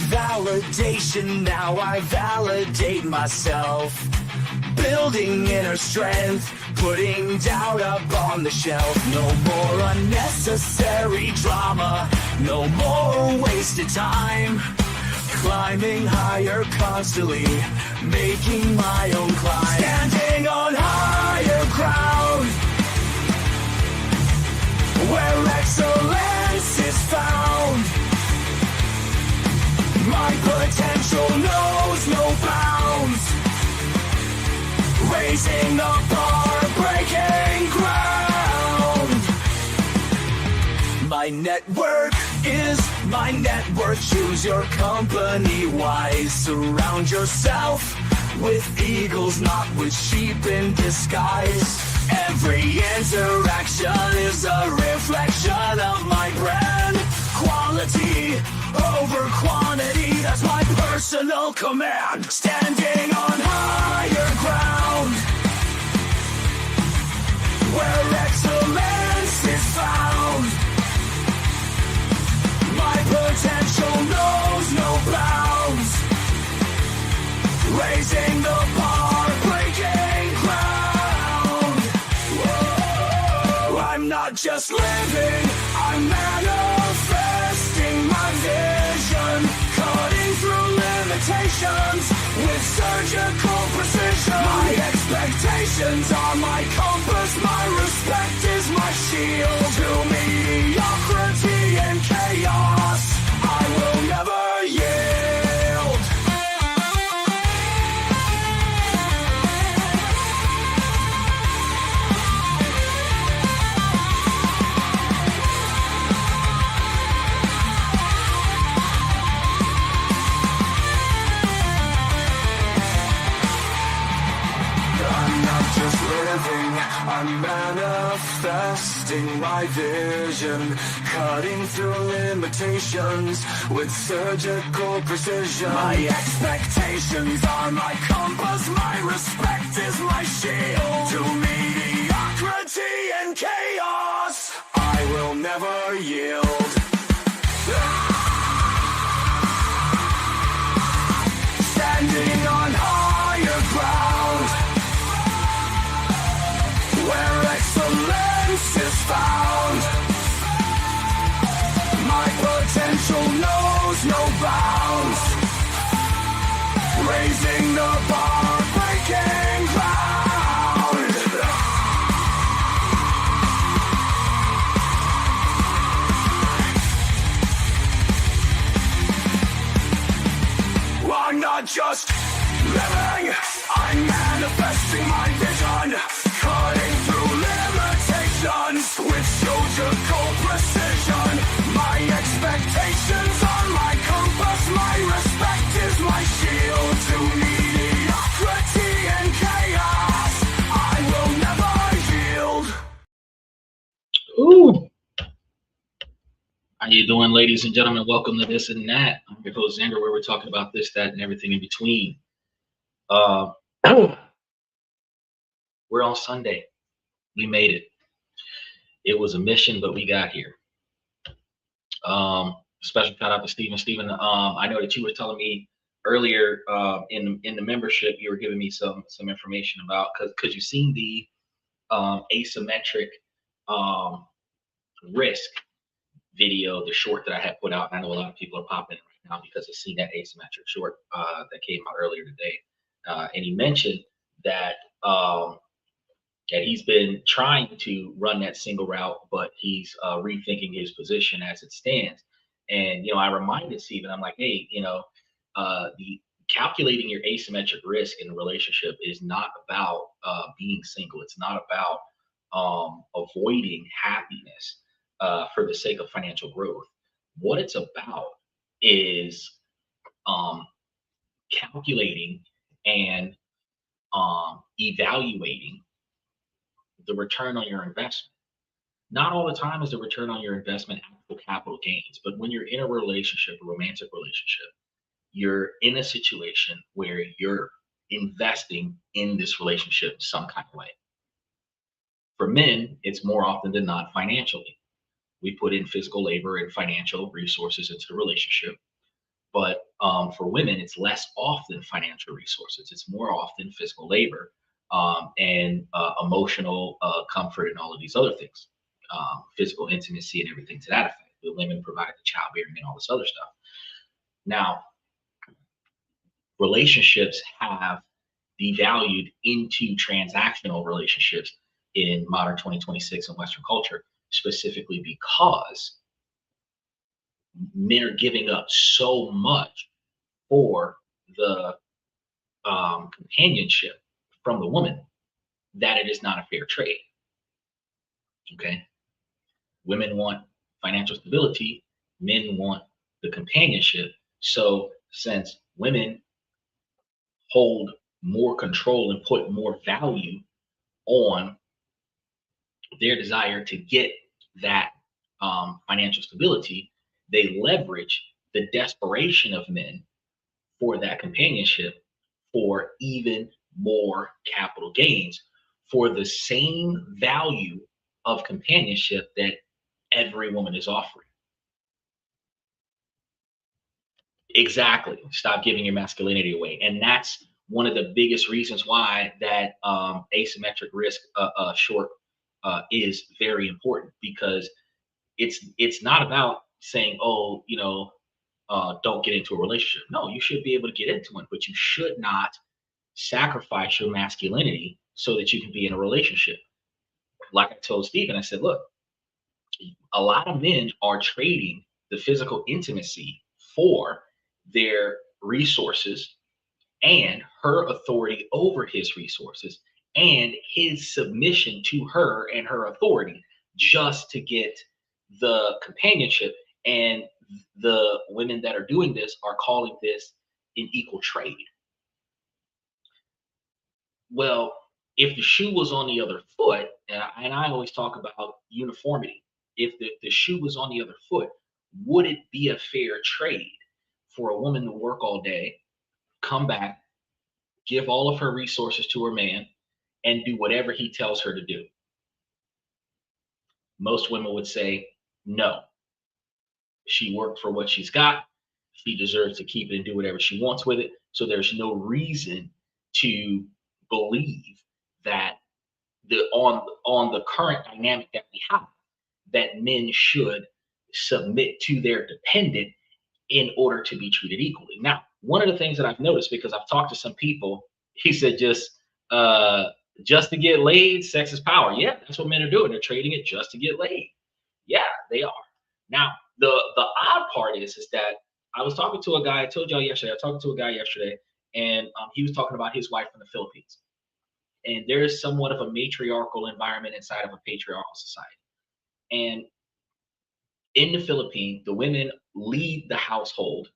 validation, now I validate myself. Building inner strength, putting doubt up on the shelf. No more unnecessary drama, no more wasted time. Climbing higher constantly, making my own climb. Standing on higher ground, where excellence is found. My potential knows no bounds. Raising the bar, breaking ground. My network is my network. Choose your company wise. Surround yourself with eagles, not with sheep in disguise. Every interaction is a reflection of my brand. Quality over quantity, that's my personal command. Standing on higher ground, where excellence is found. My potential knows no bounds. Raising the bar, breaking ground. Whoa. I'm not just living, I'm manifesting my vision. Cutting through limitations with surgical precision. My expectations are my compass, my respect is my shield. To mediocrity and chaos, I will never yield. I'm not just living, I'm manifesting my vision. Cutting through limitations with surgical precision. My expectations are my compass, my respect is my shield. To mediocrity and chaos, I will never yield. Standing on higher ground, where excellence is found. My potential knows no bounds. Raising the bar, breaking ground. I'm not just living, I'm manifesting my vision. Cutting through limitations with surgical precision. My expectations are my compass, my respect is my shield. To mediocrity and chaos, I will never yield. Ooh. How you doing, ladies and gentlemen? Welcome to This and That. I'm your host, Xander, where we're talking about this, that, and everything in between. We're on Sunday. We made it. It was a mission, but we got here. Special shout out to Steven. Steven, I know that you were telling me earlier in the membership, you were giving me some information about because you've seen the asymmetric risk video, the short that I had put out. And I know a lot of people are popping in right now because they've seen that asymmetric short that came out earlier today. And he mentioned that that he's been trying to run that single route, but he's rethinking his position as it stands. And, I reminded Steven, I'm like, hey, the calculating your asymmetric risk in a relationship is not about being single. It's not about avoiding happiness for the sake of financial growth. What it's about is calculating and evaluating the return on your investment. Not all the time is the return on your investment actual capital gains, but when you're in a relationship, a romantic relationship, you're in a situation where you're investing in this relationship some kind of way. For men, it's more often than not financially. We put in physical labor and financial resources into the relationship. But for women, it's less often financial resources. It's more often physical labor and emotional comfort and all of these other things, physical intimacy and everything to that effect. The women provide the childbearing and all this other stuff. Now, relationships have devalued into transactional relationships in modern 2026 in Western culture, specifically because men are giving up so much for the companionship from the woman that it is not a fair trade. Okay. Women want financial stability, men want the companionship. So, since women hold more control and put more value on their desire to get that financial stability, they leverage the desperation of men for that companionship for even more capital gains for the same value of companionship that every woman is offering. Exactly. Stop giving your masculinity away. And that's one of the biggest reasons why that asymmetric risk short is very important, because it's not about saying, oh, don't get into a relationship. No, you should be able to get into one, but you should not sacrifice your masculinity so that you can be in a relationship. Like I told Stephen, I said, look, a lot of men are trading the physical intimacy for their resources and her authority over his resources and his submission to her and her authority just to get the companionship. And the women that are doing this are calling this an equal trade. Well, if the shoe was on the other foot, and I always talk about uniformity, if the shoe was on the other foot, would it be a fair trade for a woman to work all day, come back, give all of her resources to her man, and do whatever he tells her to do? Most women would say no. She worked for what she's got. She deserves to keep it and do whatever she wants with it. So there's no reason to believe that on the current dynamic that we have, that men should submit to their dependent in order to be treated equally. Now, one of the things that I've noticed, because I've talked to some people, he said just to get laid, sex is power. Yeah, that's what men are doing. They're trading it just to get laid. Yeah, they are. Now, the odd part is that I was talking to a guy. I told y'all yesterday. I was talking to a guy yesterday, and he was talking about his wife from the Philippines. And there is somewhat of a matriarchal environment inside of a patriarchal society. And in the Philippines, the women lead the household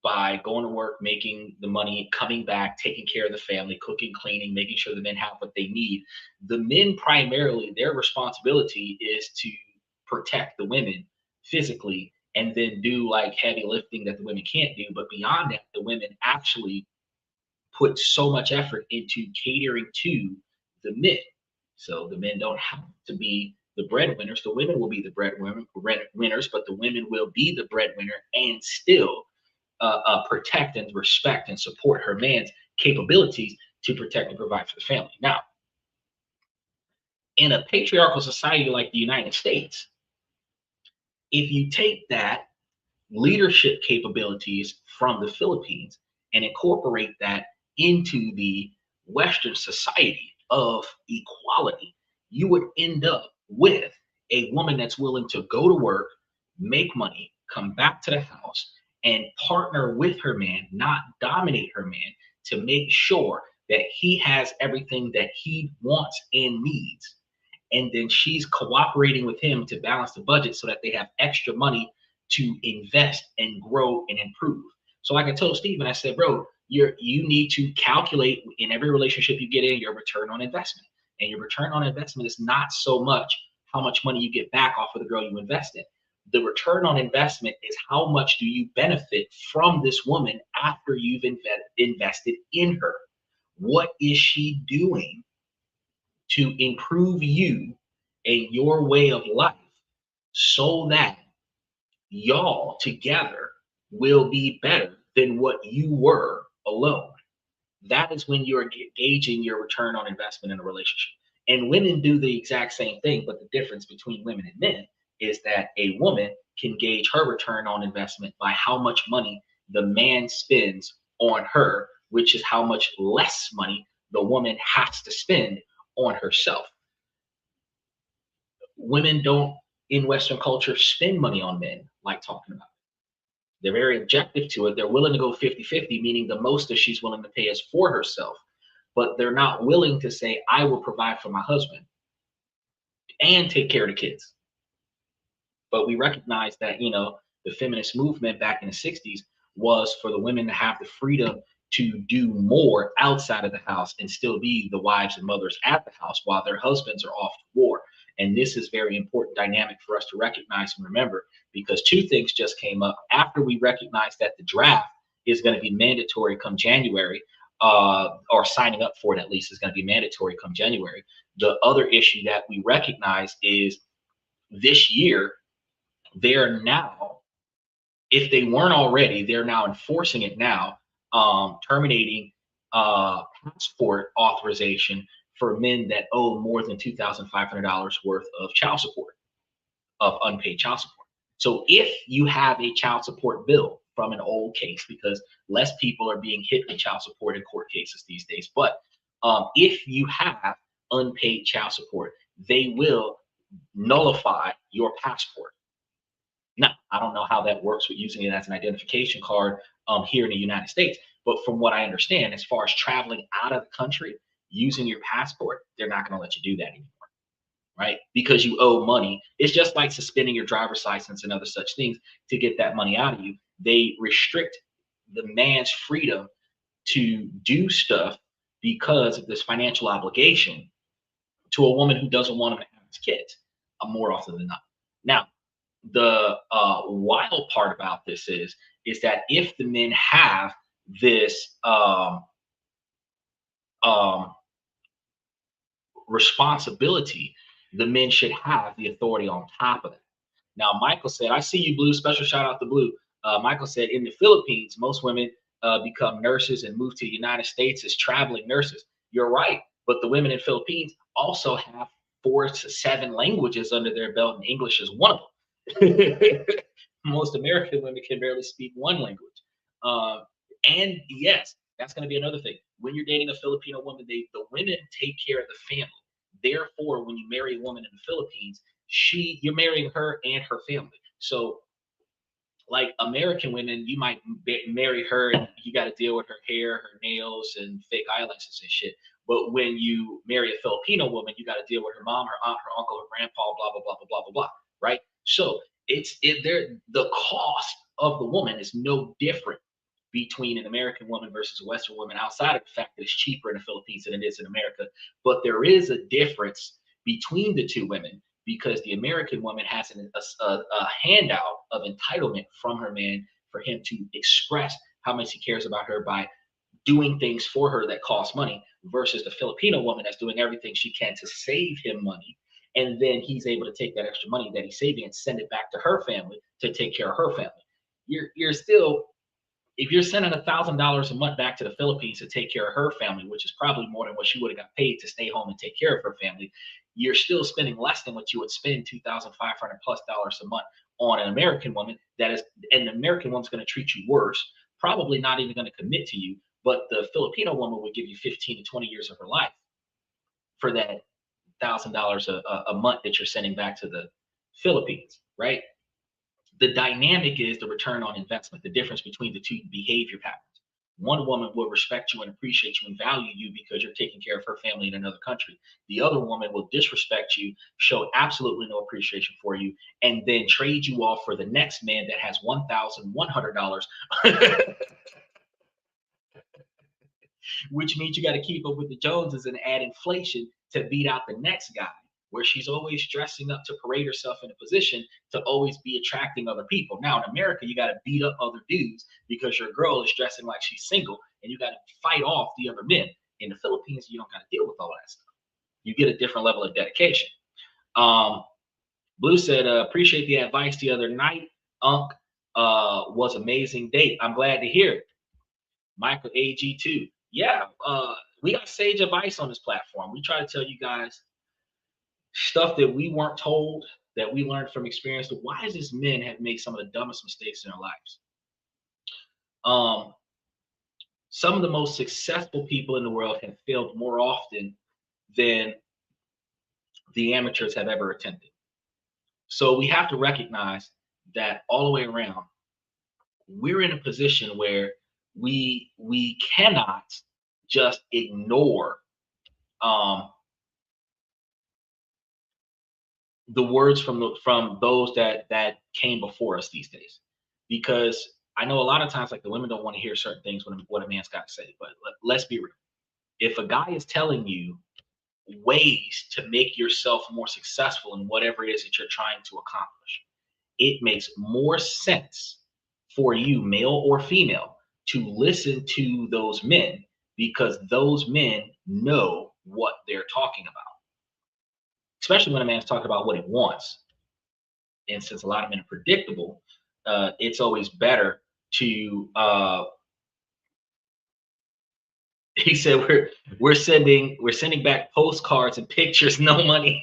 by going to work, making the money, coming back, taking care of the family, cooking, cleaning, making sure the men have what they need. The men, primarily, their responsibility is to protect the women physically and then do like heavy lifting that the women can't do. But beyond that, the women actually put so much effort into catering to the men. So the men don't have to be the breadwinners. The women will be the breadwinners, but the women will be the breadwinner and still protect and respect and support her man's capabilities to protect and provide for the family. Now, in a patriarchal society like the United States, if you take that leadership capabilities from the Philippines and incorporate that into the Western society of equality, you would end up with a woman that's willing to go to work, make money, come back to the house, and partner with her man, not dominate her man, to make sure that he has everything that he wants and needs. And then she's cooperating with him to balance the budget so that they have extra money to invest and grow and improve. So like I told Stephen, I said, bro, you need to calculate in every relationship you get in your return on investment. And your return on investment is not so much how much money you get back off of the girl you invest in. The return on investment is how much do you benefit from this woman after you've invested in her. What is she doing to improve you and your way of life so that y'all together will be better than what you were alone. That is when you're gauging your return on investment in a relationship. And women do the exact same thing, but the difference between women and men is that a woman can gauge her return on investment by how much money the man spends on her, which is how much less money the woman has to spend on herself. Women don't, in Western culture, spend money on men like talking about. They're very objective to it. They're willing to go 50-50, meaning the most that she's willing to pay is for herself. But they're not willing to say, I will provide for my husband and take care of the kids. But we recognize that, the feminist movement back in the 60s was for the women to have the freedom to do more outside of the house and still be the wives and mothers at the house while their husbands are off to war. And this is very important dynamic for us to recognize and remember, because two things just came up after we recognized that the draft is going to be mandatory come January, or signing up for it at least is going to be mandatory come January. The other issue that we recognize is this year, they're now, if they weren't already, they're now enforcing it now, terminating passport authorization for men that owe more than $2,500 worth of child support, of unpaid child support. So if you have a child support bill from an old case, because less people are being hit with child support in court cases these days, but if you have unpaid child support, they will nullify your passport. Now, I don't know how that works with using it as an identification card here in the United States, but from what I understand, as far as traveling out of the country using your passport, they're not going to let you do that anymore, right? Because you owe money. It's just like suspending your driver's license and other such things to get that money out of you. They restrict the man's freedom to do stuff because of this financial obligation to a woman who doesn't want him to have his kids, more often than not. Now, the wild part about this is that if the men have this responsibility, the men should have the authority on top of that. Now, Michael said, I see you, Blue. Special shout out to Blue. Michael said, in the Philippines, most women become nurses and move to the United States as traveling nurses. You're right. But the women in Philippines also have 4 to 7 languages under their belt, and English is one of them. Most American women can barely speak one language. And yes, that's going to be another thing. When you're dating a Filipino woman, the women take care of the family. Therefore, when you marry a woman in the Philippines, you're marrying her and her family. So, like American women, you might marry her and you got to deal with her hair, her nails, and fake eyelashes and shit. But when you marry a Filipino woman, you got to deal with her mom, her aunt, her uncle, her grandpa, blah blah blah blah blah blah blah. Right? So the cost of the woman is no different between an American woman versus a Western woman, outside of the fact that it's cheaper in the Philippines than it is in America. But there is a difference between the two women, because the American woman has a handout of entitlement from her man for him to express how much he cares about her by doing things for her that cost money, versus the Filipino woman that's doing everything she can to save him money. And then he's able to take that extra money that he's saving and send it back to her family to take care of her family. You're still, if you're sending $1,000 a month back to the Philippines to take care of her family, which is probably more than what she would have got paid to stay home and take care of her family, you're still spending less than what you would spend $2,500+ a month on an American woman. And the American woman's going to treat you worse, probably not even going to commit to you, but the Filipino woman would give you 15 to 20 years of her life for that $1,000 a month that you're sending back to the Philippines, right? The dynamic is the return on investment, the difference between the two behavior patterns. One woman will respect you and appreciate you and value you because you're taking care of her family in another country. The other woman will disrespect you, show absolutely no appreciation for you, and then trade you off for the next man that has $1,100, which means you got to keep up with the Joneses and add inflation to beat out the next guy, where she's always dressing up to parade herself in a position to always be attracting other people. Now in America, you got to beat up other dudes because your girl is dressing like she's single, and you got to fight off the other men. In the Philippines, you don't got to deal with all that stuff. You get a different level of dedication. Blue said, appreciate the advice the other night, Unc. was amazing date. I'm glad to hear it. Michael AG2. Yeah, we got sage advice on this platform. We try to tell you guys stuff that we weren't told, that we learned from experience. The wisest men have made some of the dumbest mistakes in their lives. Some of the most successful people in the world have failed more often than the amateurs have ever attempted. So we have to recognize that all the way around, we're in a position where we cannot just ignore the words from those that came before us these days, because I know a lot of times, like, the women don't want to hear certain things when what a man's got to say. But let's be real. If a guy is telling you ways to make yourself more successful in whatever it is that you're trying to accomplish, it makes more sense for you, male or female, to listen to those men, because those men know what they're talking about. Especially when a man's talking about what he wants. And since a lot of men are predictable, it's always better to he said we're sending back postcards and pictures, no money.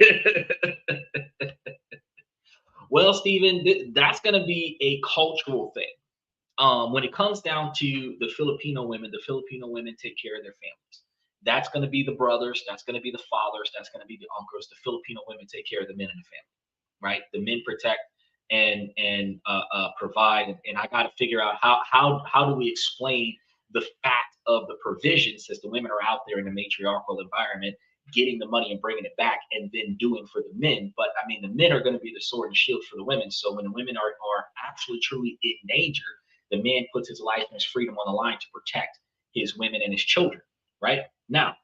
Well, Stephen, that's going to be a cultural thing. When it comes down to the Filipino women take care of their families. That's going to be the brothers, that's going to be the fathers, that's going to be the uncles. The Filipino women take care of the men in the family, right? The men protect and provide. And I got to figure out how do we explain the fact of the provision, since the women are out there in a matriarchal environment, getting the money and bringing it back, and then doing for the men. But I mean, the men are going to be the sword and shield for the women. So when the women are actually truly in danger, the man puts his life and his freedom on the line to protect his women and his children, right? Now,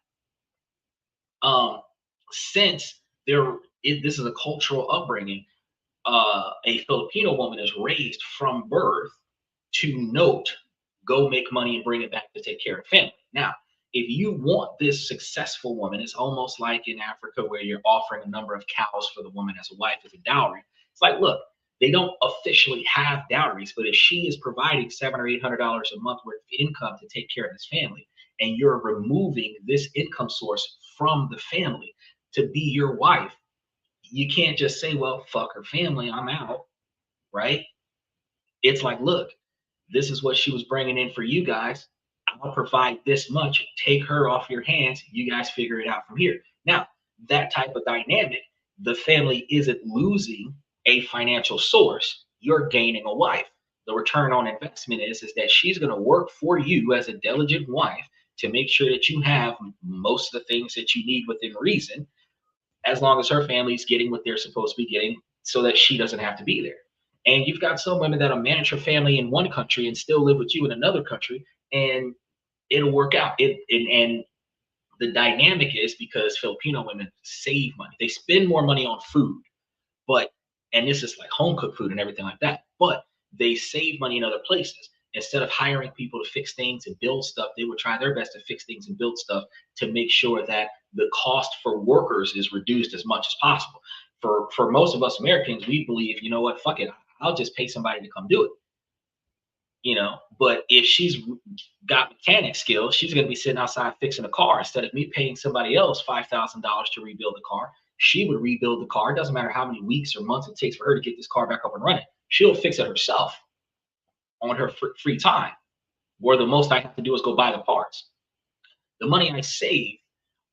since this is a cultural upbringing, a Filipino woman is raised from birth to note, go make money and bring it back to take care of family. Now, if you want this successful woman, it's almost like in Africa where you're offering a number of cows for the woman as a wife, as a dowry. It's like, look, they don't officially have dowries, but if she is providing $700 or $800 a month worth of income to take care of this family, and you're removing this income source from the family to be your wife, you can't just say, well, fuck her family, I'm out, right? It's like, look, this is what she was bringing in for you guys. I'll provide this much. Take her off your hands. You guys figure it out from here. Now, that type of dynamic, the family isn't losing a financial source. You're gaining a wife. The return on investment is that she's going to work for you as a diligent wife to make sure that you have most of the things that you need within reason, as long as her family's getting what they're supposed to be getting, so that she doesn't have to be there. And you've got some women that'll manage her family in one country and still live with you in another country, and it'll work out. And the dynamic is because Filipino women save money. They spend more money on food, and this is like home cooked food and everything like that, but they save money in other places. Instead of hiring people to fix things and build stuff, they would try their best to fix things and build stuff to make sure that the cost for workers is reduced as much as possible. For most of us Americans, we believe, you know what, fuck it, I'll just pay somebody to come do it. But if she's got mechanic skills, she's going to be sitting outside fixing a car. Instead of me paying somebody else $5,000 to rebuild the car, she would rebuild the car. It doesn't matter how many weeks or months it takes for her to get this car back up and running. She'll fix it herself on her free time, where the most I have to do is go buy the parts. The money I save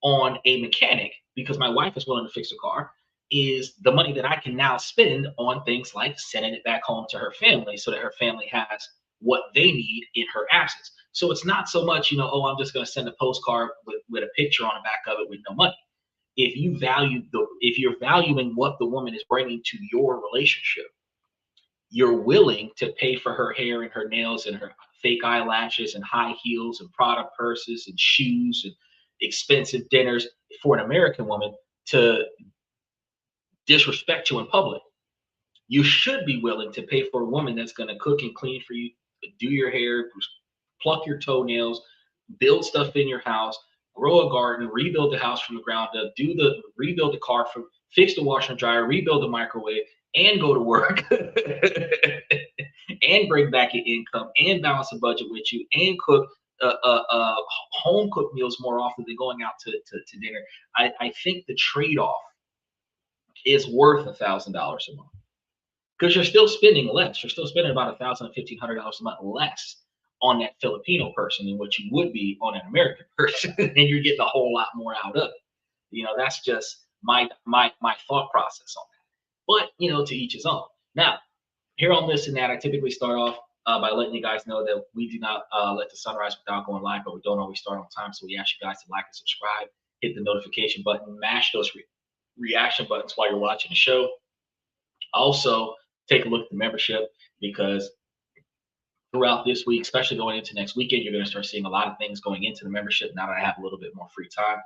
on a mechanic, because my wife is willing to fix a car, is the money that I can now spend on things like sending it back home to her family so that her family has what they need in her absence. So it's not so much, oh, I'm just going to send a postcard with a picture on the back of it with no money. If you're valuing what the woman is bringing to your relationship, you're willing to pay for her hair and her nails and her fake eyelashes and high heels and Prada purses and shoes and expensive dinners for an American woman to disrespect you in public. You should be willing to pay for a woman that's going to cook and clean for you, do your hair, pluck your toenails, build stuff in your house, grow a garden, rebuild the house from the ground up, rebuild the car, fix the washer and dryer, rebuild the microwave, and go to work and bring back your income and balance a budget with you and cook home cooked meals more often than going out to dinner. I think the trade-off is worth $1,000 a month because you're still spending less. You're still spending about $1,000 to $1,500 a month less on that Filipino person than what you would be on an American person, and you're getting a whole lot more out of it. That's just my thought process on that. But to each his own. Now, here on This and That, I typically start off by letting you guys know that we do not let the sunrise without going live, but we don't always start on time. So we ask you guys to like and subscribe, hit the notification button, mash those reaction buttons while you're watching the show. Also, take a look at the membership, because throughout this week, especially going into next weekend, you're going to start seeing a lot of things going into the membership now that I have a little bit more free time.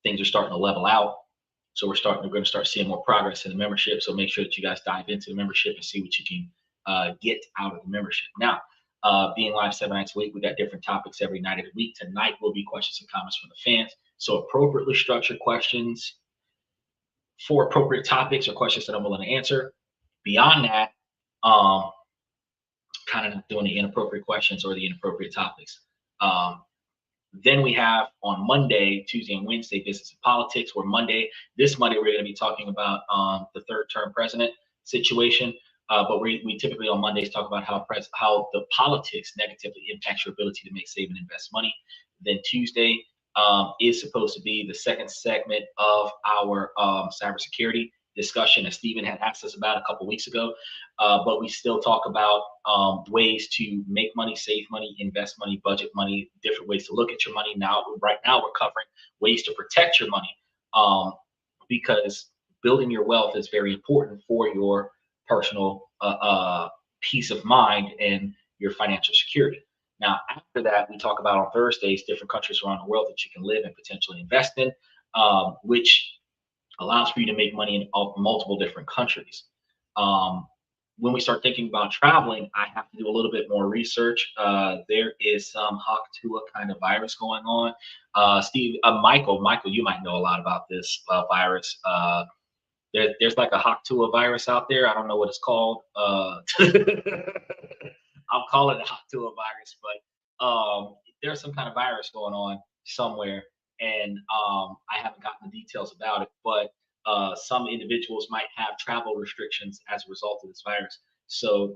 Things are starting to level out. So we're going to start seeing more progress in the membership. So make sure that you guys dive into the membership and see what you can get out of the membership. Now, being live 7 nights a week, we got different topics every night of the week. Tonight will be questions and comments from the fans. So appropriately structured questions for appropriate topics or questions that I'm willing to answer. Beyond that, kind of not doing the inappropriate questions or the inappropriate topics. Then we have on Monday, Tuesday, and Wednesday, business and politics, where this Monday, we're going to be talking about the third term president situation. But we typically on Mondays talk about how the politics negatively impacts your ability to make, save, and invest money. Then Tuesday is supposed to be the second segment of our cybersecurity discussion, as Stephen had asked us about a couple weeks ago. But we still talk about ways to make money, save money, invest money, budget money, different ways to look at your money. Right now, we're covering ways to protect your money, because building your wealth is very important for your personal peace of mind and your financial security. Now, after that, we talk about on Thursdays different countries around the world that you can live and potentially invest in, which allows for you to make money in multiple different countries. When we start thinking about traveling, I have to do a little bit more research. There is some Haktua kind of virus going on. Michael, you might know a lot about this virus. There's like a Haktua virus out there. I don't know what it's called. I'll call it a Haktua virus, but there's some kind of virus going on somewhere, and I haven't gotten the details about it, but some individuals might have travel restrictions as a result of this virus. So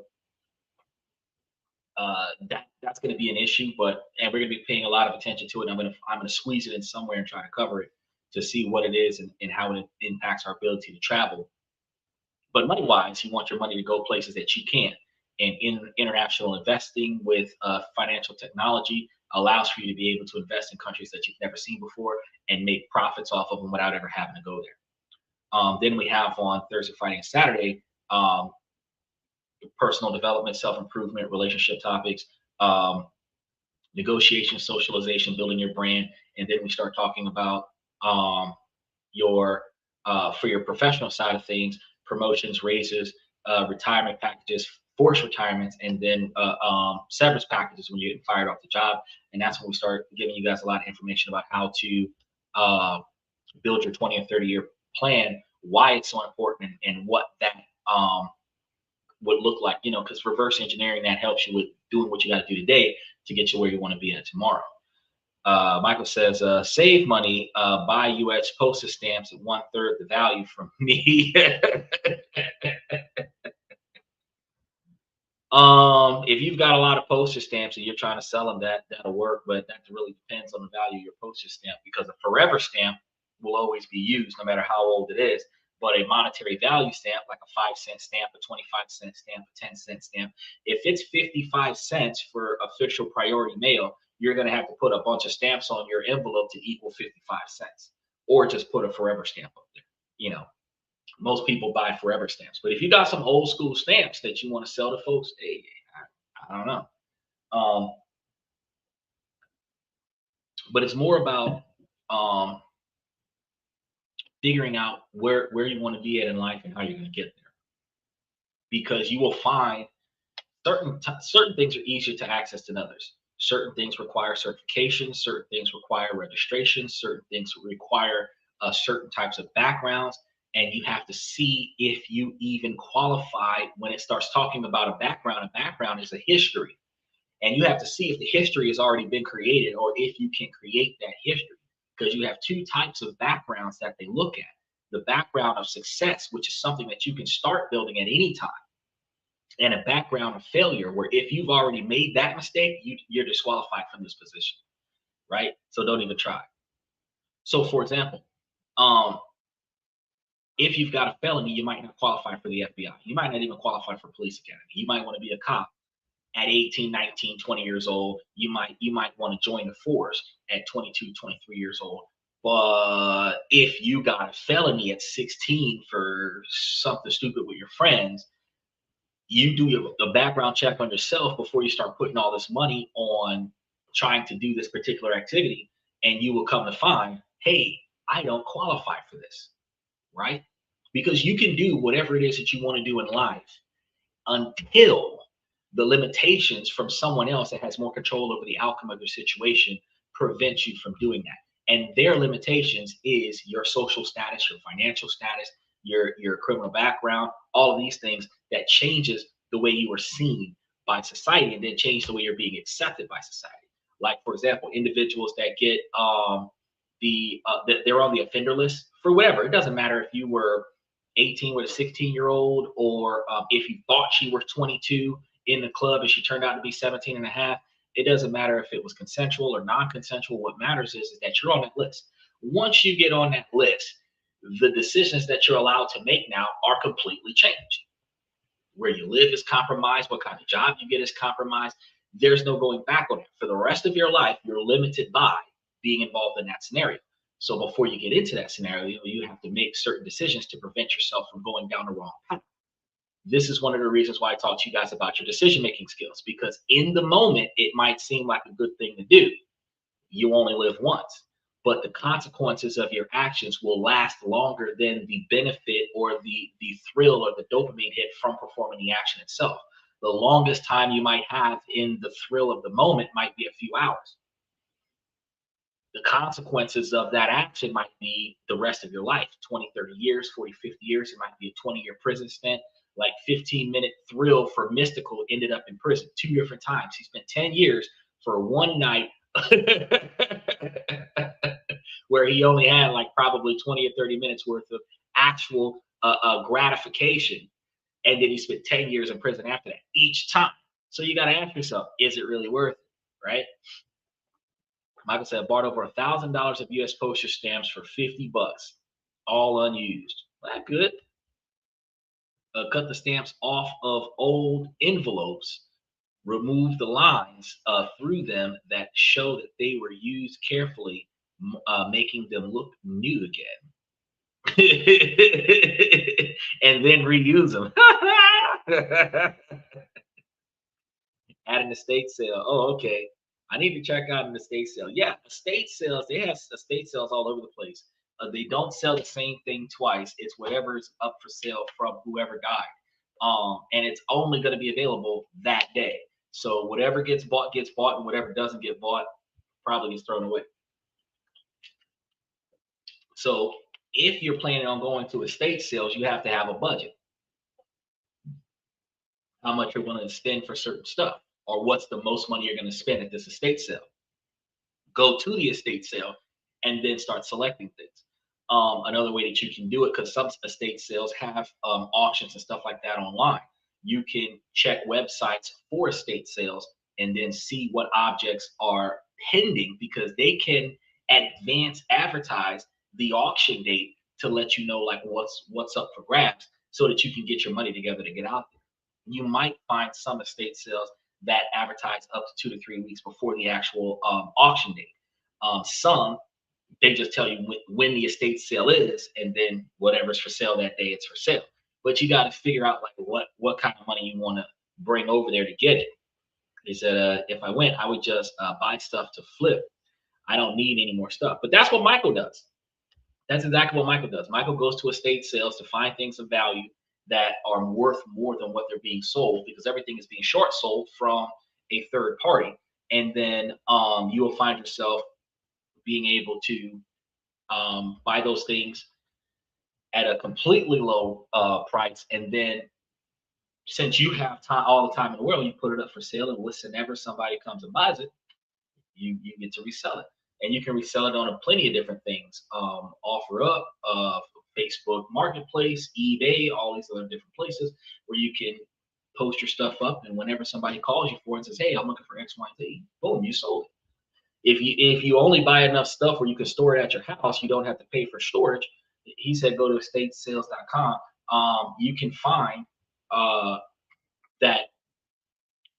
that's going to be an issue, and we're going to be paying a lot of attention to it. I'm going to squeeze it in somewhere and try to cover it to see what it is and how it impacts our ability to travel. But money-wise, you want your money to go places that you can. And international investing with financial technology allows for you to be able to invest in countries that you've never seen before and make profits off of them without ever having to go there. Then we have on Thursday, Friday, and Saturday, personal development, self-improvement, relationship topics, negotiation, socialization, building your brand. And then we start talking about for your professional side of things, promotions, raises, retirement packages, forced retirements, and then severance packages when you get fired off the job. And that's when we start giving you guys a lot of information about how to build your 20 and 30-year plan, why it's so important, and what that would look like, because reverse engineering that helps you with doing what you got to do today to get you where you want to be at tomorrow. Michael says, save money, buy U.S. postage stamps at 1/3 the value from me. If you've got a lot of postage stamps and you're trying to sell them, that'll work, but that really depends on the value of your postage stamp, because a forever stamp will always be used no matter how old it is. But a monetary value stamp, like a 5-cent stamp, a 25-cent stamp, a 10-cent stamp, if it's 55 cents for official priority mail, you're going to have to put a bunch of stamps on your envelope to equal 55 cents, or just put a forever stamp up there. Most people buy forever stamps, but if you got some old school stamps that you want to sell to folks, hey, I don't know. But it's more about figuring out where you want to be at in life and how you're going to get there, because you will find certain things are easier to access than others. Certain things require certifications, certain things require registration, certain things require certain types of backgrounds. and you have to see if you even qualify when it starts talking about a background. A background is a history, and you have to see if the history has already been created or if you can create that history, because you have two types of backgrounds that they look at. The background of success, which is something that you can start building at any time, and a background of failure, where if you've already made that mistake, you're disqualified from this position, right? So don't even try. So, for example, um, if you've got a felony, you might not qualify for the FBI. You might not even qualify for police academy. You might want to be a cop at 18, 19, 20 years old. You might want to join the force at 22, 23 years old. But if you got a felony at 16 for something stupid with your friends, you do the background check on yourself before you start putting all this money on trying to do this particular activity, and you will come to find, hey, I don't qualify for this, right? Because you can do whatever it is that you want to do in life until the limitations from someone else that has more control over the outcome of your situation prevents you from doing that. And their limitations is your social status, your financial status, your criminal background, all of these things that changes the way you are seen by society, and then change the way you're being accepted by society. Like, for example, individuals that get they're on the offender list for whatever. It doesn't matter if you were 18 with a 16-year-old, or if you thought she was 22 in the club and she turned out to be 17 and a half. It doesn't matter if it was consensual or non-consensual. What matters is that you're on that list. Once you get on that list, the decisions that you're allowed to make now are completely changed. Where you live is compromised. What kind of job you get is compromised. There's no going back on it. For the rest of your life, you're limited by being involved in that scenario. So before you get into that scenario, you have to make certain decisions to prevent yourself from going down the wrong path. This is one of the reasons why I talk to you guys about your decision-making skills, because in the moment, it might seem like a good thing to do. You only live once, but the consequences of your actions will last longer than the benefit or the thrill or the dopamine hit from performing the action itself. The longest time you might have in the thrill of the moment might be a few hours. The consequences of that action might be the rest of your life, 20, 30 years, 40, 50 years. It might be a 20-year prison stint. Like 15-minute thrill for Mystical ended up in prison 2 different times. He spent 10 years for one night where he only had like probably 20 or 30 minutes worth of actual gratification. And then he spent 10 years in prison after that, each time. So you got to ask yourself, is it really worth it, right? Michael said, bought over $1,000 of U.S. postage stamps for $50, all unused. Well, that's good. Cut the stamps off of old envelopes, remove the lines through them that show that they were used carefully, making them look new again. And then reuse them. At an estate sale. Oh, okay. I need to check out an estate sale. Yeah, estate sales, they have estate sales all over the place. They don't sell the same thing twice. It's whatever's up for sale from whoever died. And it's only going to be available that day. So whatever gets bought, and whatever doesn't get bought probably gets thrown away. So if you're planning on going to estate sales, you have to have a budget. How much you're willing to spend for certain stuff, or what's the most money you're going to spend at this estate sale. Go to the estate sale and then start selecting things. Another way that you can do it, because some estate sales have auctions and stuff like that online. You can check websites for estate sales and then see what objects are pending, because they can advance advertise the auction date to let you know like what's up for grabs, so that you can get your money together to get out there. You might find some estate sales that advertise up to 2 to 3 weeks before the actual auction date. Some, they just tell you when the estate sale is, and then whatever's for sale that day, it's for sale. But you got to figure out like what kind of money you want to bring over there to get it. They said, if I went, I would just buy stuff to flip. I don't need any more stuff. But that's what Michael does. That's exactly what Michael does. Michael goes to estate sales to find things of value that are worth more than what they're being sold, because everything is being short sold from a third party. And then you will find yourself being able to buy those things at a completely low price, and then since you have time, all the time in the world, you put it up for sale, and whenever somebody comes and buys it, you get to resell it, and you can resell it on a plenty of different things. OfferUp, Facebook Marketplace, eBay, all these other different places where you can post your stuff up, and whenever somebody calls you for it and says, "Hey, I'm looking for X, Y, Z," boom, you sold it. If you only buy enough stuff where you can store it at your house, you don't have to pay for storage. He said go to estatesales.com. You can find that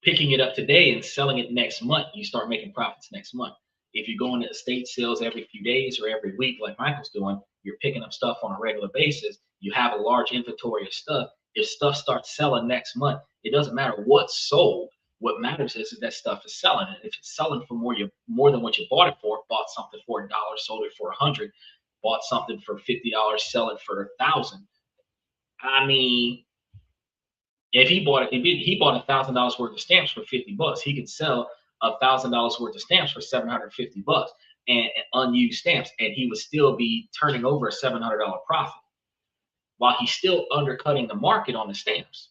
picking it up today and selling it next month, you start making profits next month. If you're going to estate sales every few days or every week, like Michael's doing, you're picking up stuff on a regular basis. You have a large inventory of stuff. If stuff starts selling next month, it doesn't matter what's sold. What matters is that stuff is selling. And if it's selling for more than what you bought it for, bought something for $1, sold it for $100, bought something for $50, sell it for $1,000. I mean, if he bought $1,000 worth of stamps for $50, he could sell $1,000 worth of stamps for $750 and unused stamps, and he would still be turning over a $700 profit while he's still undercutting the market on the stamps.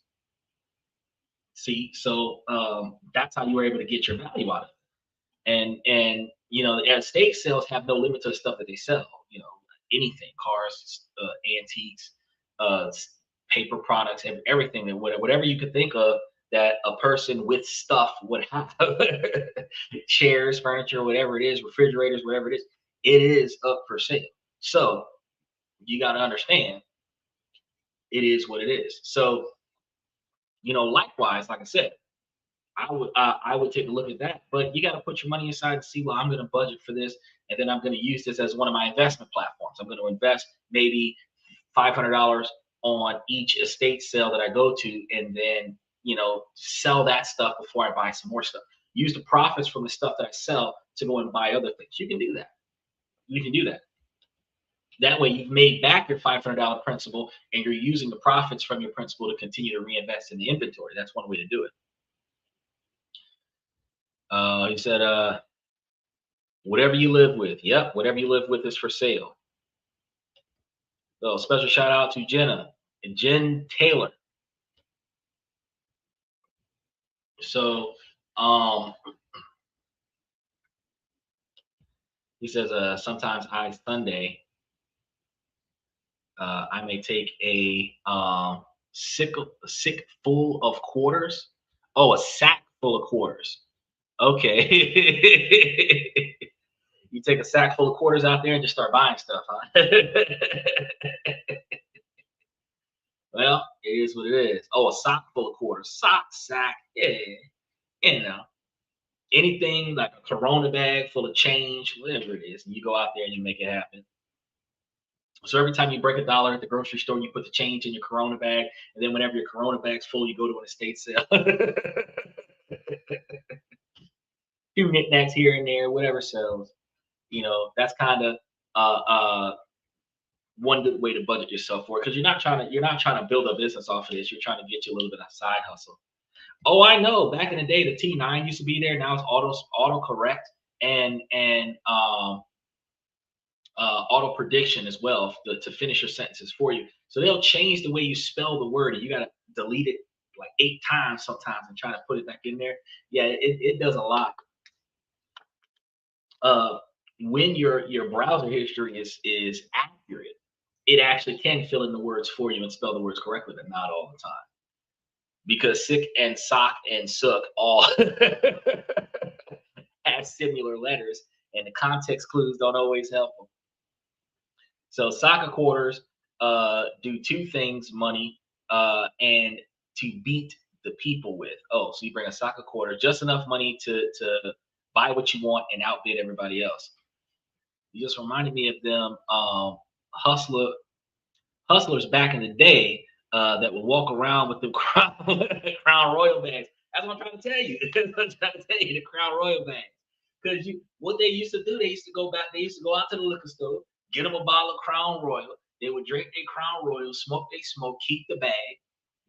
See, so that's how you were able to get your value out of it. And you know, estate sales have no limit to the stuff that they sell. You know, anything, cars, antiques, paper products, and everything that whatever you could think of that a person with stuff would have. Chairs, furniture, whatever it is, refrigerators, whatever it is up for sale. So you got to understand, it is what it is. So, you know, likewise, like I said, I would take a look at that, but you got to put your money aside and see, well, I'm going to budget for this, and then I'm going to use this as one of my investment platforms. I'm going to invest maybe $500 on each estate sale that I go to, and then, you know, sell that stuff before I buy some more stuff. Use the profits from the stuff that I sell to go and buy other things. You can do that. You can do that. That way you've made back your $500 principal, and you're using the profits from your principal to continue to reinvest in the inventory. That's one way to do it. He said, whatever you live with. Yep, whatever you live with is for sale. So special shout out to Jenna and Jen Taylor. So he says, sometimes Sunday, I may take a sack full of quarters. Oh, a sack full of quarters. Okay. You take a sack full of quarters out there and just start buying stuff, huh? Well, it is what it is. Oh, a sock full of quarters. Sack. Yeah. You know, anything like a Corona bag full of change, whatever it is, and you go out there and you make it happen. So every time you break $1 at the grocery store, you put the change in your Corona bag, and then whenever your Corona bag's full, you go to an estate sale. Few knickknacks here and there, whatever sells. You know, that's kind of one good way to budget yourself for it, because you're not trying to build a business off of this. You're trying to get you a little bit of side hustle. Oh, I know. Back in the day, the T9 used to be there. Now it's auto correct and auto prediction as well to finish your sentences for you. So they'll change the way you spell the word, and you got to delete it like 8 times sometimes and try to put it back in there. Yeah, it does a lot. When your browser history is accurate, it actually can fill in the words for you and spell the words correctly, but not all the time. Because sick and sock and sook all have similar letters, and the context clues don't always help them. So soccer quarters do 2 things, money and to beat the people with. Oh, so you bring a soccer quarter, just enough money to buy what you want and outbid everybody else. You just reminded me of them hustlers back in the day that would walk around with the Crown Royal bags. That's what I'm trying to tell you. The Crown Royal bags. Because what they used to do, they used to go out to the liquor store, get them a bottle of Crown Royal. They would drink their Crown Royal, smoke, keep the bag.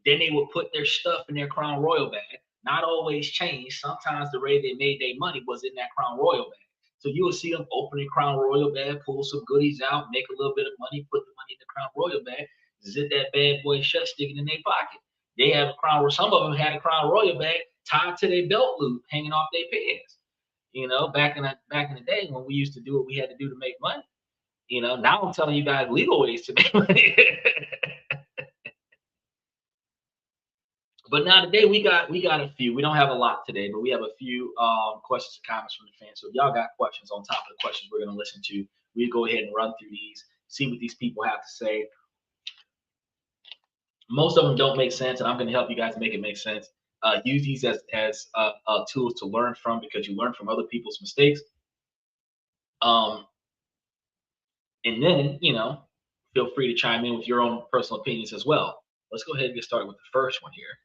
Then they would put their stuff in their Crown Royal bag. Not always change. Sometimes the way they made their money was in that Crown Royal bag. So you will see them open a Crown Royal bag, pull some goodies out, make a little bit of money, put the money in the Crown Royal bag, zip that bad boy shut, stick it in their pocket. They have a Crown. Some of them had a Crown Royal bag tied to their belt loop, hanging off their pants. You know, back in the day when we used to do what we had to do to make money. You know, now I'm telling you guys legal ways to make money. But now today we got a few. We don't have a lot today, but we have a few questions and comments from the fans. So if y'all got questions on top of the questions we're gonna listen to, we go ahead and run through these, see what these people have to say. Most of them don't make sense, and I'm gonna help you guys make it make sense. Use these as tools to learn from, because you learn from other people's mistakes. And then, you know, feel free to chime in with your own personal opinions as well. Let's go ahead and get started with the first one here.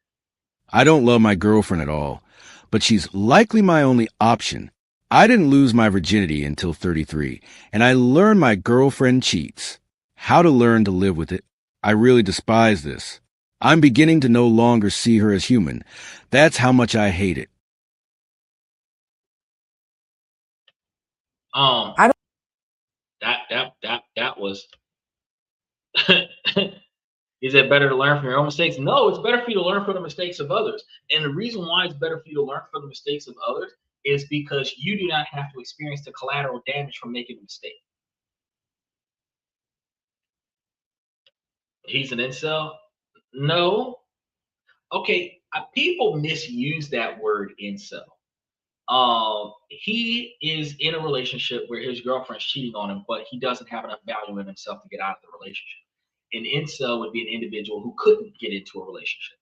I don't love my girlfriend at all, but she's likely my only option. I didn't lose my virginity until 33, and I learned my girlfriend cheats. How to learn to live with it. I really despise this. I'm beginning to no longer see her as human. That's how much I hate it. I don't. That was. Is it better to learn from your own mistakes? No, it's better for you to learn from the mistakes of others. And the reason why it's better for you to learn from the mistakes of others is because you do not have to experience the collateral damage from making a mistake. He's an incel? No. Okay, people misuse that word incel. He is in a relationship where his girlfriend's cheating on him, but he doesn't have enough value in himself to get out of the relationship. An incel would be an individual who couldn't get into a relationship,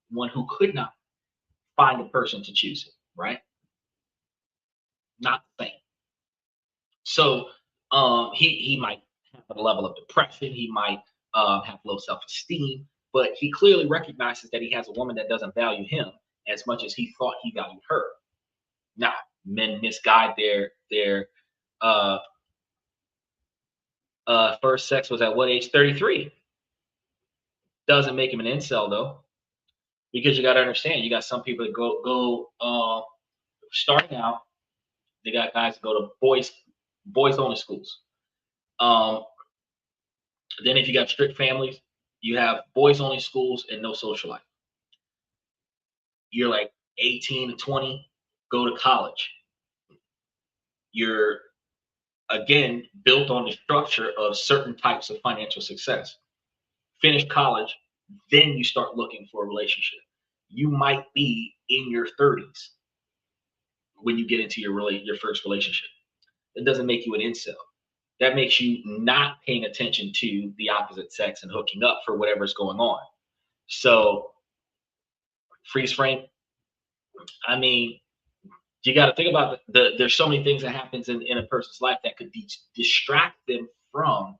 one who could not find a person to choose him, right? Not the same. So he might have a level of depression, he might have low self-esteem, but he clearly recognizes that he has a woman that doesn't value him as much as he thought he valued her. Now, men misguide their first sex was at what age? 33. Doesn't make him an incel though, because you got to understand, you got some people that go starting out. They got guys that go to boys only schools. Then if you got strict families, you have boys only schools and no social life. You're like 18 to 20, go to college. You're again built on the structure of certain types of financial success. Finish college, then you start looking for a relationship. You might be in your 30s when you get into your first relationship. It doesn't make you an incel. That makes you not paying attention to the opposite sex and hooking up for whatever's going on. So freeze frame. I mean, you got to think about there's so many things that happens in a person's life that could distract them from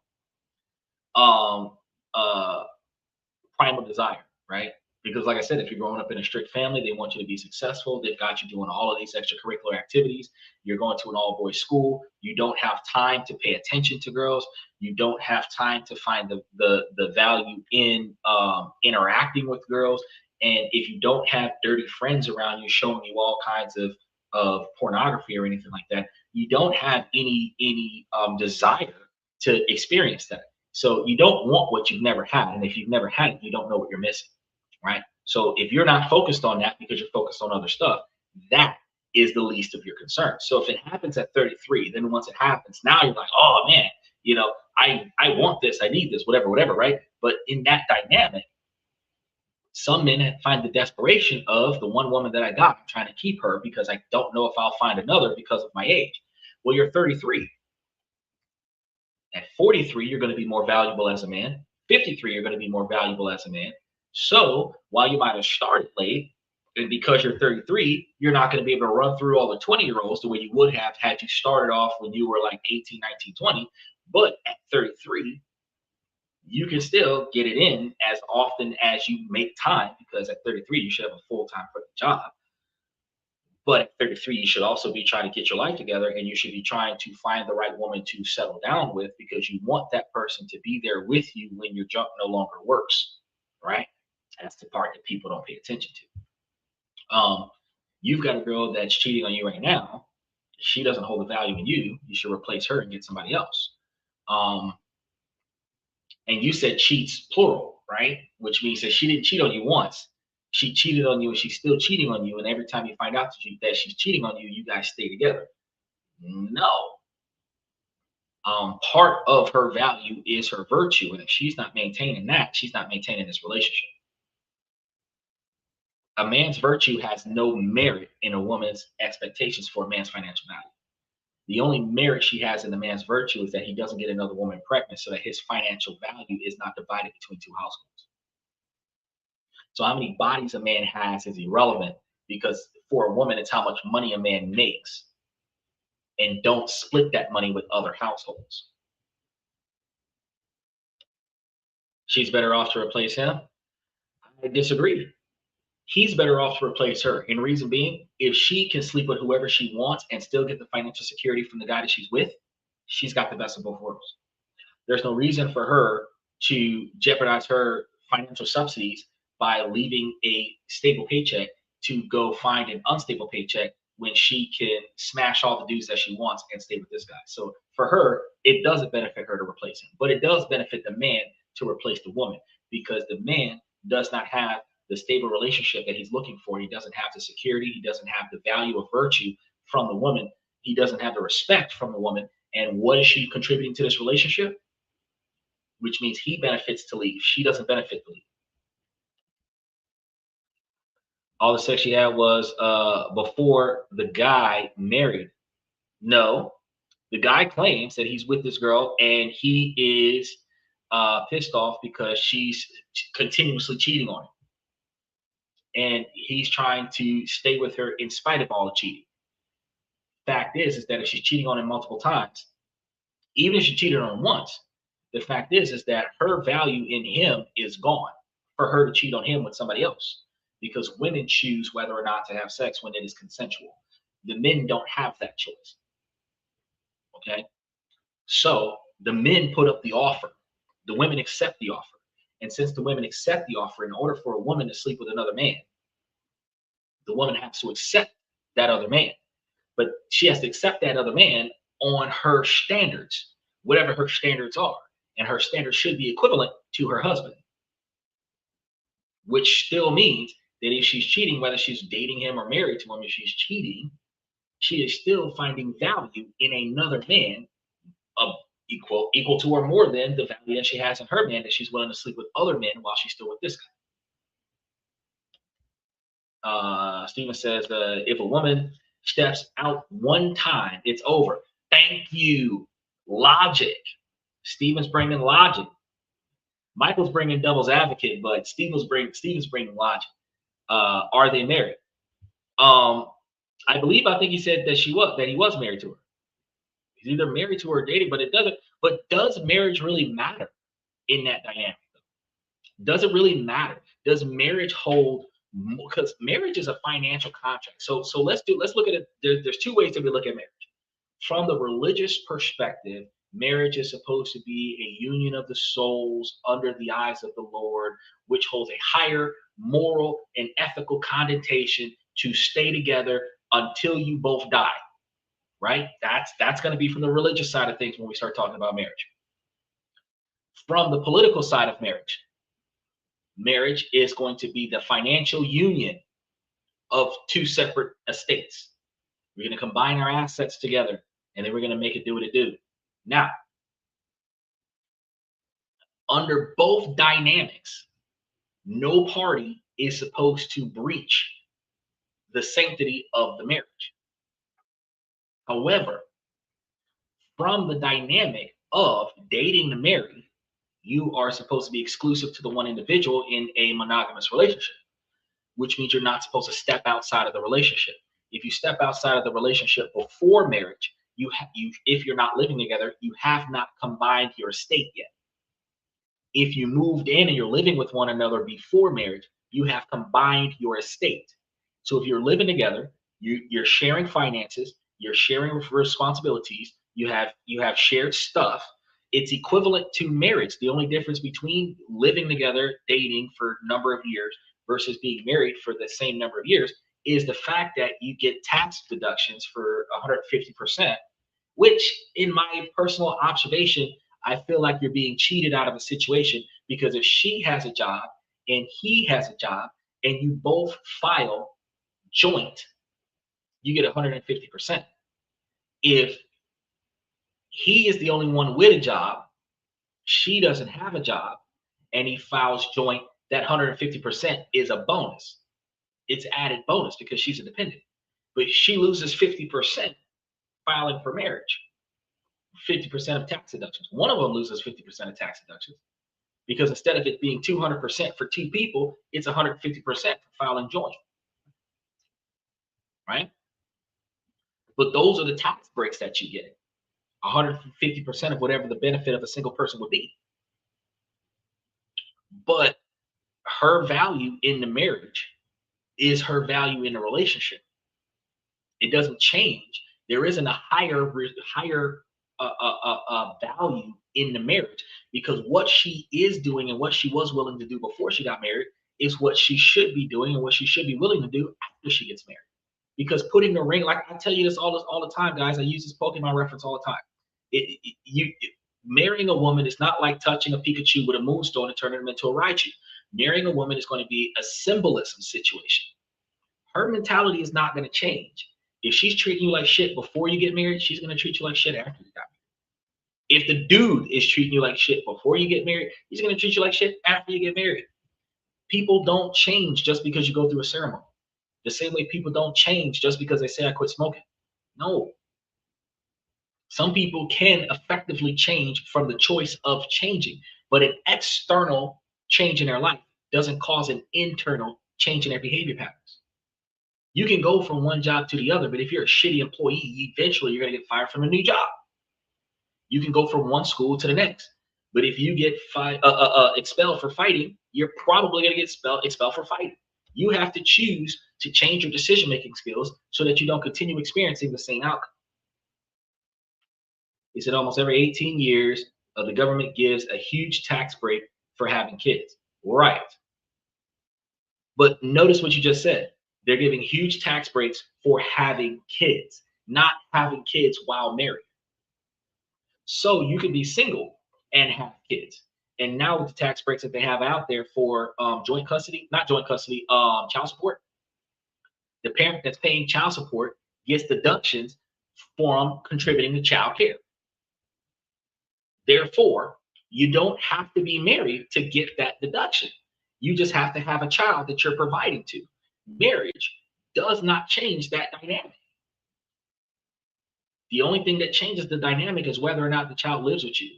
primal desire, right? Because like I said, if you're growing up in a strict family, they want you to be successful. They've got you doing all of these extracurricular activities. You're going to an all-boys school. You don't have time to pay attention to girls. You don't have time to find the value in interacting with girls. And if you don't have dirty friends around you showing you all kinds of pornography or anything like that, you don't have any desire to experience that. So you don't want what you've never had. And if you've never had it, you don't know what you're missing, right? So if you're not focused on that because you're focused on other stuff, that is the least of your concerns. So if it happens at 33, then once it happens, now you're like, oh man, you know, I want this, I need this, whatever, right? But in that dynamic, some men find the desperation of the one woman that I got, I'm trying to keep her because I don't know if I'll find another because of my age. Well, you're 33. At 43, you're going to be more valuable as a man. 53, you're going to be more valuable as a man. So while you might have started late, and because you're 33, you're not going to be able to run through all the 20-year-olds the way you would have had you started off when you were like 18, 19, 20. But at 33, you can still get it in as often as you make time, because at 33, you should have a full-time job. But at 33, you should also be trying to get your life together, and you should be trying to find the right woman to settle down with, because you want that person to be there with you when your junk no longer works, right? That's the part that people don't pay attention to. You've got a girl that's cheating on you right now, She doesn't hold the value in you. You should replace her and get somebody else. Um, and you said cheats plural, right? Which means that she didn't cheat on you once. She cheated on you and she's still cheating on you. And every time you find out that she's cheating on you, you guys stay together. No. Part of her value is her virtue. And if she's not maintaining that, she's not maintaining this relationship. A man's virtue has no merit in a woman's expectations for a man's financial value. The only merit she has in the man's virtue is that he doesn't get another woman pregnant so that his financial value is not divided between two households. So how many bodies a man has is irrelevant, because for a woman, it's how much money a man makes, and don't split that money with other households. She's better off to replace him? I disagree. He's better off to replace her. And reason being, if she can sleep with whoever she wants and still get the financial security from the guy that she's with, she's got the best of both worlds. There's no reason for her to jeopardize her financial subsidies by leaving a stable paycheck to go find an unstable paycheck when she can smash all the dudes that she wants and stay with this guy. So for her, it doesn't benefit her to replace him, but it does benefit the man to replace the woman, because the man does not have the stable relationship that he's looking for. He doesn't have the security. He doesn't have the value of virtue from the woman. He doesn't have the respect from the woman. And what is she contributing to this relationship? Which means he benefits to leave. She doesn't benefit to leave. All the sex she had was before the guy married. No, the guy claims that he's with this girl and he is pissed off because she's continuously cheating on him. And he's trying to stay with her in spite of all the cheating. Fact is that if she's cheating on him multiple times, even if she cheated on him once, the fact is that her value in him is gone for her to cheat on him with somebody else, because women choose whether or not to have sex when it is consensual. The men don't have that choice. Okay? So the men put up the offer. The women accept the offer. And since the women accept the offer, in order for a woman to sleep with another man, the woman has to accept that other man. But she has to accept that other man on her standards, whatever her standards are. And her standards should be equivalent to her husband, which still means that if she's cheating, whether she's dating him or married to him, if she's cheating, she is still finding value in another man of equal to or more than the value that she has in her man, that she's willing to sleep with other men while she's still with this guy. Steven says, if a woman steps out one time, it's over. Thank you. Logic. Steven's bringing logic. Michael's bringing devil's advocate, but Steven's bringing logic. Are they married? I think he said that he was married to her. He's either married to her or dating, but it doesn't. But does marriage really matter in that dynamic? Does it really matter? Does marriage hold? Because marriage is a financial contract. So let's look at it. There's two ways that we look at marriage. From the religious perspective, marriage is supposed to be a union of the souls under the eyes of the Lord, which holds a higher moral and ethical connotation to stay together until you both die. Right? That's going to be from the religious side of things when we start talking about marriage. From the political side of marriage, marriage is going to be the financial union of two separate estates. We're going to combine our assets together, and then we're going to make it do what it do. Now, under both dynamics, no party is supposed to breach the sanctity of the marriage. However, from the dynamic of dating to marry, you are supposed to be exclusive to the one individual in a monogamous relationship, which means you're not supposed to step outside of the relationship. If you step outside of the relationship before marriage, if you're not living together, you have not combined your estate yet. If you moved in and you're living with one another before marriage, you have combined your estate. So if you're living together, you're sharing finances, you're sharing responsibilities, you have shared stuff. It's equivalent to marriage. The only difference between living together, dating for a number of years versus being married for the same number of years is the fact that you get tax deductions for 150%, which in my personal observation, I feel like you're being cheated out of a situation, because if she has a job and he has a job and you both file joint, you get 150%. If he is the only one with a job, she doesn't have a job, and he files joint, that 150% is a bonus. It's added bonus because she's a dependent. But she loses 50% filing for marriage, 50% of tax deductions. One of them loses 50% of tax deductions because instead of it being 200% for two people, it's 150% for filing joint, right? But those are the tax breaks that you get, 150% of whatever the benefit of a single person would be. But her value in the marriage is her value in the relationship. It doesn't change. There isn't a higher value in the marriage, because what she is doing and what she was willing to do before she got married is what she should be doing and what she should be willing to do after she gets married. Because putting the ring, like I tell you this all the time, guys. I use this Pokemon reference all the time. Marrying a woman is not like touching a Pikachu with a moonstone and turning him into a Raichu. Marrying a woman is going to be a symbolism situation. Her mentality is not going to change. If she's treating you like shit before you get married, she's going to treat you like shit after you got married. If the dude is treating you like shit before you get married, he's going to treat you like shit after you get married. People don't change just because you go through a ceremony. The same way people don't change just because they say I quit smoking. No. Some people can effectively change from the choice of changing, but an external change in their life doesn't cause an internal change in their behavior patterns. You can go from one job to the other, but if you're a shitty employee, eventually you're going to get fired from a new job. You can go from one school to the next, but if you get expelled for fighting, you're probably going to get expelled for fighting. You have to choose to change your decision-making skills so that you don't continue experiencing the same outcome. He said almost every 18 years, the government gives a huge tax break for having kids. Right. But notice what you just said. They're giving huge tax breaks for having kids, not having kids while married. So you could be single and have kids. And now with the tax breaks that they have out there for child support, the parent that's paying child support gets deductions from contributing to child care. Therefore, you don't have to be married to get that deduction. You just have to have a child that you're providing to. Marriage does not change that dynamic. The only thing that changes the dynamic is whether or not the child lives with you,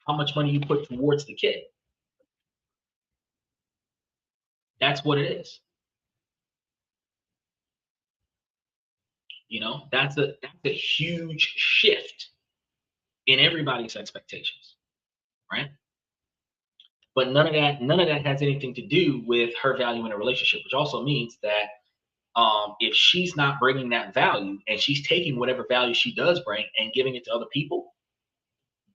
how much money you put towards the kid. That's what it is. You know, that's a huge shift in everybody's expectations, right? But none of that has anything to do with her value in a relationship, which also means that if she's not bringing that value and she's taking whatever value she does bring and giving it to other people,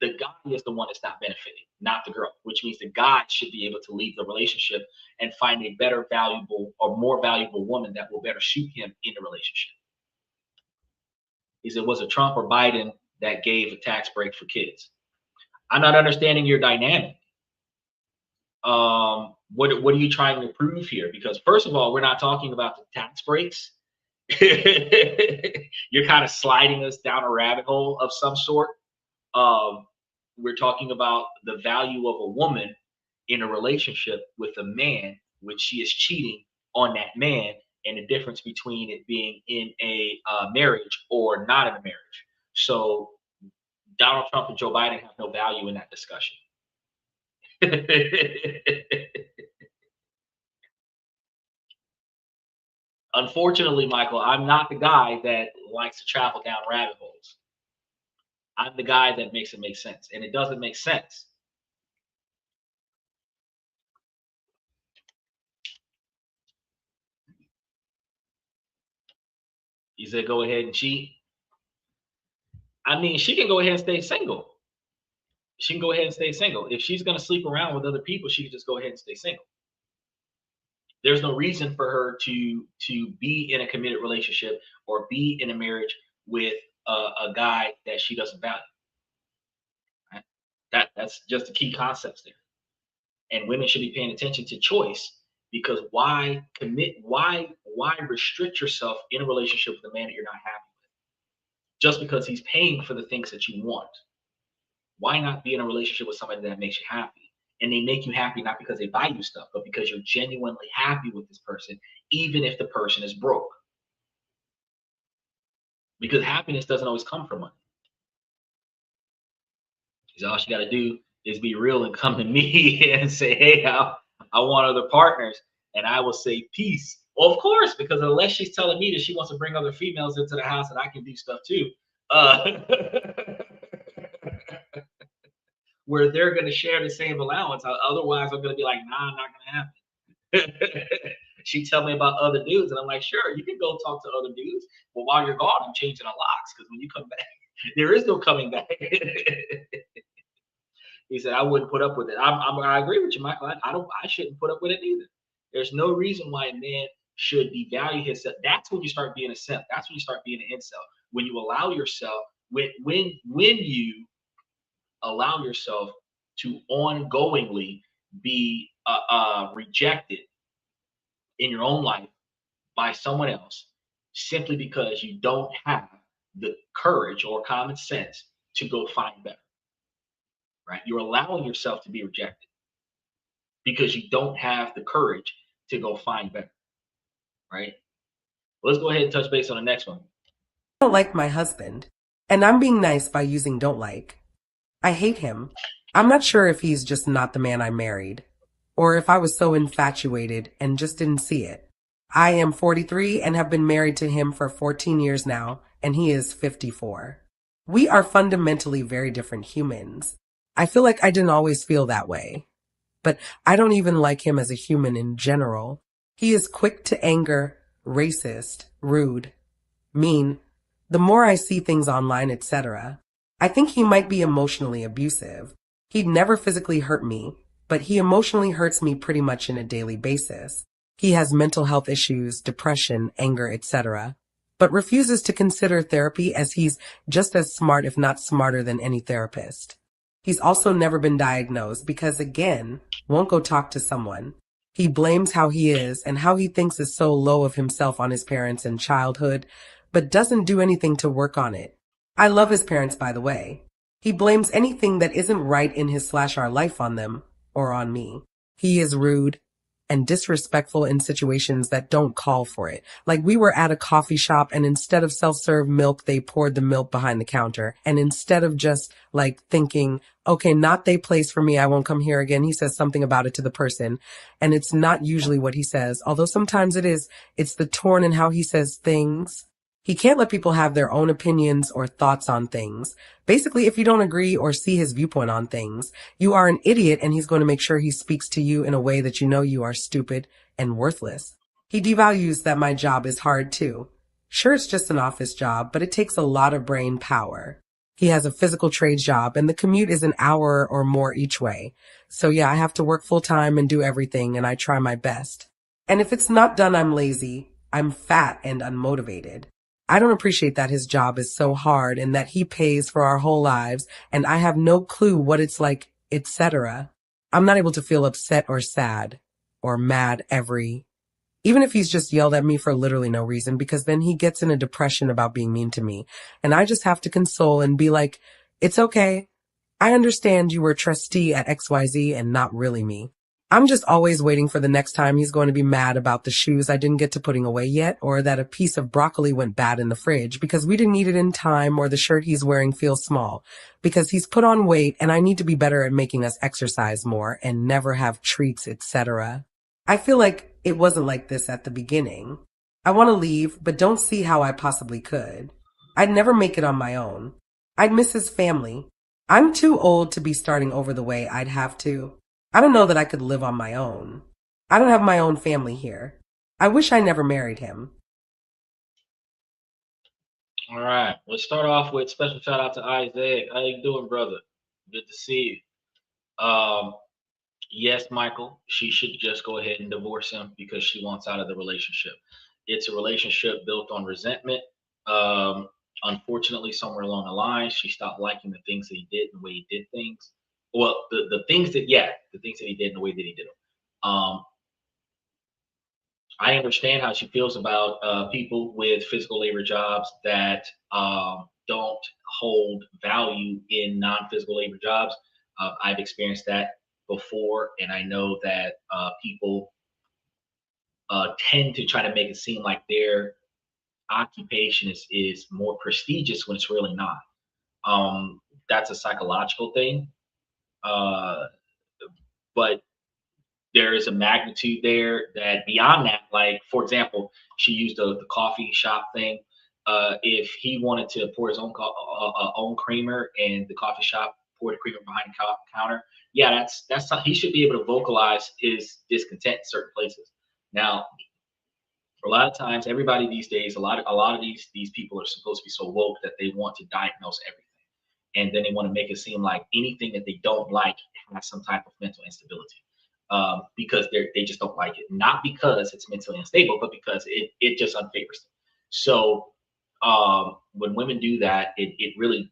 the guy is the one that's not benefiting, not the girl, which means the guy should be able to leave the relationship and find a better valuable or more valuable woman that will better suit him in the relationship. He said, was it Trump or Biden that gave a tax break for kids? I'm not understanding your dynamic. What are you trying to prove here? Because first of all, we're not talking about the tax breaks. You're kind of sliding us down a rabbit hole of some sort. We're talking about the value of a woman in a relationship with a man, which she is cheating on that man, and the difference between it being in a marriage or not in a marriage. So Donald Trump and Joe Biden have no value in that discussion. Unfortunately, Michael, I'm not the guy that likes to travel down rabbit holes. I'm the guy that makes it make sense, and it doesn't make sense. You said go ahead and cheat. I mean, she can go ahead and stay single. She can go ahead and stay single. If she's going to sleep around with other people, she can just go ahead and stay single. There's no reason for her to be in a committed relationship or be in a marriage with a guy that she doesn't value. Right? That's just the key concepts there. And women should be paying attention to choice, because why restrict yourself in a relationship with a man that you're not happy with just because he's paying for the things that you want? Why not be in a relationship with somebody that makes you happy? And they make you happy not because they buy you stuff, but because you're genuinely happy with this person, even if the person is broke. Because happiness doesn't always come from money. Because all you got to do is be real and come to me and say, hey, I want other partners. And I will say, peace. Well, of course, because unless she's telling me that she wants to bring other females into the house and I can do stuff too, where they're going to share the same allowance. Otherwise, I'm going to be like, nah, not going to happen. She tell me about other dudes, and I'm like, sure, you can go talk to other dudes. But while you're gone, I'm changing the locks, because when you come back, there is no coming back. He said, I wouldn't put up with it. I agree with you, Michael. I shouldn't put up with it either. There's no reason why a man should devalue himself. That's when you start being a simp. That's when you start being an incel. When you allow yourself, when you allow yourself to ongoingly be rejected in your own life by someone else, simply because you don't have the courage or common sense to go find better. Right? You're allowing yourself to be rejected because you don't have the courage to go find better. Right? Let's go ahead and touch base on the next one. I don't like my husband, and I'm being nice by using don't like. I hate him. I'm not sure if he's just not the man I married, or if I was so infatuated and just didn't see it. I am 43 and have been married to him for 14 years now, and he is 54. We are fundamentally very different humans. I feel like I didn't always feel that way, but I don't even like him as a human in general. He is quick to anger, racist, rude, mean. The more I see things online, etc., I think he might be emotionally abusive. He'd never physically hurt me, but he emotionally hurts me pretty much on a daily basis. He has mental health issues, depression, anger, etc., but refuses to consider therapy, as he's just as smart, if not smarter, than any therapist. He's also never been diagnosed because, again, won't go talk to someone. He blames how he is and how he thinks is so low of himself on his parents in childhood, but doesn't do anything to work on it. I love his parents, by the way. He blames anything that isn't right in his /our life on them or on me. He is rude and disrespectful in situations that don't call for it. Like, we were at a coffee shop and instead of self-serve milk, they poured the milk behind the counter. And instead of just like thinking, okay, not they place for me, I won't come here again, he says something about it to the person. And it's not usually what he says, although sometimes it is. It's the tone in how he says things. He can't let people have their own opinions or thoughts on things. Basically, if you don't agree or see his viewpoint on things, you are an idiot, and he's going to make sure he speaks to you in a way that you know you are stupid and worthless. He devalues that my job is hard too. Sure, it's just an office job, but it takes a lot of brain power. He has a physical trades job, and the commute is an hour or more each way. So yeah, I have to work full time and do everything, and I try my best. And if it's not done, I'm lazy, I'm fat and unmotivated. I don't appreciate that his job is so hard and that he pays for our whole lives, and I have no clue what it's like, etc. I'm not able to feel upset or sad or mad even if he's just yelled at me for literally no reason, because then he gets in a depression about being mean to me. And I just have to console and be like, it's okay. I understand you were a trustee at XYZ and not really me. I'm just always waiting for the next time he's going to be mad about the shoes I didn't get to putting away yet, or that a piece of broccoli went bad in the fridge because we didn't eat it in time, or the shirt he's wearing feels small because he's put on weight and I need to be better at making us exercise more and never have treats, etc. I feel like it wasn't like this at the beginning. I want to leave, but don't see how I possibly could. I'd never make it on my own. I'd miss his family. I'm too old to be starting over the way I'd have to. I don't know that I could live on my own. I don't have my own family here. I wish I never married him. All right. Let's start off with special shout out to Isaac. How you doing, brother? Good to see you. Yes, Michael, she should just go ahead and divorce him because she wants out of the relationship. It's a relationship built on resentment. Um, Unfortunately, somewhere along the line, she stopped liking the things that he did and the way he did things. Well, the things that, yeah, the things that he did and the way that he did them. I understand how she feels about people with physical labor jobs that don't hold value in non-physical labor jobs. I've experienced that before, and I know that people tend to try to make it seem like their occupation is more prestigious when it's really not. That's a psychological thing, uh, but there is a magnitude there that beyond that, like for example, she used the coffee shop thing. If he wanted to pour his own creamer and the coffee shop pour the creamer behind the counter, yeah, that's he should be able to vocalize his discontent in certain places. Now, a lot of times, everybody these days, a lot of these people are supposed to be so woke that they want to diagnose everything, and then they want to make it seem like anything that they don't like has some type of mental instability, because they just don't like it, not because it's mentally unstable, but because it just unfavors them. So when women do that, it really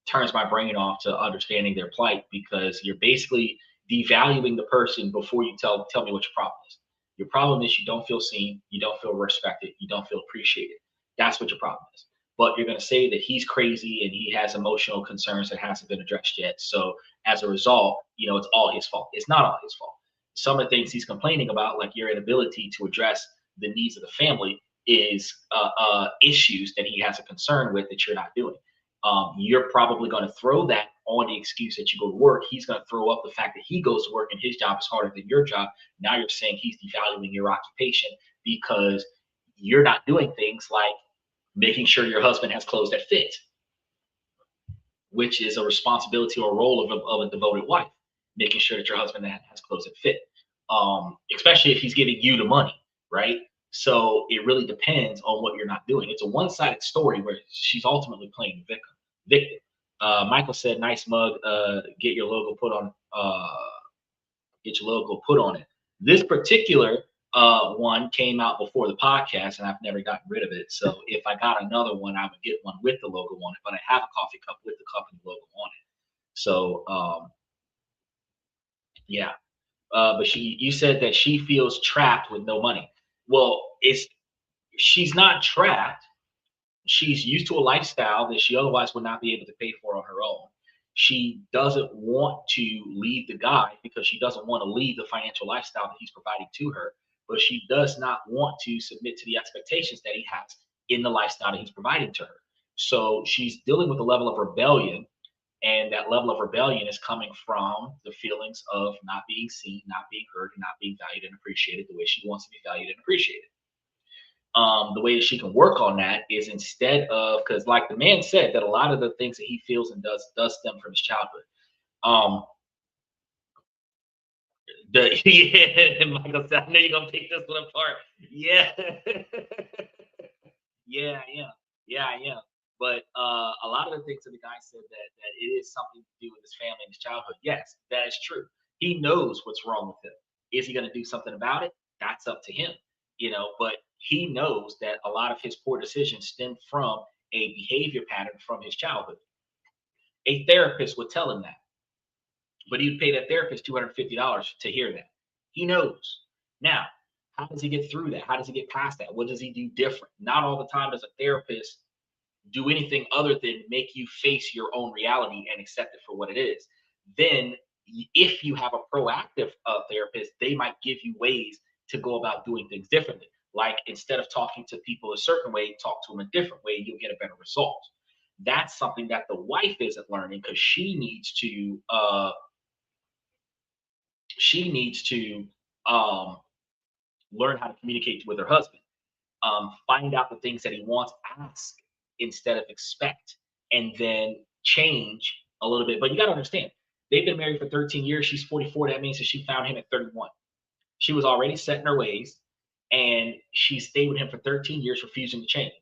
turns my brain off to understanding their plight, because you're basically devaluing the person before you tell me what your problem is. Your problem is you don't feel seen, you don't feel respected, you don't feel appreciated. That's what your problem is. But you're going to say that he's crazy and he has emotional concerns that hasn't been addressed yet. So as a result, it's all his fault. It's not all his fault. Some of the things he's complaining about, like your inability to address the needs of the family, is issues that he has a concern with that you're not doing. You're probably going to throw that on the excuse that you go to work. He's going to throw up the fact that he goes to work and his job is harder than your job. Now you're saying he's devaluing your occupation because you're not doing things like making sure your husband has clothes that fit, which is a responsibility or role of a devoted wife, making sure that your husband has clothes that fit, especially if he's giving you the money, right? So it really depends on what you're not doing. It's a one-sided story where she's ultimately playing the victim. Michael said, "Nice mug. Get your logo put on. Get your logo put on it." This particular one came out before the podcast, and I've never gotten rid of it. So if I got another one, I would get one with the logo on it. But I have a coffee cup with the company logo on it. So yeah. But you said that she feels trapped with no money. Well, she's not trapped. She's used to a lifestyle that she otherwise would not be able to pay for on her own. She doesn't want to leave the guy because she doesn't want to leave the financial lifestyle that he's providing to her, but she does not want to submit to the expectations that he has in the lifestyle that he's providing to her. So she's dealing with a level of rebellion, and that level of rebellion is coming from the feelings of not being seen, not being heard, and not being valued and appreciated the way she wants to be valued and appreciated. The way that she can work on that is, instead of, because like the man said, that a lot of the things that he feels and does stem from his childhood. Um, yeah, Michael said, "I know you're gonna pick this one apart." Yeah, yeah, yeah, I am. But a lot of the things that the guy said, that it is something to do with his family and his childhood. Yes, that is true. He knows what's wrong with him. Is he going to do something about it? That's up to him, But he knows that a lot of his poor decisions stem from a behavior pattern from his childhood. A therapist would tell him that, but he'd pay that therapist $250 to hear that. He knows. Now, how does he get through that? How does he get past that? What does he do different? Not all the time does a therapist do anything other than make you face your own reality and accept it for what it is. Then, if you have a proactive therapist, they might give you ways to go about doing things differently. Like, instead of talking to people a certain way, talk to them a different way, you'll get a better result. That's something that the wife isn't learning, because she needs to learn how to communicate with her husband. Find out the things that he wants, ask instead of expect, and then change a little bit. But you got to understand, they've been married for 13 years. She's 44. That means that she found him at 31. She was already set in her ways, and she stayed with him for 13 years, refusing to change.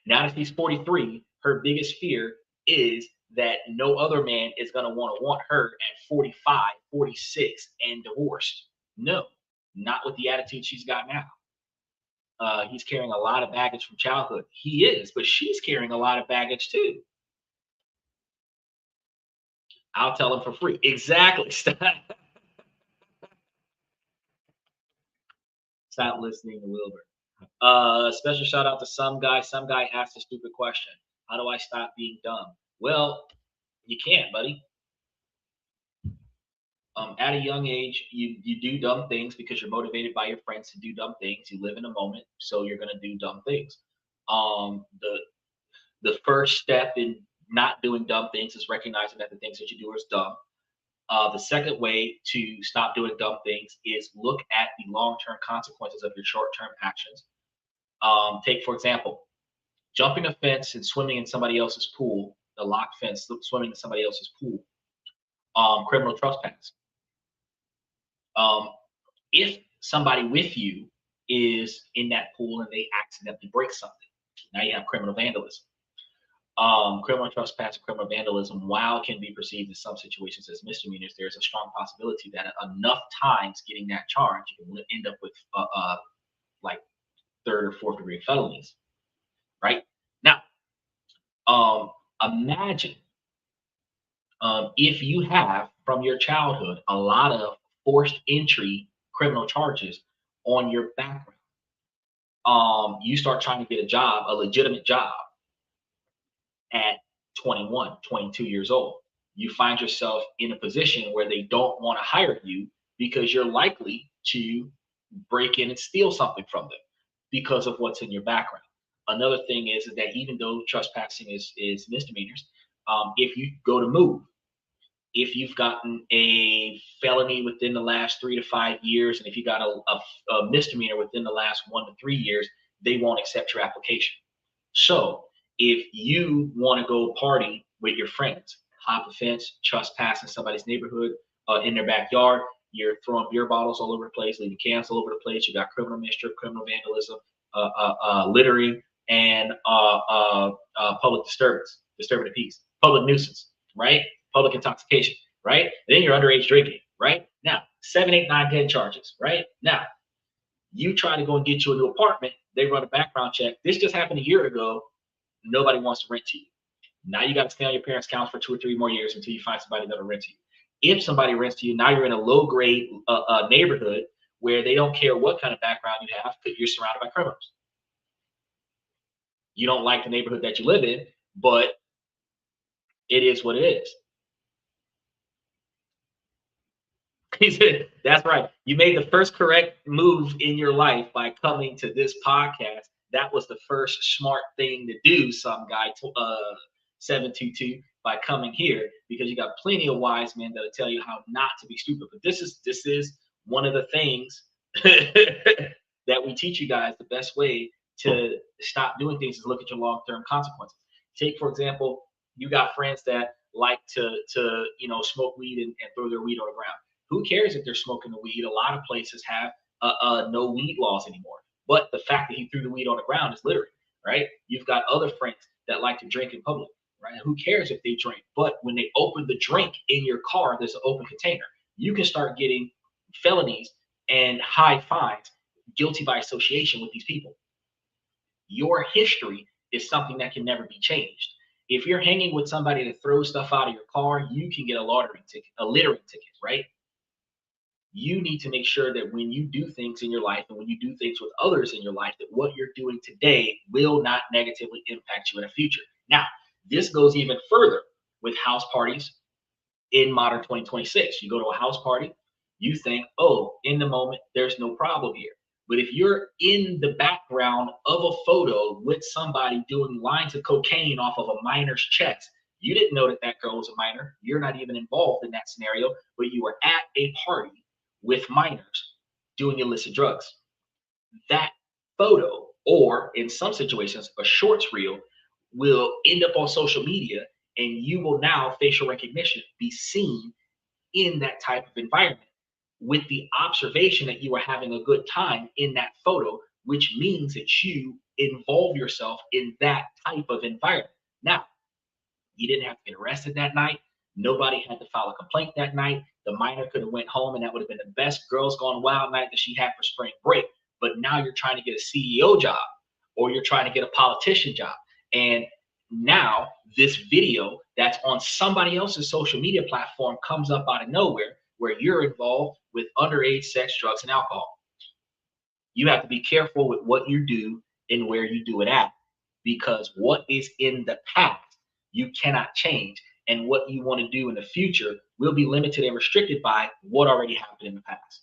Now that she's 43, her biggest fear is that no other man is going to want her at 45, 46 and divorced. No, not with the attitude she's got now. He's carrying a lot of baggage from childhood. He is, but she's carrying a lot of baggage too. I'll tell him for free. Exactly. Stop listening to Wilbur. Special shout out to some guy. Some guy asked a stupid question. How do I stop being dumb? Well, you can't, buddy. At a young age, you do dumb things because you're motivated by your friends to do dumb things. You live in a moment, so you're gonna do dumb things. The first step in not doing dumb things is recognizing that the things that you do are dumb. The second way to stop doing dumb things is look at the long-term consequences of your short-term actions. Take, for example, jumping a fence and swimming in somebody else's pool, the locked fence, swimming in somebody else's pool, criminal trespass. If somebody with you is in that pool and they accidentally break something, now you have criminal vandalism. Criminal trespass and criminal vandalism, while can be perceived in some situations as misdemeanors, there's a strong possibility that enough times getting that charge, you can end up with like third or fourth degree felonies. Right now, imagine if you have from your childhood a lot of forced entry criminal charges on your background. You start trying to get a job, a legitimate job, at 21, 22 years old. You find yourself in a position where they don't want to hire you because you're likely to break in and steal something from them because of what's in your background. Another thing is that even though trespassing is misdemeanors, if you go to move, if you've gotten a felony within the last 3 to 5 years, and if you got a misdemeanor within the last 1 to 3 years, they won't accept your application. So if you want to go party with your friends, hop a fence, trespass in somebody's neighborhood, in their backyard, you're throwing beer bottles all over the place, leaving cans all over the place, you got criminal mischief, criminal vandalism, littering, and public disturbance, disturbing the peace, public nuisance, right? Public intoxication, right? And then you're underage drinking, right? Now, 7, 8, 9, 10 charges, right? Now, you try to go and get you a new apartment, they run a background check. This just happened a year ago. Nobody wants to rent to you. Now you got to stay on your parents' couch for 2 or 3 more years until you find somebody that'll rent to you. If somebody rents to you, now you're in a low-grade neighborhood where they don't care what kind of background you have because you're surrounded by criminals. You don't like the neighborhood that you live in, but it is what it is. He said, that's right. You made the first correct move in your life by coming to this podcast. That was the first smart thing to do, some guy, 722, by coming here, because you got plenty of wise men that'll tell you how not to be stupid. But this is one of the things that we teach you guys. The best way to stop doing things is look at your long-term consequences. Take, for example, you got friends that like to smoke weed and throw their weed on the ground. Who cares if they're smoking the weed? A lot of places have no weed laws anymore. But the fact that he threw the weed on the ground is littering, right? You've got other friends that like to drink in public, right? Who cares if they drink? But when they open the drink in your car, there's an open container. You can start getting felonies and high fines, guilty by association with these people. Your history is something that can never be changed. If you're hanging with somebody that throws stuff out of your car, you can get a littering ticket, right? You need to make sure that when you do things in your life and when you do things with others in your life, that what you're doing today will not negatively impact you in the future. Now, this goes even further with house parties in modern 2026. You go to a house party, you think, oh, in the moment, there's no problem here. But if you're in the background of a photo with somebody doing lines of cocaine off of a minor's chest, you didn't know that that girl was a minor. You're not even involved in that scenario, but you were at a party with minors doing illicit drugs. That photo, or in some situations, a shorts reel, will end up on social media, and you will now, facial recognition, be seen in that type of environment with the observation that you are having a good time in that photo, which means that you involve yourself in that type of environment. Now, You didn't have to get arrested that night. Nobody had to file a complaint that night. The minor could have went home, and that would have been the best Girls Gone Wild night that she had for spring break. But now you're trying to get a CEO job, or you're trying to get a politician job. And now this video that's on somebody else's social media platform comes up out of nowhere, where you're involved with underage sex, drugs, and alcohol. You have to be careful with what you do and where you do it at, because what is in the past you cannot change, and what you want to do in the future will be limited and restricted by what already happened in the past.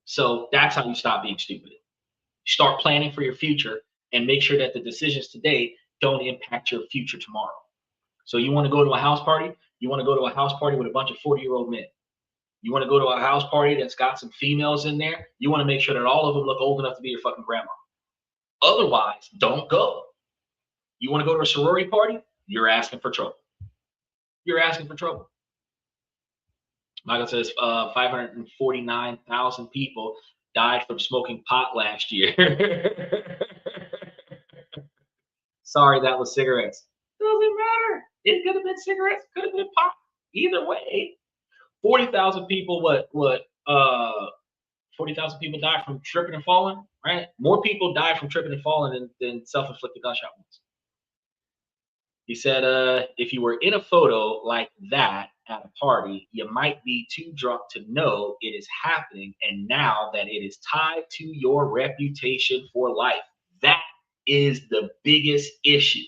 So that's how you stop being stupid. Start planning for your future and make sure that the decisions today don't impact your future tomorrow. So you want to go to a house party? You want to go to a house party with a bunch of 40-year-old men. You want to go to a house party that's got some females in there? You want to make sure that all of them look old enough to be your fucking grandma. Otherwise, don't go. You want to go to a sorority party? You're asking for trouble. You're asking for trouble. Michael says 549,000 people died from smoking pot last year. Sorry, that was cigarettes. Doesn't matter. It could have been cigarettes, could have been pot. Either way. 40,000 people, 40,000 people died from tripping and falling, right? More people died from tripping and falling than self-inflicted gunshot wounds. He said, if you were in a photo like that at a party, you might be too drunk to know it is happening, and now that it is tied to your reputation for life. That is the biggest issue.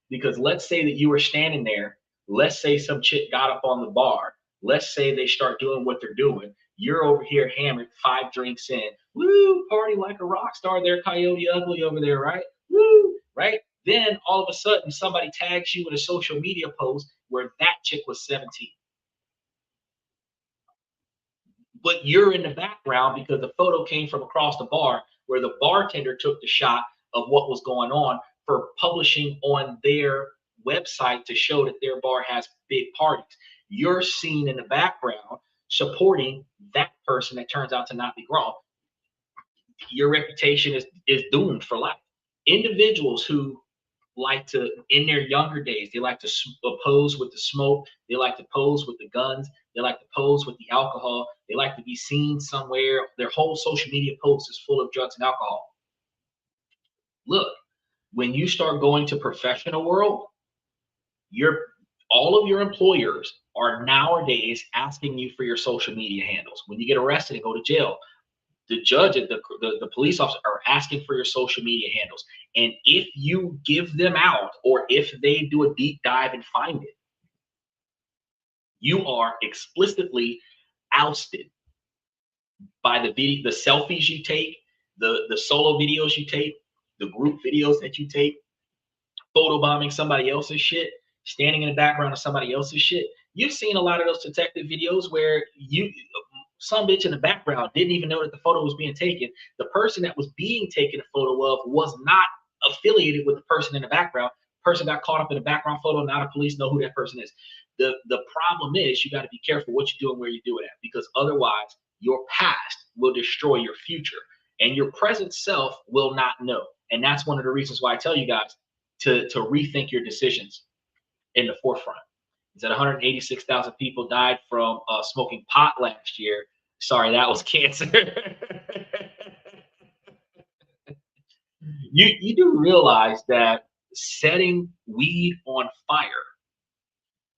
Because let's say that you were standing there, let's say some chick got up on the bar, let's say they start doing what they're doing, you're over here hammered, 5 drinks in, woo, party like a rock star there, Coyote Ugly over there, right? Woo, right? Then all of a sudden somebody tags you with a social media post where that chick was 17. But you're in the background because the photo came from across the bar, where the bartender took the shot of what was going on for publishing on their website to show that their bar has big parties. You're seen in the background supporting that person that turns out to not be grown. Your reputation is doomed for life. Individuals who like to, in their younger days, they like to pose with the smoke, they like to pose with the guns, they like to pose with the alcohol, they like to be seen somewhere. Their whole social media post is full of drugs and alcohol. Look, when you start going to professional world, all of your employers are nowadays asking you for your social media handles. When you get arrested and go to jail, the judge and the police officer are asking for your social media handles. And if you give them out, or if they do a deep dive and find it, you are explicitly ousted by the selfies you take, the solo videos you take, the group videos that you take, photobombing somebody else's shit, standing in the background of somebody else's shit. You've seen a lot of those detective videos where some bitch in the background didn't even know that the photo was being taken. The person that was being taken a photo of was not affiliated with the person in the background. Person got caught up in the background photo. Now the police know who that person is. The problem is you got to be careful what you do and where you do it at, because otherwise your past will destroy your future and your present self will not know. And that's one of the reasons why I tell you guys to rethink your decisions in the forefront. Is that 186,000 people died from smoking pot last year. Sorry, that was cancer. You do realize that setting weed on fire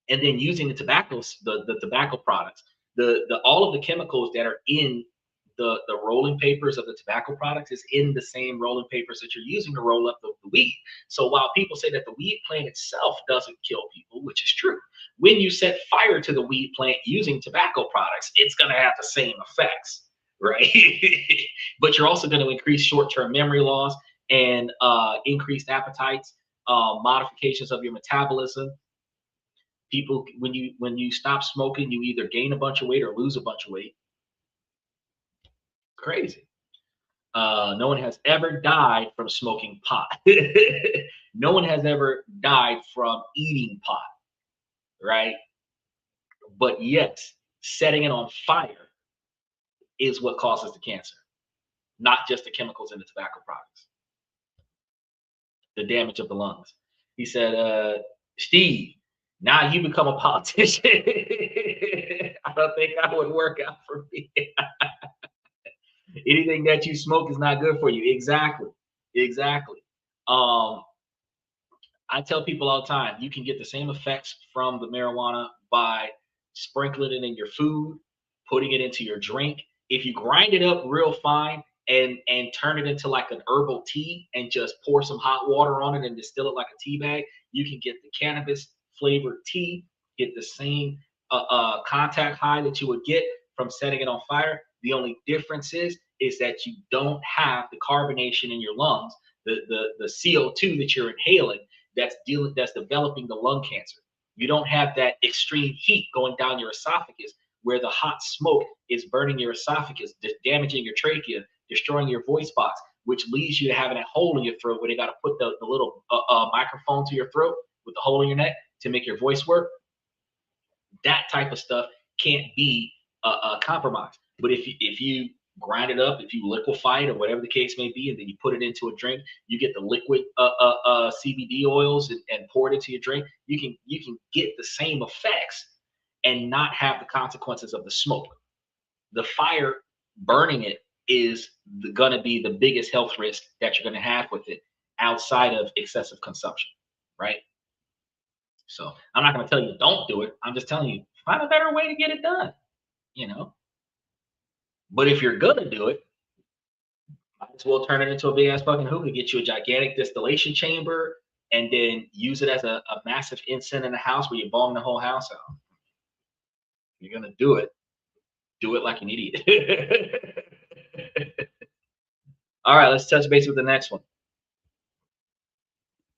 and then using the tobacco products, all of the chemicals that are in the rolling papers of the tobacco products is in the same rolling papers that you're using to roll up the weed. So while people say that the weed plant itself doesn't kill people, which is true, when you set fire to the weed plant using tobacco products, it's going to have the same effects, right? But you're also going to increase short-term memory loss and increased appetites, modifications of your metabolism. People, when you stop smoking, you either gain a bunch of weight or lose a bunch of weight. Crazy. No one has ever died from smoking pot. No one has ever died from eating pot, right? But yes, setting it on fire is what causes the cancer, not just the chemicals in the tobacco products. The damage of the lungs. He said, Steve, now you become a politician. I don't think that would work out for me. Anything that you smoke is not good for you. Exactly. Exactly. Um, I tell people all the time, you can get the same effects from the marijuana by sprinkling it in your food, putting it into your drink. If you grind it up real fine and turn it into like an herbal tea and just pour some hot water on it and distill it like a tea bag, you can get the cannabis flavored tea, get the same contact high that you would get from setting it on fire. The only difference is that you don't have the carbonation in your lungs, the CO2 that you're inhaling that's developing the lung cancer. You don't have that extreme heat going down your esophagus where the hot smoke is burning your esophagus, damaging your trachea, destroying your voice box, which leads you to having a hole in your throat where they got to put the little microphone to your throat with the hole in your neck to make your voice work. That type of stuff can't be compromised. But if you grind it up, if you liquefy it or whatever the case may be, and then you put it into a drink, you get the liquid CBD oils and pour it into your drink. You can get the same effects and not have the consequences of the smoke. The fire burning it is going to be the biggest health risk that you're going to have with it outside of excessive consumption, right? So I'm not going to tell you don't do it. I'm just telling you find a better way to get it done, you know. But if you're gonna do it, might as well turn it into a big ass fucking hookah, get you a gigantic distillation chamber, and then use it as a massive incense in the house where you bomb the whole house out. If you're gonna do it like an idiot. All right, let's touch base with the next one.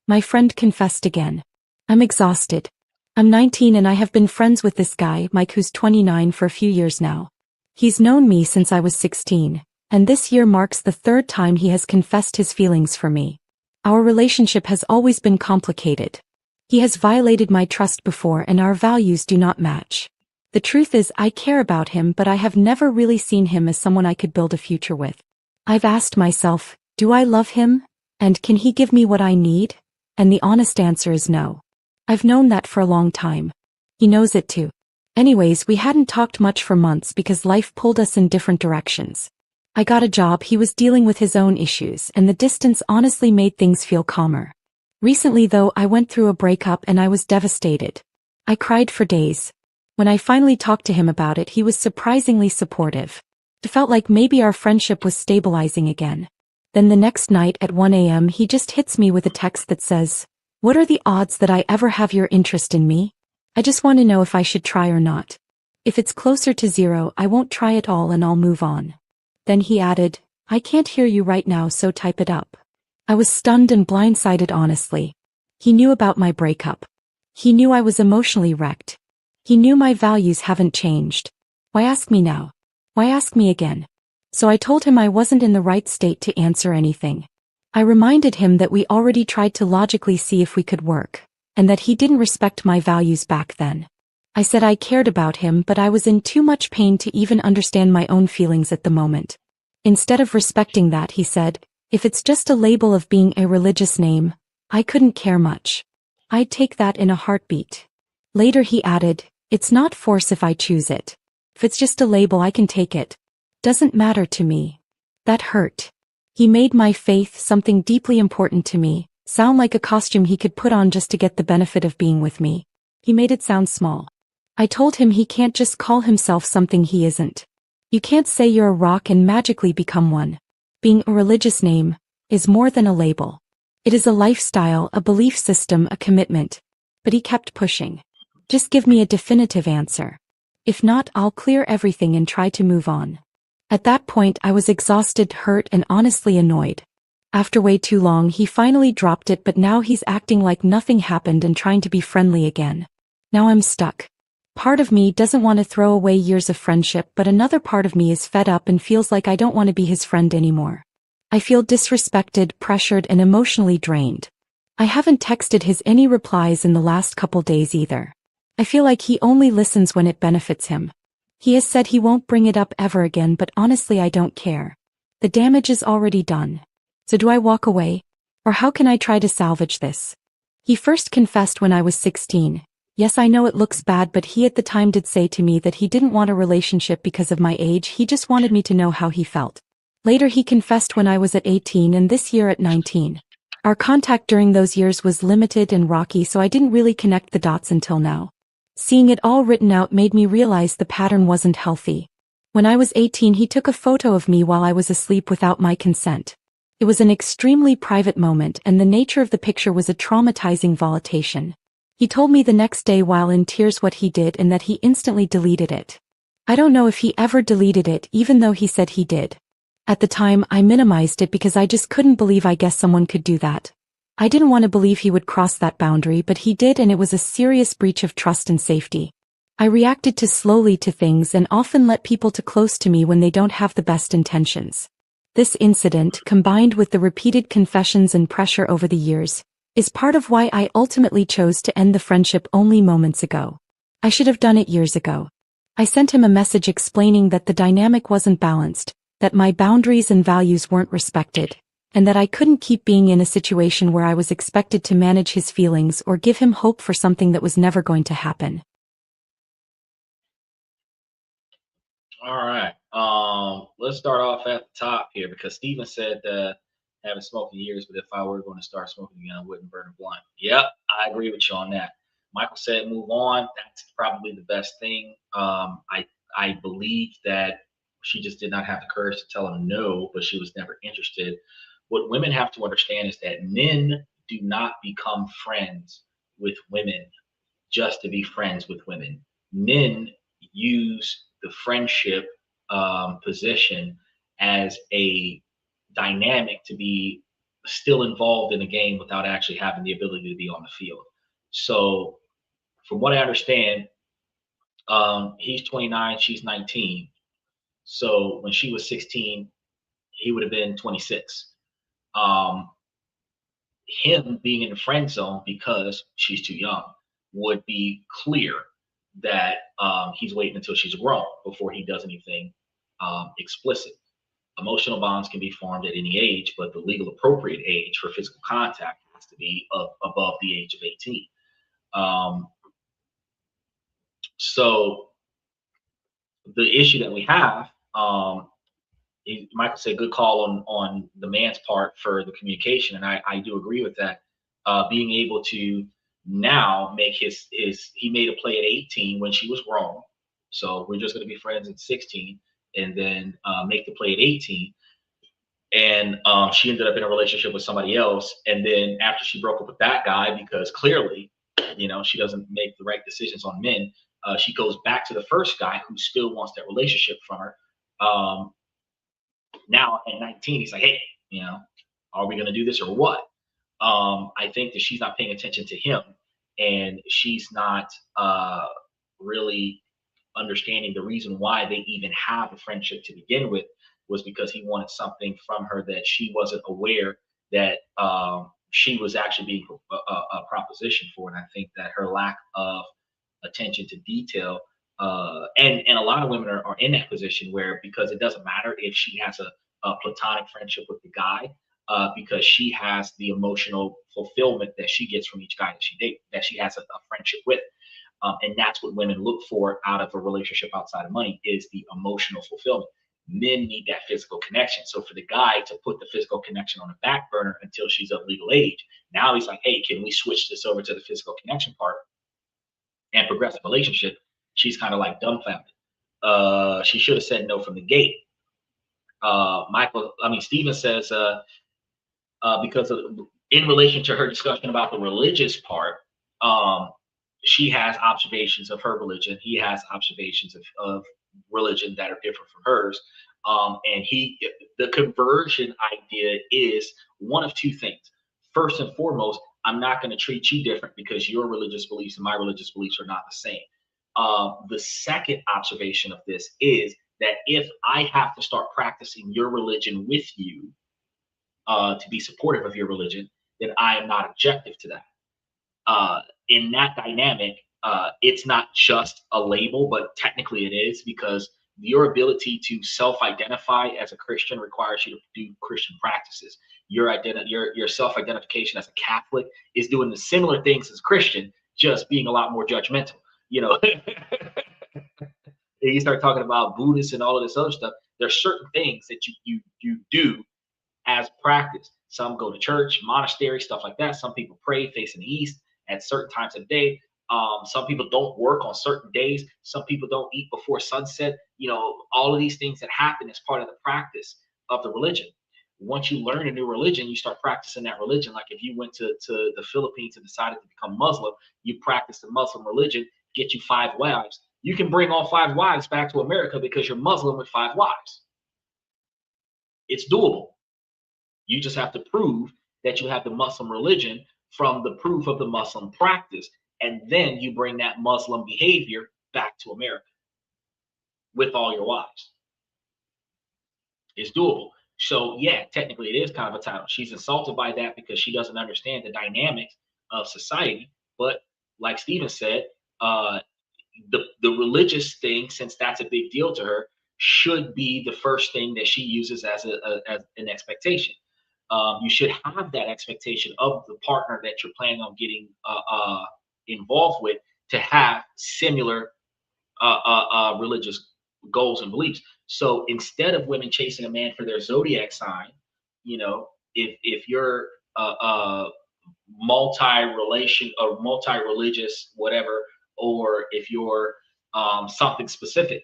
My friend confessed again. I'm exhausted. I'm 19 and I have been friends with this guy, Mike, who's 29, for a few years now. He's known me since I was 16, and this year marks the third time he has confessed his feelings for me. Our relationship has always been complicated. He has violated my trust before and our values do not match. The truth is I care about him, but I have never really seen him as someone I could build a future with. I've asked myself, do I love him? And can he give me what I need? And the honest answer is no. I've known that for a long time. He knows it too. Anyways, we hadn't talked much for months because life pulled us in different directions. I got a job, he was dealing with his own issues, and the distance honestly made things feel calmer. Recently though, I went through a breakup and I was devastated. I cried for days. When I finally talked to him about it, he was surprisingly supportive. It felt like maybe our friendship was stabilizing again. Then the next night at 1 a.m. he just hits me with a text that says, "What are the odds that I ever have your interest in me? I just want to know if I should try or not. If it's closer to 0, I won't try at all and I'll move on." Then he added, "I can't hear you right now, so type it up." I was stunned and blindsided, honestly. He knew about my breakup. He knew I was emotionally wrecked. He knew my values haven't changed. Why ask me now? Why ask me again? So I told him I wasn't in the right state to answer anything. I reminded him that we already tried to logically see if we could work, and that he didn't respect my values back then. I said I cared about him, but I was in too much pain to even understand my own feelings at the moment. Instead of respecting that, he said, if it's just a label of being a religious name, I couldn't care much. I'd take that in a heartbeat. Later he added, it's not force if I choose it. If it's just a label, I can take it. Doesn't matter to me. That hurt. He made my faith, something deeply important to me, sound like a costume he could put on just to get the benefit of being with me. He made it sound small. I told him he can't just call himself something he isn't. You can't say you're a rock and magically become one. Being a religious name is more than a label. It is a lifestyle, a belief system, a commitment. But he kept pushing. Just give me a definitive answer. If not, I'll clear everything and try to move on. At that point, I was exhausted, hurt, and honestly annoyed. After way too long, he finally dropped it, but now he's acting like nothing happened and trying to be friendly again. Now I'm stuck. Part of me doesn't want to throw away years of friendship, but another part of me is fed up and feels like I don't want to be his friend anymore. I feel disrespected, pressured, and emotionally drained. I haven't texted his any replies in the last couple days either. I feel like he only listens when it benefits him. He has said he won't bring it up ever again, but honestly I don't care. The damage is already done. So do I walk away? Or how can I try to salvage this? He first confessed when I was 16. Yes, I know it looks bad, but he at the time did say to me that he didn't want a relationship because of my age, he just wanted me to know how he felt. Later he confessed when I was at 18 and this year at 19. Our contact during those years was limited and rocky, so I didn't really connect the dots until now. Seeing it all written out made me realize the pattern wasn't healthy. When I was 18, he took a photo of me while I was asleep without my consent. It was an extremely private moment, and the nature of the picture was a traumatizing volatile. He told me the next day while in tears what he did and that he instantly deleted it. I don't know if he ever deleted it, even though he said he did. At the time, I minimized it because I just couldn't believe I guess someone could do that. I didn't want to believe he would cross that boundary, but he did, and it was a serious breach of trust and safety. I reacted too slowly to things and often let people too close to me when they don't have the best intentions. This incident, combined with the repeated confessions and pressure over the years, is part of why I ultimately chose to end the friendship only moments ago. I should have done it years ago. I sent him a message explaining that the dynamic wasn't balanced, that my boundaries and values weren't respected, and that I couldn't keep being in a situation where I was expected to manage his feelings or give him hope for something that was never going to happen. All right. Let's start off at the top here because Steven said haven't smoked in years, but if I were going to start smoking again, I wouldn't burn a blunt. Yep, I agree with you on that. Michael said move on. That's probably the best thing. I believe that she just did not have the courage to tell him no, but she was never interested. What women have to understand is that men do not become friends with women just to be friends with women. Men use the friendship position as a dynamic to be still involved in the game without actually having the ability to be on the field. So, from what I understand, he's 29, she's 19. So, when she was 16, he would have been 26. Um, him being in the friend zone because she's too young would be clear that he's waiting until she's grown before he does anything explicit. Emotional bonds can be formed at any age, but the legal appropriate age for physical contact has to be above the age of 18. Um, so the issue that we have, Michael said, good call on the man's part for the communication, and I do agree with that. Being able to now make he made a play at 18 when she was grown, so we're just going to be friends at 16, and then make the play at 18, and she ended up in a relationship with somebody else, and then after she broke up with that guy because clearly, she doesn't make the right decisions on men. She goes back to the first guy who still wants that relationship from her. Now at 19, he's like, hey, are we going to do this or what? I think that she's not paying attention to him, and she's not really understanding the reason why they even have a friendship to begin with was because he wanted something from her that she wasn't aware that she was actually being a proposition for. And I think that her lack of attention to detail, and a lot of women are in that position where, because it doesn't matter if she has a platonic friendship with the guy, because she has the emotional fulfillment that she gets from each guy that she has a friendship with. And that's what women look for out of a relationship outside of money, is the emotional fulfillment. Men need that physical connection. So for the guy to put the physical connection on the back burner until she's of legal age, now he's like, hey, can we switch this over to the physical connection part and progress the relationship? She's kind of like dumbfounded. She should have said no from the gate. Steven says, because in relation to her discussion about the religious part, she has observations of her religion. He has observations of religion that are different from hers. And the conversion idea is one of two things. First and foremost, I'm not going to treat you different because your religious beliefs and my religious beliefs are not the same. The second observation of this is that if I have to start practicing your religion with you to be supportive of your religion, then I am not objective to that. In that dynamic, it's not just a label, but technically it is, because your ability to self-identify as a Christian requires you to do Christian practices. Your self-identification as a Catholic is doing the similar things as Christian, just being a lot more judgmental. You know, you start talking about Buddhists and all of this other stuff. There's certain things that you do as practice. Some go to church, monastery, stuff like that. Some people pray facing the east at certain times of the day. Some people don't work on certain days. Some people don't eat before sunset. You know, all of these things that happen as part of the practice of the religion. Once you learn a new religion, you start practicing that religion. Like if you went to the Philippines and decided to become Muslim, you practice the Muslim religion, get you 5 wives. You can bring all 5 wives back to America because you're Muslim with 5 wives. It's doable. You just have to prove that you have the Muslim religion from the proof of the Muslim practice. And then you bring that Muslim behavior back to America with all your wives. It's doable. So yeah, technically it is kind of a title. She's insulted by that because she doesn't understand the dynamics of society. But like Stephen said, the religious thing, since that's a big deal to her, should be the first thing that she uses as an expectation. You should have that expectation of the partner that you're planning on getting involved with to have similar religious goals and beliefs. So instead of women chasing a man for their zodiac sign, you know, if you're multi-relation or multi-religious, whatever, or if you're something specific,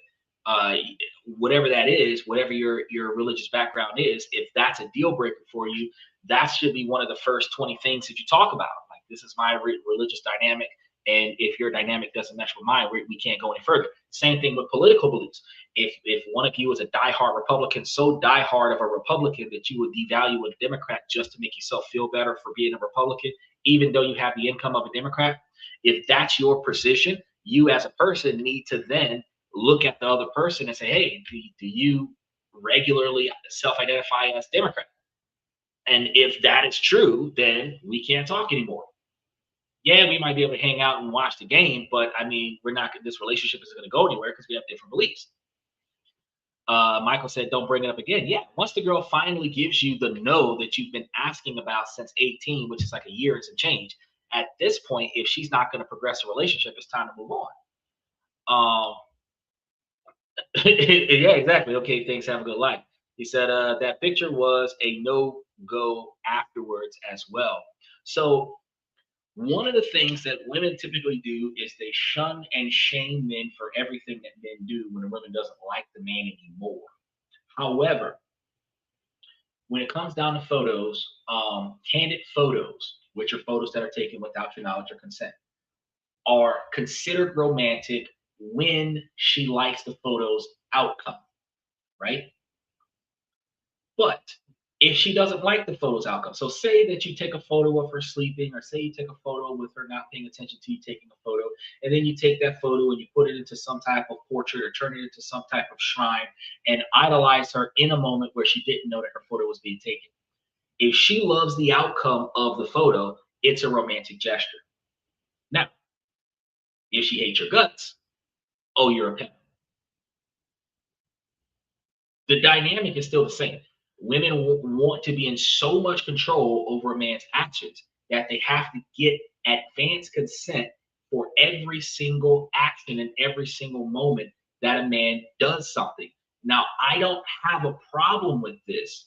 whatever that is, whatever your religious background is, if that's a deal breaker for you, that should be one of the first 20 things that you talk about. Like, this is my religious dynamic, and if your dynamic doesn't match with mine, we can't go any further. Same thing with political beliefs. If one of you is a diehard Republican, so diehard of a Republican that you would devalue a Democrat just to make yourself feel better for being a Republican, even though you have the income of a Democrat, if that's your position, you as a person need to then look at the other person and say, hey, do you regularly self-identify as Democrat? And if that is true, then we can't talk anymore. Yeah, we might be able to hang out and watch the game, but I mean, this relationship isn't going to go anywhere because we have different beliefs. Michael said, don't bring it up again. Yeah, once the girl finally gives you the no that you've been asking about since 18, which is like a year and some change, at this point, if she's not going to progress a relationship, it's time to move on. Yeah, exactly. Okay, thanks. Have a good life. He said that picture was a no-go afterwards as well. So one of the things that women typically do is they shun and shame men for everything that men do when a woman doesn't like the man anymore. However, when it comes down to photos, candid photos, which are photos that are taken without your knowledge or consent, are considered romantic when she likes the photo's outcome, right? But if she doesn't like the photo's outcome, so say that you take a photo of her sleeping, or say you take a photo with her not paying attention to you taking a photo, and then you take that photo and you put it into some type of portrait or turn it into some type of shrine and idolize her in a moment where she didn't know that her photo was being taken. If she loves the outcome of the photo, it's a romantic gesture. Now, if she hates your guts, oh, you're a pimp. The dynamic is still the same. Women want to be in so much control over a man's actions that they have to get advance consent for every single action and every single moment that a man does something. Now, I don't have a problem with this,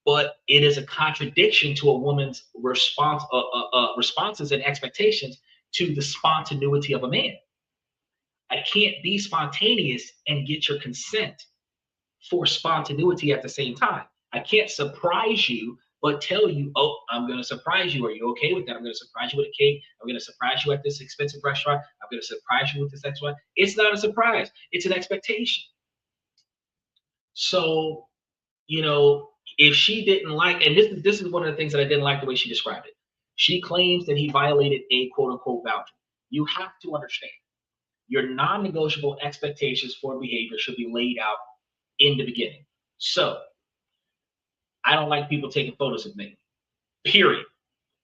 but it is a contradiction to a woman's responses and expectations to the spontaneity of a man. I can't be spontaneous and get your consent for spontaneity at the same time. I can't surprise you, but tell you, oh, I'm going to surprise you. Are you okay with that? I'm going to surprise you with a cake. I'm going to surprise you at this expensive restaurant. I'm going to surprise you with this next one. It's not a surprise. It's an expectation. So, you know, if she didn't like, and this is one of the things that I didn't like the way she described it. She claims that he violated a quote unquote boundary. You have to understand, your non-negotiable expectations for behavior should be laid out in the beginning. So I don't like people taking photos of me, period.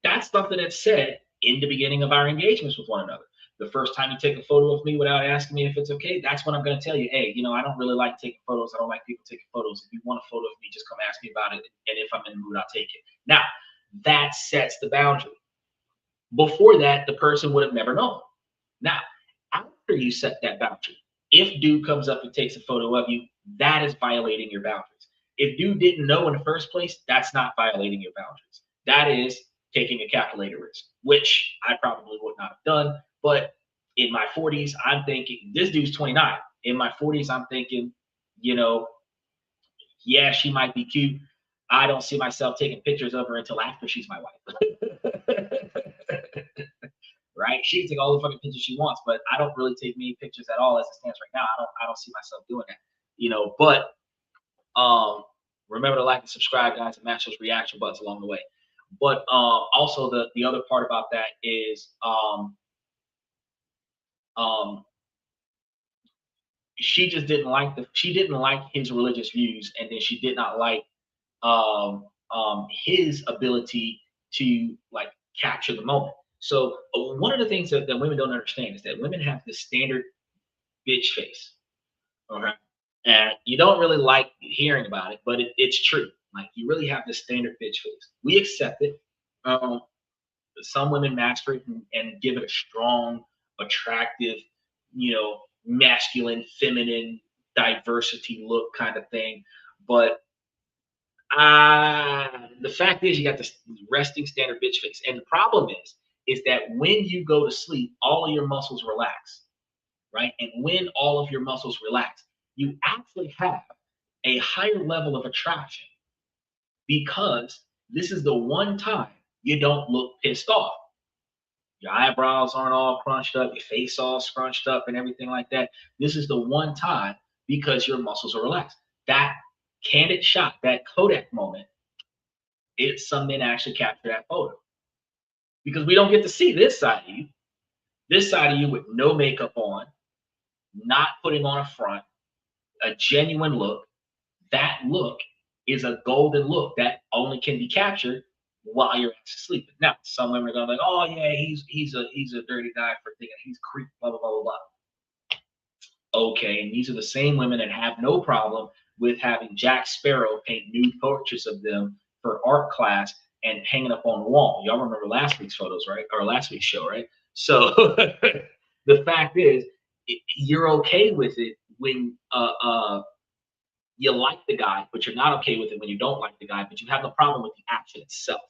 That's something that's said in the beginning of our engagements with one another. The first time you take a photo of me without asking me if it's okay, that's when I'm going to tell you, hey, I don't really like taking photos. I don't like people taking photos. If you want a photo of me, just come ask me about it. And if I'm in the mood, I'll take it. Now, that sets the boundary. Before that, the person would have never known. Now, after you set that boundary, if dude comes up and takes a photo of you, that is violating your boundaries. If dude didn't know in the first place, that's not violating your boundaries. That is taking a calculated risk, which I probably would not have done. But in my 40s, I'm thinking, this dude's 29. In my 40s, I'm thinking, yeah, she might be cute. I don't see myself taking pictures of her until after she's my wife. Right? She can take all the fucking pictures she wants, but I don't really take many pictures at all as it stands right now. I don't see myself doing that. But remember to like and subscribe, guys, and match those reaction buttons along the way. But also the other part about that is she just didn't like his religious views, and then she did not like his ability to like capture the moment. So one of the things that women don't understand is that women have this standard bitch face. Okay. And you don't really like hearing about it, but it's true. Like, you really have this standard bitch face. We accept it. Some women master it and give it a strong, attractive, masculine, feminine, diversity look kind of thing. But the fact is, you got this resting standard bitch face. And the problem is that when you go to sleep, all of your muscles relax, right? And when all of your muscles relax, you actually have a higher level of attraction, because this is the one time you don't look pissed off. Your eyebrows aren't all crunched up, your face all scrunched up and everything like that. This is the one time, because your muscles are relaxed. That candid shot, that Kodak moment, some men actually capture that photo. Because we don't get to see this side of you. This side of you with no makeup on, not putting on a front, a genuine look. That look is a golden look that only can be captured while you're actually sleeping. Now, some women are going to be like, oh yeah, he's a dirty guy for thinking he's creepy, blah, blah, blah, blah, blah. Okay, and these are the same women that have no problem with having Jack Sparrow paint nude portraits of them for art class and hanging up on the wall. Y'all remember last week's photos, right? Or last week's show, right? So the fact is, you're okay with it when you like the guy, but you're not okay with it when you don't like the guy, but you have no problem with the action itself.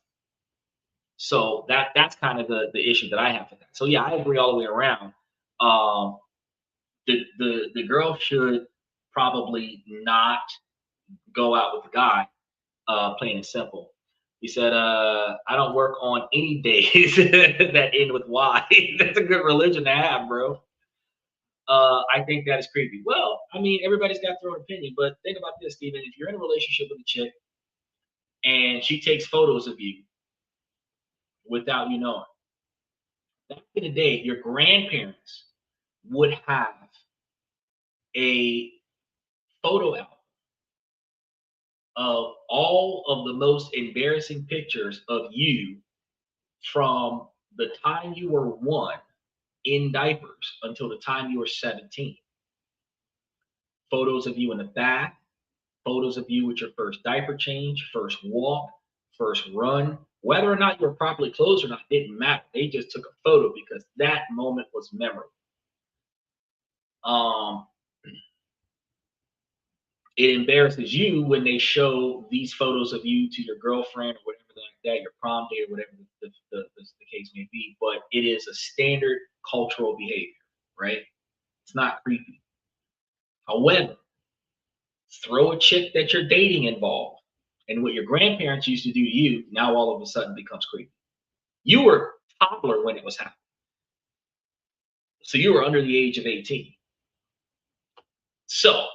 So that's kind of the issue that I have with that. So yeah, I agree all the way around. The girl should probably not go out with the guy, plain and simple. He said, I don't work on any days that end with Y. That's a good religion to have, bro. I think that is creepy. Well, I mean, everybody's got their own opinion, but think about this, Steven. If you're in a relationship with a chick and she takes photos of you without you knowing, back in the day, your grandparents would have a photo album of all of the most embarrassing pictures of you from the time you were 1 in diapers until the time you were 17. Photos of you in the bath, photos of you with your first diaper change, first walk, first run. Whether or not you were properly clothed or not didn't matter. They just took a photo because that moment was memorable. It embarrasses you when they show these photos of you to your girlfriend or whatever like that, your prom date or whatever the case may be. But it is a standard cultural behavior, right? It's not creepy. However, throw a chick that you're dating involved, and what your grandparents used to do to you now all of a sudden becomes creepy. You were a toddler when it was happening. So you were under the age of 18. So,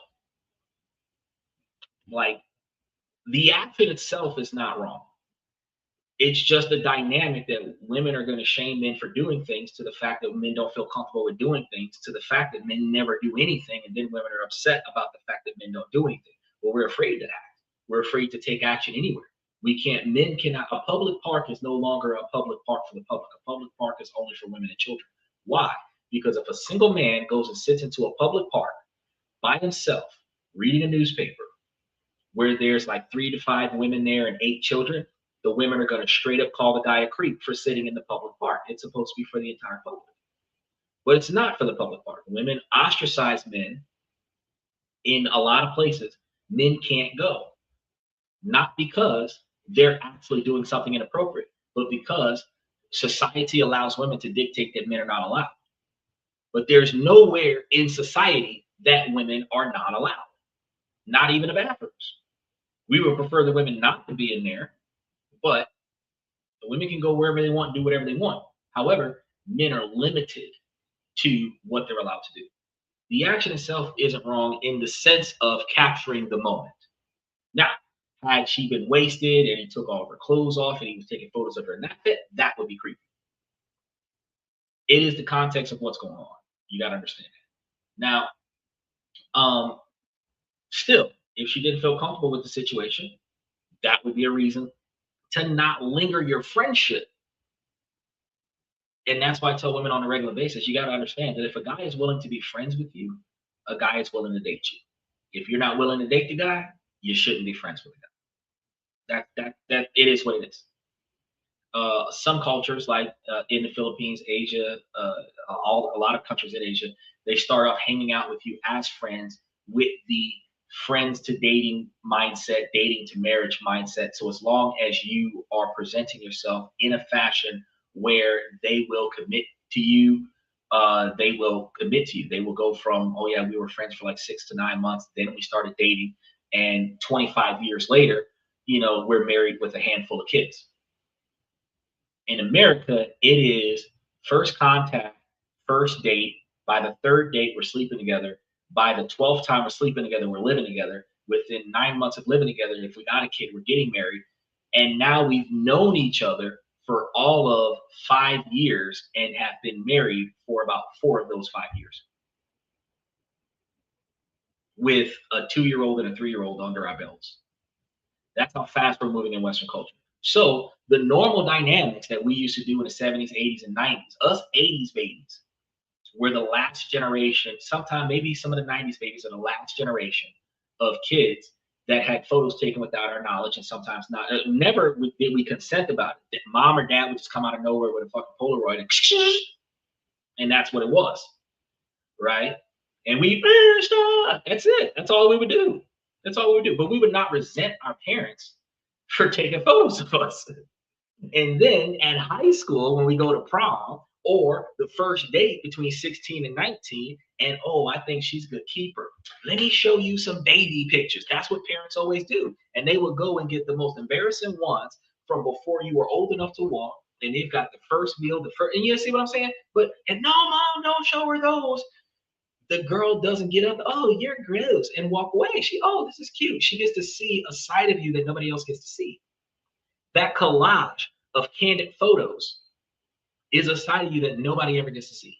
like, the action itself is not wrong. It's just a dynamic that women are going to shame men for doing things, to the fact that men don't feel comfortable with doing things, to the fact that men never do anything, and then women are upset about the fact that men don't do anything. Well, we're afraid to act. We're afraid to take action anywhere. Men cannot, a public park is no longer a public park for the public. A public park is only for women and children. Why? Because if a single man goes and sits into a public park by himself, reading a newspaper, where there's like 3 to 5 women there and 8 children, the women are going to straight up call the guy a creep for sitting in the public park. It's supposed to be for the entire public, but it's not for the public park. Women ostracize men in a lot of places. Men can't go, not because they're actually doing something inappropriate, but because society allows women to dictate that men are not allowed. But there's nowhere in society that women are not allowed, not even the bathrooms. We would prefer the women not to be in there, but the women can go wherever they want, do whatever they want. However, men are limited to what they're allowed to do. The action itself isn't wrong in the sense of capturing the moment. Now, had she been wasted and he took all of her clothes off and he was taking photos of her in that fit, that would be creepy. It is the context of what's going on. You got to understand that. Now, still, if she didn't feel comfortable with the situation, that would be a reason to not linger your friendship. And that's why I tell women on a regular basis, you got to understand that if a guy is willing to be friends with you, a guy is willing to date you. If you're not willing to date the guy, you shouldn't be friends with the guy. That it is what it is. Some cultures, like in the Philippines, Asia, a lot of countries in Asia, they start off hanging out with you as friends with the friends to dating mindset, dating to marriage mindset. So as long as you are presenting yourself in a fashion where they will commit to you, they will commit to you. They will go from, oh yeah, we were friends for like 6 to 9 months, then we started dating, and 25 years later, we're married with a handful of kids. In America, it is first contact, first date. By the 3rd date, we're sleeping together. By the 12th time we're sleeping together, we're living together. Within 9 months of living together, if we got a kid, we're getting married. And now we've known each other for all of 5 years and have been married for about 4 of those 5 years, with a 2-year-old and a 3-year-old under our belts. That's how fast we're moving in Western culture. So the normal dynamics that we used to do in the 70s, 80s, and 90s, us 80s babies, we're the last generation, sometime maybe some of the 90s babies are the last generation of kids that had photos taken without our knowledge, and sometimes not. Never did we consent about it. That mom or dad would just come out of nowhere with a fucking Polaroid and that's what it was, right? And we, that's it. That's all we would do. That's all we would do. But we would not resent our parents for taking photos of us. And then at high school, when we go to prom, or the first date between 16 and 19, and oh, I think she's a good keeper. Let me show you some baby pictures. That's what parents always do. And they will go and get the most embarrassing ones from before you were old enough to walk. And they've got the first meal, and you see what I'm saying? And no, mom, don't show her those. The girl doesn't get up, oh, you're gross, and walk away. Oh, this is cute. She gets to see a side of you that nobody else gets to see. That collage of candid photos is a side of you that nobody ever gets to see.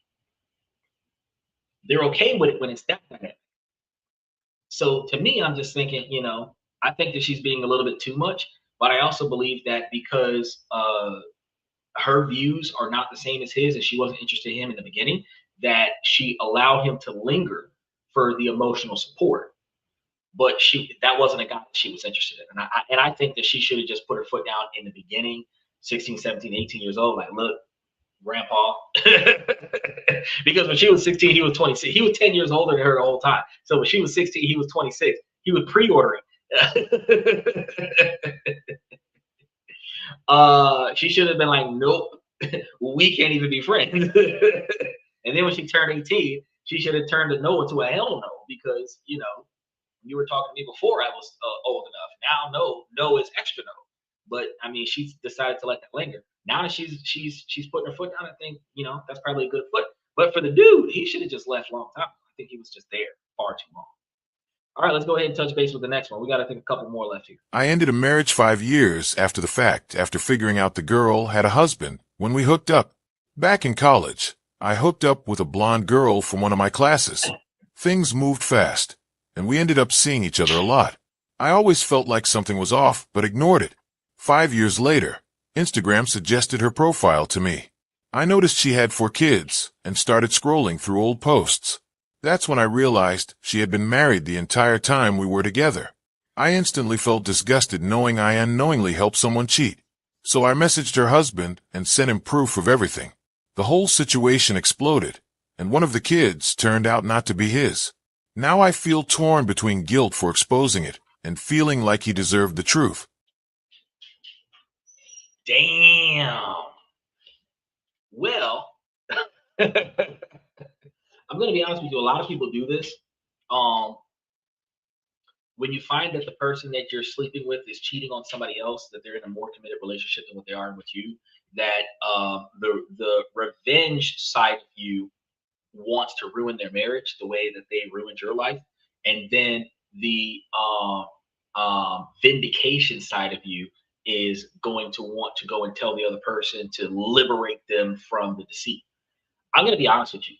They're okay with it when it's that dynamic. So to me, I'm just thinking, I think that she's being a little bit too much, but I also believe that because her views are not the same as his, and she wasn't interested in him in the beginning, that she allowed him to linger for the emotional support. But that wasn't a guy that she was interested in. And I think that she should have just put her foot down in the beginning, 16, 17, 18 years old, like, look, grandpa. Because when she was 16, he was 26. He was 10 years older than her the whole time. So when she was 16, he was 26. He was pre-ordering. She should have been like, nope, we can't even be friends. And then when she turned 18, she should have turned a no into a hell no, because, you were talking to me before I was old enough. Now, no is extra no. But I mean, she's decided to let that linger. Now that she's putting her foot down, I think, that's probably a good foot. But for the dude, he should have just left a long time. I think he was just there far too long. All right, let's go ahead and touch base with the next one. We got, I think, a couple more left here. I ended a marriage 5 years after the fact, after figuring out the girl had a husband when we hooked up. Back in college, I hooked up with a blonde girl from one of my classes. Things moved fast, and we ended up seeing each other a lot. I always felt like something was off, but ignored it. 5 years later, Instagram suggested her profile to me. I noticed she had 4 kids and started scrolling through old posts. That's when I realized she had been married the entire time we were together. I instantly felt disgusted knowing I unknowingly helped someone cheat. So I messaged her husband and sent him proof of everything. The whole situation exploded, and one of the kids turned out not to be his. Now I feel torn between guilt for exposing it and feeling like he deserved the truth. Damn. Well, I'm gonna be honest with you. A lot of people do this. Um, when you find that the person that you're sleeping with is cheating on somebody else, that they're in a more committed relationship than what they are with you, that the revenge side of you wants to ruin their marriage the way that they ruined your life, and then the vindication side of you is going to want to go and tell the other person to liberate them from the deceit. I'm going to be honest with you.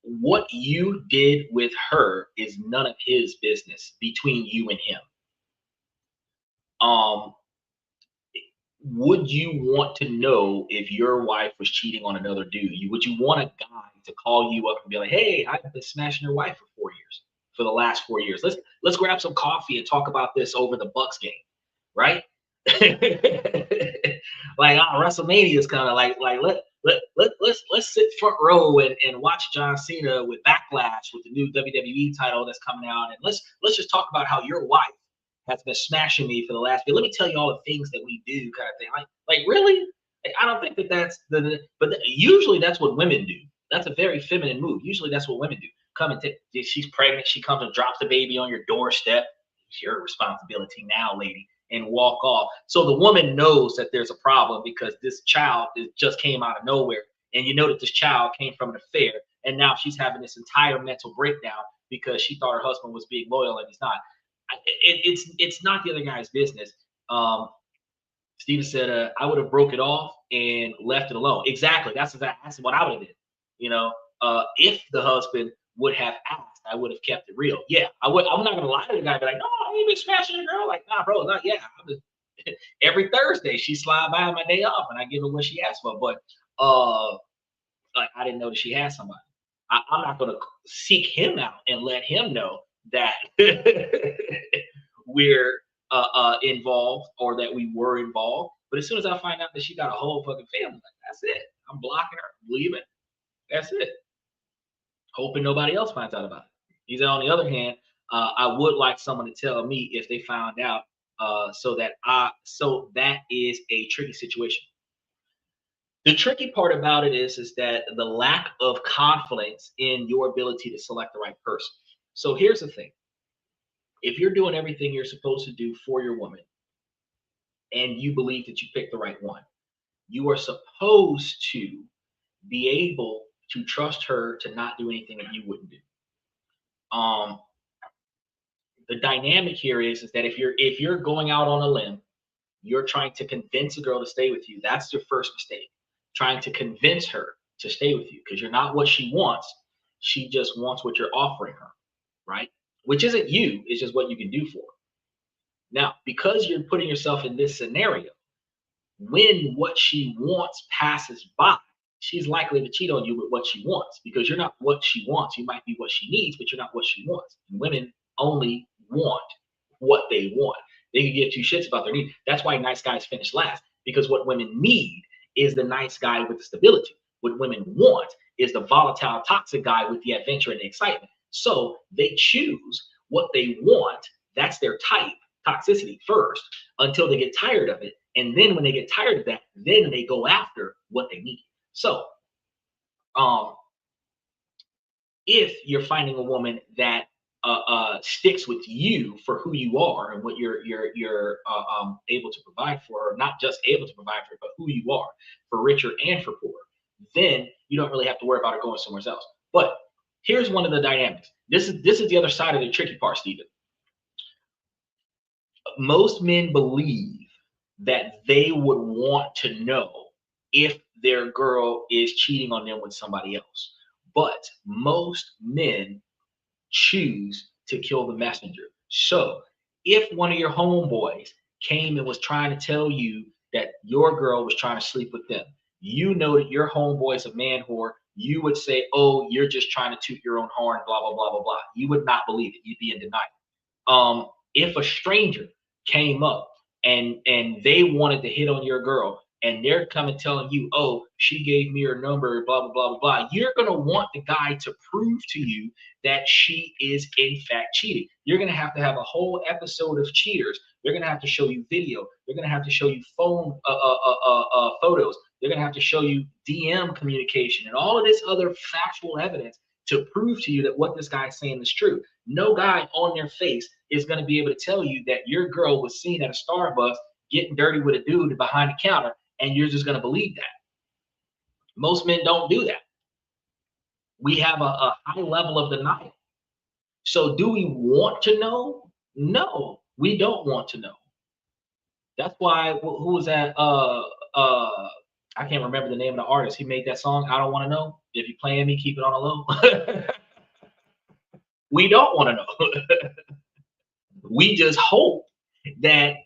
What you did with her is none of his business between you and him. Um, would you want to know if your wife was cheating on another dude? Would you want a guy to call you up and be like, "Hey, I've been smashing your wife for 4 years, for the last 4 years. Let's grab some coffee and talk about this over the Bucks game," right? Like WrestleMania is kind of like let's sit front row and watch John Cena with Backlash with the new WWE title that's coming out, and let's just talk about how your wife has been smashing me for the last year. Let me tell you all the things that we do, kind of thing. Like really? Like, I don't think that that's usually that's what women do. That's a very feminine move. Usually that's what women do. Come and take. She's pregnant. She comes and drops the baby on your doorstep. It's your responsibility now, lady, and walk off. So the woman knows that there's a problem because this child just came out of nowhere, and you know that this child came from an affair, and now she's having this entire mental breakdown because she thought her husband was being loyal and he's not. It's not the other guy's business. Steven said, I would have broke it off and left it alone. Exactly. That's what I would have did. You know, if the husband would have asked, I would have kept it real. Yeah, I would. I'm not gonna lie to the guy. Be like, no, I ain't been smashing a girl. Like, nah, bro, not yeah. Every Thursday she slide by on my day off, and I give her what she asked for. But like I didn't know that she had somebody. I'm not gonna seek him out and let him know that we're involved or that we were involved. But as soon as I find out that she got a whole fucking family, like, that's it. I'm blocking her, leaving. That's it. Hoping nobody else finds out about it. He said, on the other hand, I would like someone to tell me if they found out, so that is a tricky situation. The tricky part about it is that the lack of confidence in your ability to select the right person. So here's the thing. If you're doing everything you're supposed to do for your woman and you believe that you picked the right one, you are supposed to be able to trust her to not do anything that you wouldn't do. The dynamic here is that if you're going out on a limb, you're trying to convince a girl to stay with you. That's your first mistake. Trying to convince her to stay with you because you're not what she wants. She just wants what you're offering her, right? Which isn't you, it's just what you can do for her. Now, because you're putting yourself in this scenario, when what she wants passes by, she's likely to cheat on you with what she wants because you're not what she wants. You might be what she needs, but you're not what she wants. And women only want what they want. They can give two shits about their needs. That's why nice guys finish last, because what women need is the nice guy with the stability. What women want is the volatile, toxic guy with the adventure and the excitement. So they choose what they want. That's their type, toxicity first, until they get tired of it. And then when they get tired of that, then they go after what they need. So if you're finding a woman that sticks with you for who you are and what you're able to provide for her, not just able to provide for her, but who you are, for richer and for poorer, then you don't really have to worry about her going somewhere else. But here's one of the dynamics. This is the other side of the tricky part, Stephen. Most men believe that they would want to know if their girl is cheating on them with somebody else. But most men choose to kill the messenger. So if one of your homeboys came and was trying to tell you that your girl was trying to sleep with them, you know that your homeboy's a man whore, you would say, oh, you're just trying to toot your own horn, blah, blah, blah, blah, blah. You would not believe it. You'd be in denial. If a stranger came up and they wanted to hit on your girl and they're coming telling you, oh, she gave me her number, blah, blah, blah, blah, blah, you're going to want the guy to prove to you that she is in fact cheating. You're going to have a whole episode of cheaters. They're going to have to show you video. They're going to have to show you phone photos. They're going to have to show you DM communication and all of this other factual evidence to prove to you that what this guy's saying is true. No guy on their face is going to be able to tell you that your girl was seen at a Starbucks getting dirty with a dude behind the counter, and you're just going to believe that. Most men don't do that. We have a high level of denial. So do we want to know? No, we don't want to know. That's why, who was that? I can't remember the name of the artist. He made that song, I Don't Want to Know. If you're playing me, keep it on the low. We don't want to know. We just hope that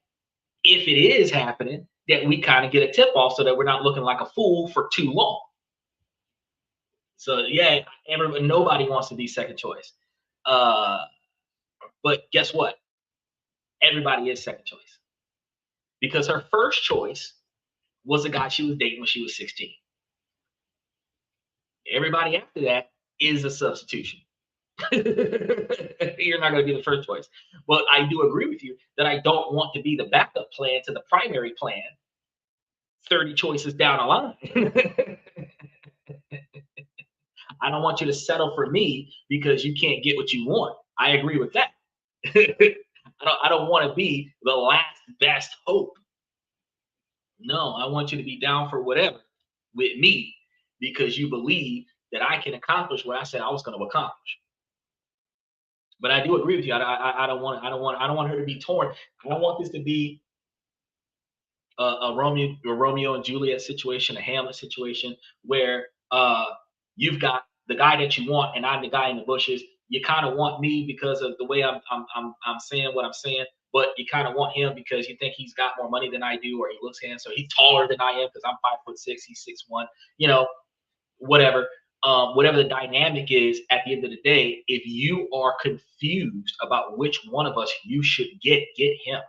if it is happening, that we kind of get a tip off so that we're not looking like a fool for too long. So yeah, nobody wants to be second choice. But guess what? Everybody is second choice. Because her first choice was a guy she was dating when she was 16. Everybody after that is a substitution. You're not going to be the first choice. But I do agree with you that I don't want to be the backup plan to the primary plan 30 choices down the line. I don't want you to settle for me because you can't get what you want. I agree with that. I don't want to be the last best hope. No, I want you to be down for whatever with me because you believe that I can accomplish what I said I was going to accomplish. But I do agree with you. I don't want her to be torn. I don't want this to be a Romeo and Juliet situation, a Hamlet situation where you've got the guy that you want and I'm the guy in the bushes. You kind of want me because of the way I'm saying what I'm saying, but you kind of want him because you think he's got more money than I do, or he looks handsome, so he's taller than I am because I'm 5'6", he's 6'1", whatever. Whatever the dynamic is at the end of the day, if you are confused about which one of us you should get him.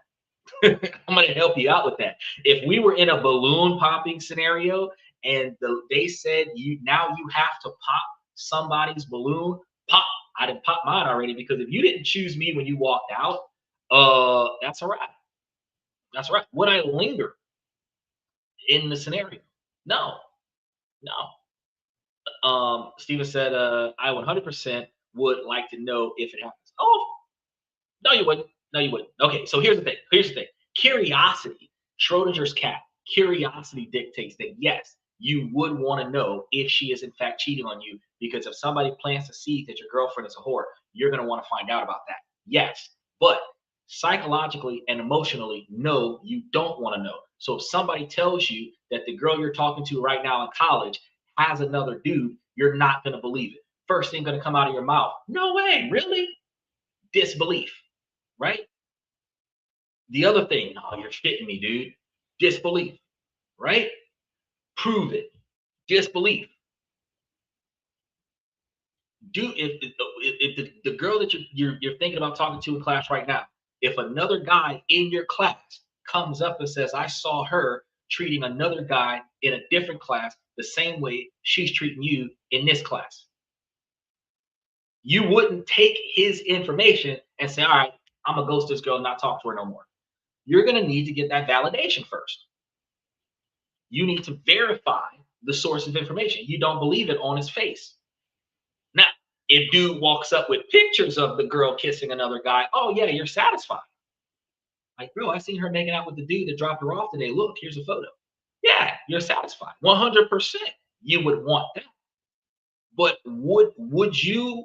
I'm going to help you out with that. If we were in a balloon popping scenario and they said you have to pop somebody's balloon, pop. I didn't pop mine already because if you didn't choose me when you walked out, that's all right. That's right. Would I linger in the scenario? No. Steven said, I 100% would like to know if it happens. Oh, no, you wouldn't. No, you wouldn't. Okay, so here's the thing. Curiosity, Schrodinger's cat, curiosity dictates that, yes, you would want to know if she is in fact cheating on you, because if somebody plants a seed that your girlfriend is a whore, you're going to want to find out about that. Yes, but psychologically and emotionally, no, you don't want to know. So if somebody tells you that the girl you're talking to right now in college has another dude, you're not going to believe it. First thing going to come out of your mouth, no way, really? Disbelief, right? The other thing, oh, you're shitting me, dude. Disbelief, right? Prove it. Disbelief. If the girl that you're thinking about talking to in class right now, if another guy in your class comes up and says, I saw her treating another guy in a different class the same way she's treating you in this class, you wouldn't take his information and say, all right, I'm gonna ghost this girl and not talk to her no more. You're gonna need to get that validation first. You need to verify the source of information. You don't believe it on his face. Now, if dude walks up with pictures of the girl kissing another guy, oh yeah, you're satisfied. Like, bro, I seen her making out with the dude that dropped her off today. Look, here's a photo. Yeah, you're satisfied. 100% you would want that. But would you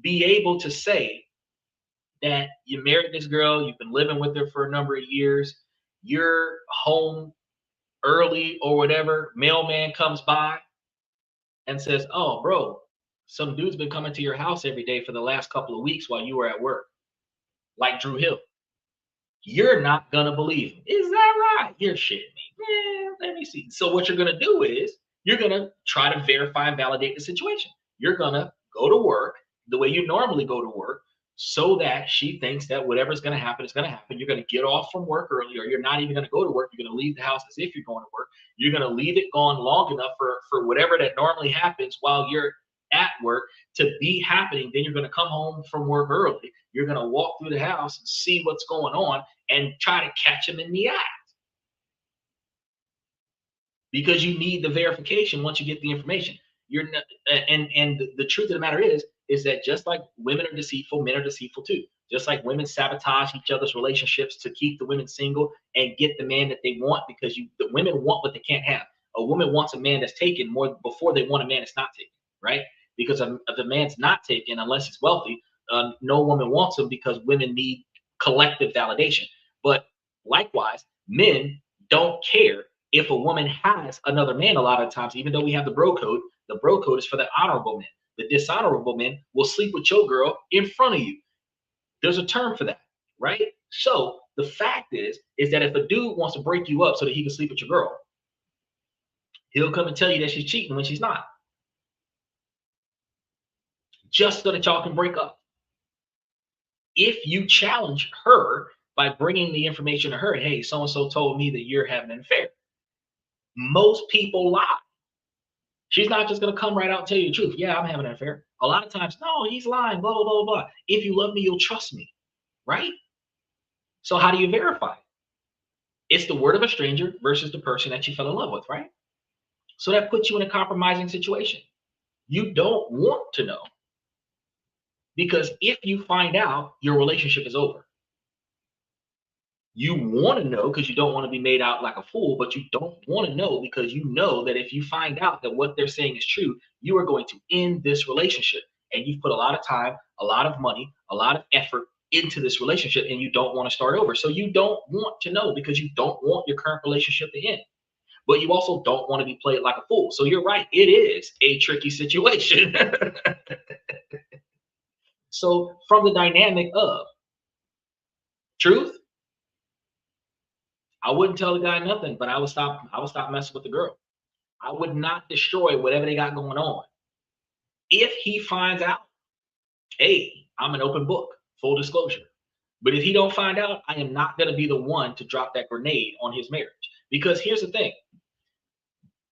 be able to say that you married this girl, you've been living with her for a number of years, you're home early or whatever, mailman comes by and says, oh, bro, some dude's been coming to your house every day for the last couple of weeks while you were at work, like Drew Hill. You're not gonna believe him. Is that right? You're shitting me. Let me see. So what you're gonna do is you're gonna try to verify and validate the situation. You're gonna go to work the way you normally go to work so that she thinks that whatever's gonna happen is gonna happen. You're gonna get off from work early, or you're not even gonna go to work. You're gonna leave the house as if you're going to work. You're gonna leave it gone long enough for whatever that normally happens while you're at work to be happening. Then you're gonna come home from work early. You're gonna walk through the house and see what's going on and try to catch him in the act, because you need the verification once you get the information. You're not, and the truth of the matter is that just like women are deceitful, men are deceitful too. Just like women sabotage each other's relationships to keep the women single and get the man that they want, because the women want what they can't have. A woman wants a man that's taken more before they want a man that's not taken, right? Because if the man's not taken, unless he's wealthy, no woman wants him, because women need collective validation. But likewise, men don't care if a woman has another man. A lot of times, even though we have the bro code is for the honorable men. The dishonorable men will sleep with your girl in front of you. There's a term for that, right? So the fact is that if a dude wants to break you up so that he can sleep with your girl, he'll come and tell you that she's cheating when she's not, just so that y'all can break up. If you challenge her by bringing the information to her, hey, so-and-so told me that you're having an affair, most people lie. She's not just going to come right out and tell you the truth. Yeah, I'm having an affair. A lot of times, no, he's lying, blah, blah, blah, blah. If you love me, you'll trust me, right? So how do you verify it? It's the word of a stranger versus the person that you fell in love with, right? So that puts you in a compromising situation. You don't want to know, because if you find out, your relationship is over. You want to know because you don't want to be made out like a fool, but you don't want to know because you know that if you find out that what they're saying is true, you are going to end this relationship. And you've put a lot of time, a lot of money, a lot of effort into this relationship, and you don't want to start over. So you don't want to know because you don't want your current relationship to end. But you also don't want to be played like a fool. So you're right, it is a tricky situation. So from the dynamic of truth, I wouldn't tell the guy nothing, but I would stop messing with the girl. I would not destroy whatever they got going on. If he finds out, hey, I'm an open book, full disclosure. But if he don't find out, I am not going to be the one to drop that grenade on his marriage. Because here's the thing.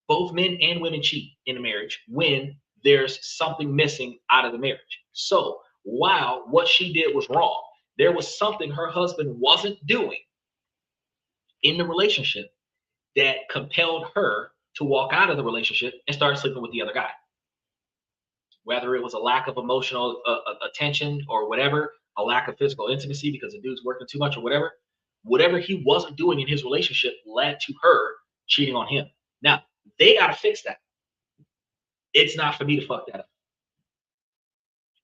Both men and women cheat in a marriage when there's something missing out of the marriage. So while what she did was wrong, there was something her husband wasn't doing in the relationship that compelled her to walk out of the relationship and start sleeping with the other guy. Whether it was a lack of emotional attention or whatever, a lack of physical intimacy because the dude's working too much or whatever he wasn't doing in his relationship led to her cheating on him. Now, they got to fix that. It's not for me to fuck that up.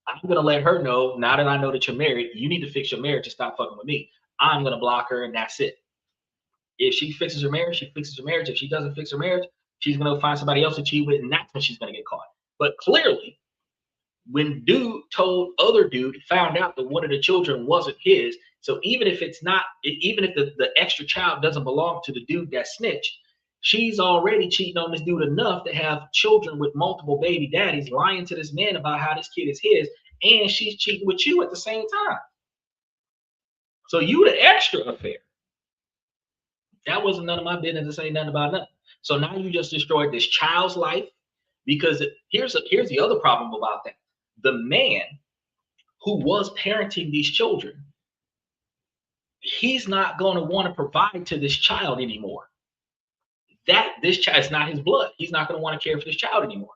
I'm going to let her know, now that I know that you're married, you need to fix your marriage and stop fucking with me. I'm going to block her and that's it. If she fixes her marriage, she fixes her marriage. If she doesn't fix her marriage, she's going to find somebody else to cheat with, and that's when she's going to get caught. But clearly, when dude told other dude, found out that one of the children wasn't his, so even if the extra child doesn't belong to the dude that snitched, she's already cheating on this dude enough to have children with multiple baby daddies, lying to this man about how this kid is his, and she's cheating with you at the same time. So you the extra affair. That wasn't none of my business to say nothing about nothing. So now you just destroyed this child's life, because here's the other problem about that. The man who was parenting these children, he's not going to want to provide to this child anymore. This child is not his blood. He's not going to want to care for this child anymore.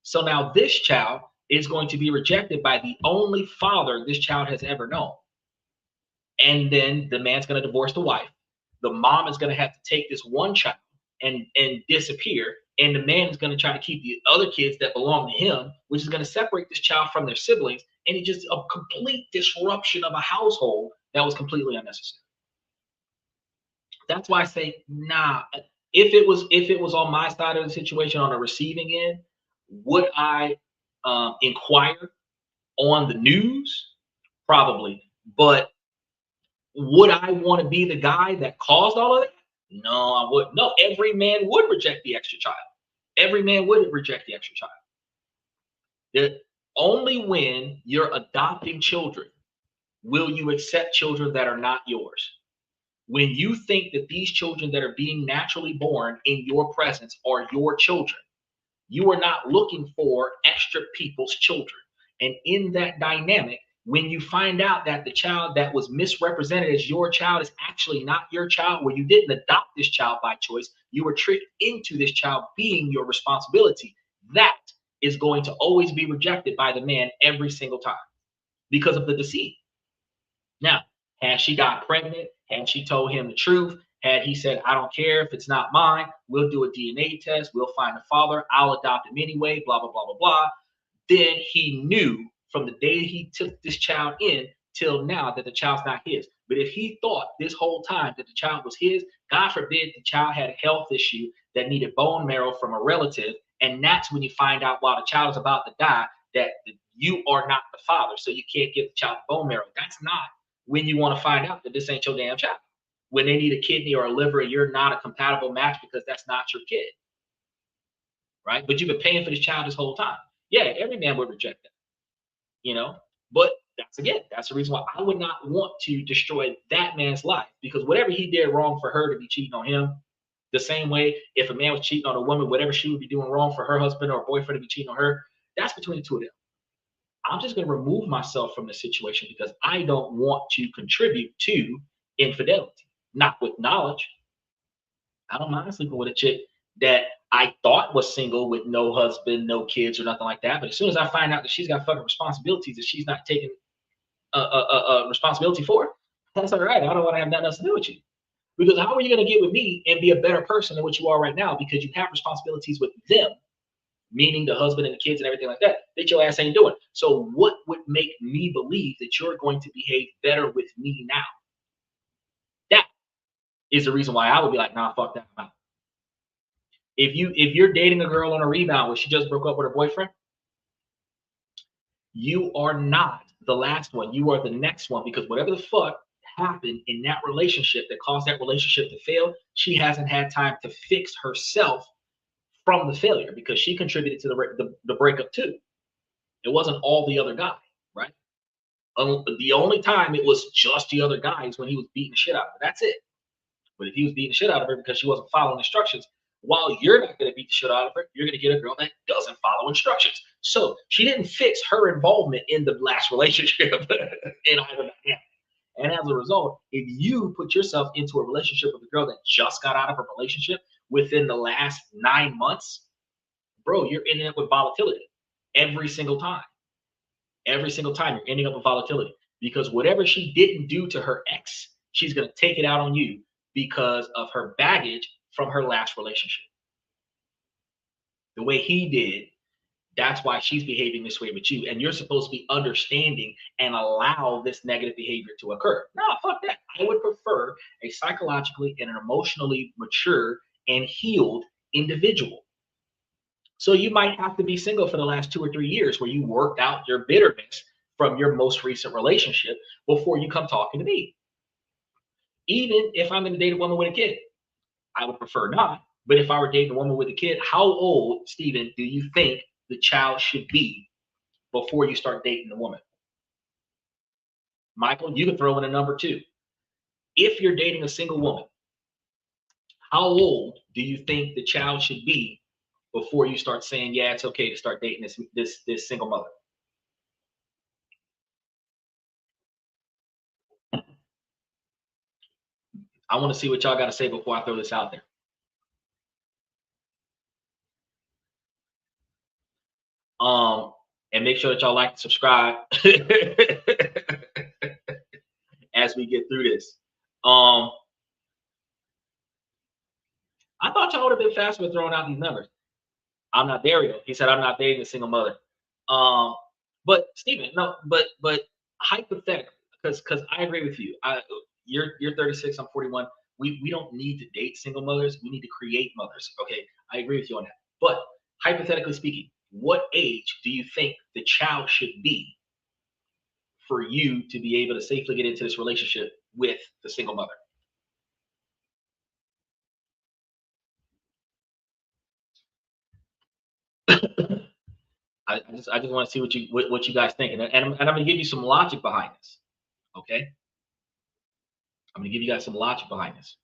So now this child is going to be rejected by the only father this child has ever known. And then the man's going to divorce the wife. The mom is going to have to take this one child and disappear. And the man is going to try to keep the other kids that belong to him, which is going to separate this child from their siblings. And it's just a complete disruption of a household that was completely unnecessary. That's why I say, nah, if it was on my side of the situation, on the receiving end, would I inquire on the news? Probably. But Would I want to be the guy that caused all of that? No, I wouldn't. No, every man would reject the extra child. Every man would reject the extra child. Only when you're adopting children will you accept children that are not yours. When you think that these children that are being naturally born in your presence are your children, you are not looking for extra people's children. And in that dynamic, when you find out that the child that was misrepresented as your child is actually not your child, where you didn't adopt this child by choice, you were tricked into this child being your responsibility, that is going to always be rejected by the man every single time because of the deceit. Now, had she got pregnant, had she told him the truth, had he said, I don't care if it's not mine, we'll do a DNA test, we'll find the father, I'll adopt him anyway, blah, blah, blah, blah, blah. Then he knew from the day he took this child in till now that the child's not his. But if he thought this whole time that the child was his, God forbid the child had a health issue that needed bone marrow from a relative, and that's when you find out while the child is about to die that you are not the father, so you can't give the child bone marrow. That's not when you want to find out that this ain't your damn child. When they need a kidney or a liver, you're not a compatible match because that's not your kid, right? But you've been paying for this child this whole time. Yeah, every man would reject that, you know. But that's the reason why I would not want to destroy that man's life, because whatever he did wrong for her to be cheating on him, the same way if a man was cheating on a woman, whatever she would be doing wrong for her husband or boyfriend to be cheating on her, that's between the two of them. I'm just going to remove myself from the situation because I don't want to contribute to infidelity, not with knowledge. I don't mind sleeping with a chick that I thought was single with no husband, no kids, or nothing like that. But as soon as I find out that she's got fucking responsibilities that she's not taking responsibility for, that's all right. I don't want to have nothing else to do with you. Because how are you going to get with me and be a better person than what you are right now? Because you have responsibilities with them, meaning the husband and the kids and everything like that your ass ain't doing. So what would make me believe that you're going to behave better with me now? That is the reason why I would be like, nah, fuck that, I'm out. If you're dating a girl on a rebound where she just broke up with her boyfriend, you are not the last one. You are the next one, because whatever the fuck happened in that relationship that caused that relationship to fail, she hasn't had time to fix herself from the failure, because she contributed to the breakup too. It wasn't all the other guy, right? The only time it was just the other guy is when he was beating the shit out of her. That's it. But if he was beating the shit out of her because she wasn't following instructions, while you're not going to beat the shit out of her, you're going to get a girl that doesn't follow instructions. So she didn't fix her involvement in the last relationship in either dynamic. And as a result, if you put yourself into a relationship with a girl that just got out of a relationship within the last 9 months, bro, you're ending up with volatility every single time. Every single time you're ending up with volatility, because whatever she didn't do to her ex, she's going to take it out on you because of her baggage from her last relationship. The way he did, that's why she's behaving this way with you. And you're supposed to be understanding and allow this negative behavior to occur. No, fuck that. I would prefer a psychologically and an emotionally mature and healed individual. So you might have to be single for the last 2 or 3 years where you worked out your bitterness from your most recent relationship before you come talking to me. Even if I'm going to date a woman with a kid, I would prefer not. But if I were dating a woman with a kid, how old, Stephen, do you think the child should be before you start dating the woman? Michael, you can throw in a number too. If you're dating a single woman, how old do you think the child should be before you start saying, yeah, it's okay to start dating this single mother? I want to see what y'all got to say before I throw this out there. And make sure that y'all like and subscribe as we get through this. I thought y'all would have been faster with throwing out these numbers. I'm not Dario. He said I'm not dating a single mother. But Stephen, no, but hypothetically, because I agree with you. You're 36, I'm 41. We don't need to date single mothers. We need to create mothers. Okay, I agree with you on that. But hypothetically speaking, what age do you think the child should be for you to be able to safely get into this relationship with the single mother? I just want to see what you guys think, and I'm going to give you some logic behind this. Okay, I'm going to give you guys some logic behind this.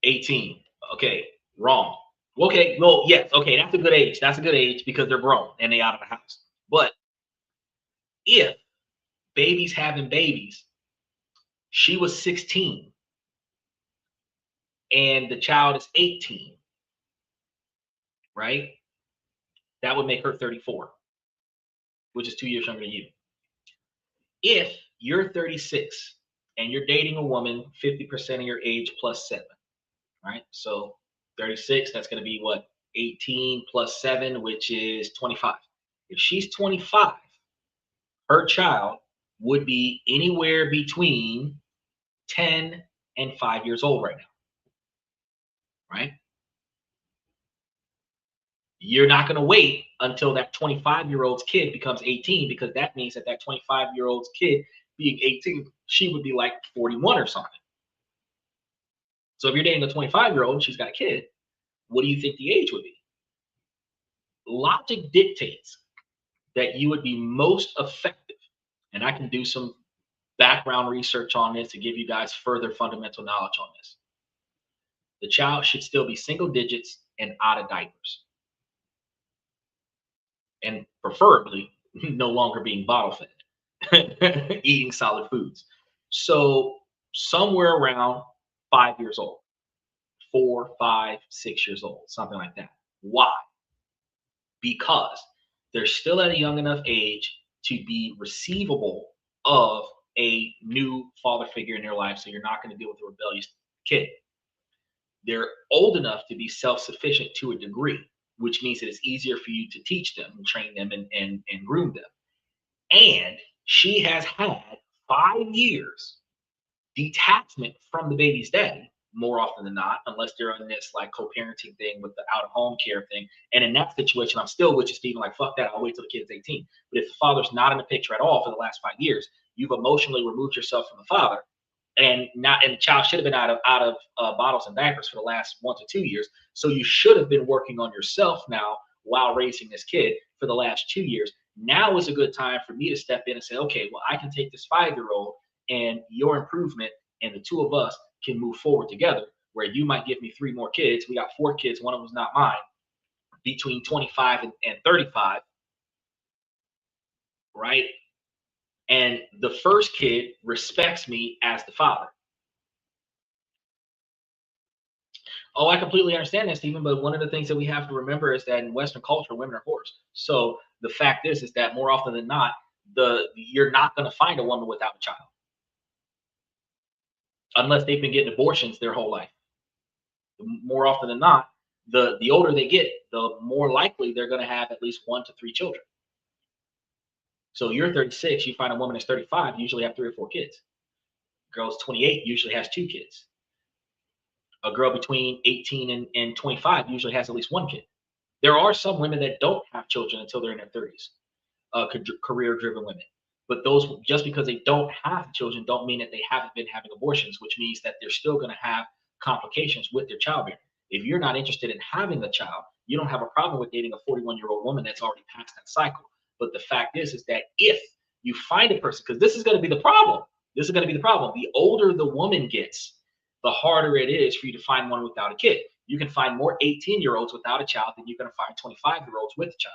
18. Okay, wrong. Okay, well, yes, okay, that's a good age. That's a good age because they're grown and they out of the house. But if babies having babies, she was 16 and the child is 18, right? That would make her 34, which is 2 years younger than you. If you're 36 and you're dating a woman 50% of your age plus 7, right? So 36, that's going to be what? 18 plus 7, which is 25. If she's 25, her child would be anywhere between 10 and 5 years old right now, right? You're not going to wait until that 25-year-old's kid becomes 18, because that means that 25-year-old's kid being 18, she would be like 41 or something. So if you're dating a 25-year-old and she's got a kid, what do you think the age would be? Logic dictates that you would be most effective, and I can do some background research on this to give you guys further fundamental knowledge on this. The child should still be single digits and out of diapers, and preferably no longer being bottle fed, eating solid foods. So somewhere around 5 years old, 4, 5, 6 years old, something like that. Why? Because they're still at a young enough age to be receivable of a new father figure in their life, so you're not going to deal with a rebellious kid. They're old enough to be self-sufficient to a degree, which means that it's easier for you to teach them and train them and groom them. And she has had 5 years detachment from the baby's daddy, more often than not, unless they're in this like co-parenting thing with the out-of-home care thing. And in that situation, I'm still with you, Stephen, like, fuck that, I'll wait till the kid's 18. But if the father's not in the picture at all for the last 5 years, you've emotionally removed yourself from the father, and the child should have been out of bottles and diapers for the last 1 to 2 years. So you should have been working on yourself now while raising this kid for the last 2 years. Now is a good time for me to step in and say, okay, well, I can take this 5-year-old and your improvement, and the two of us can move forward together, where you might give me 3 more kids. We got 4 kids. One of them's not mine, between 25 and 35, right? And the first kid respects me as the father. Oh, I completely understand that, Stephen, but one of the things that we have to remember is that in Western culture, women are whores. So the fact is that more often than not, you're not going to find a woman without a child, unless they've been getting abortions their whole life. More often than not, the older they get, the more likely they're going to have at least 1 to 3 children. So you're 36, you find a woman that's 35, usually have 3 or 4 kids. Girl's 28, usually has 2 kids. A girl between 18 and 25 usually has at least 1 kid. There are some women that don't have children until they're in their 30s, career-driven women. But those, just because they don't have children, don't mean that they haven't been having abortions, which means that they're still going to have complications with their childbearing. If you're not interested in having a child, you don't have a problem with dating a 41-year-old woman that's already past that cycle. But the fact is that if you find a person, because this is going to be the problem, the older the woman gets, the harder it is for you to find one without a kid. You can find more 18-year-olds without a child than you're going to find 25-year-olds with a child.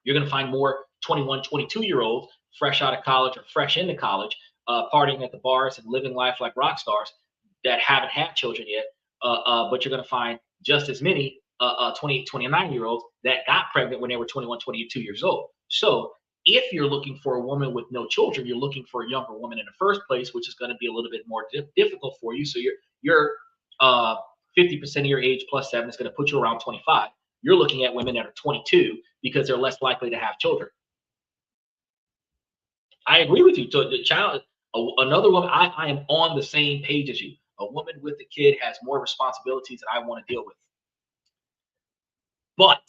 You're going to find more 21, 22-year-olds fresh out of college or fresh into college, partying at the bars and living life like rock stars that haven't had children yet. But you're going to find just as many 28, 29-year-olds that got pregnant when they were 21, 22 years old. So if you're looking for a woman with no children, you're looking for a younger woman in the first place, which is going to be a little bit more difficult for you. So you're 50% of your age plus 7 is going to put you around 25. You're looking at women that are 22 because they're less likely to have children. I agree with you. So the child, another woman, I am on the same page as you. A woman with a kid has more responsibilities that I want to deal with. But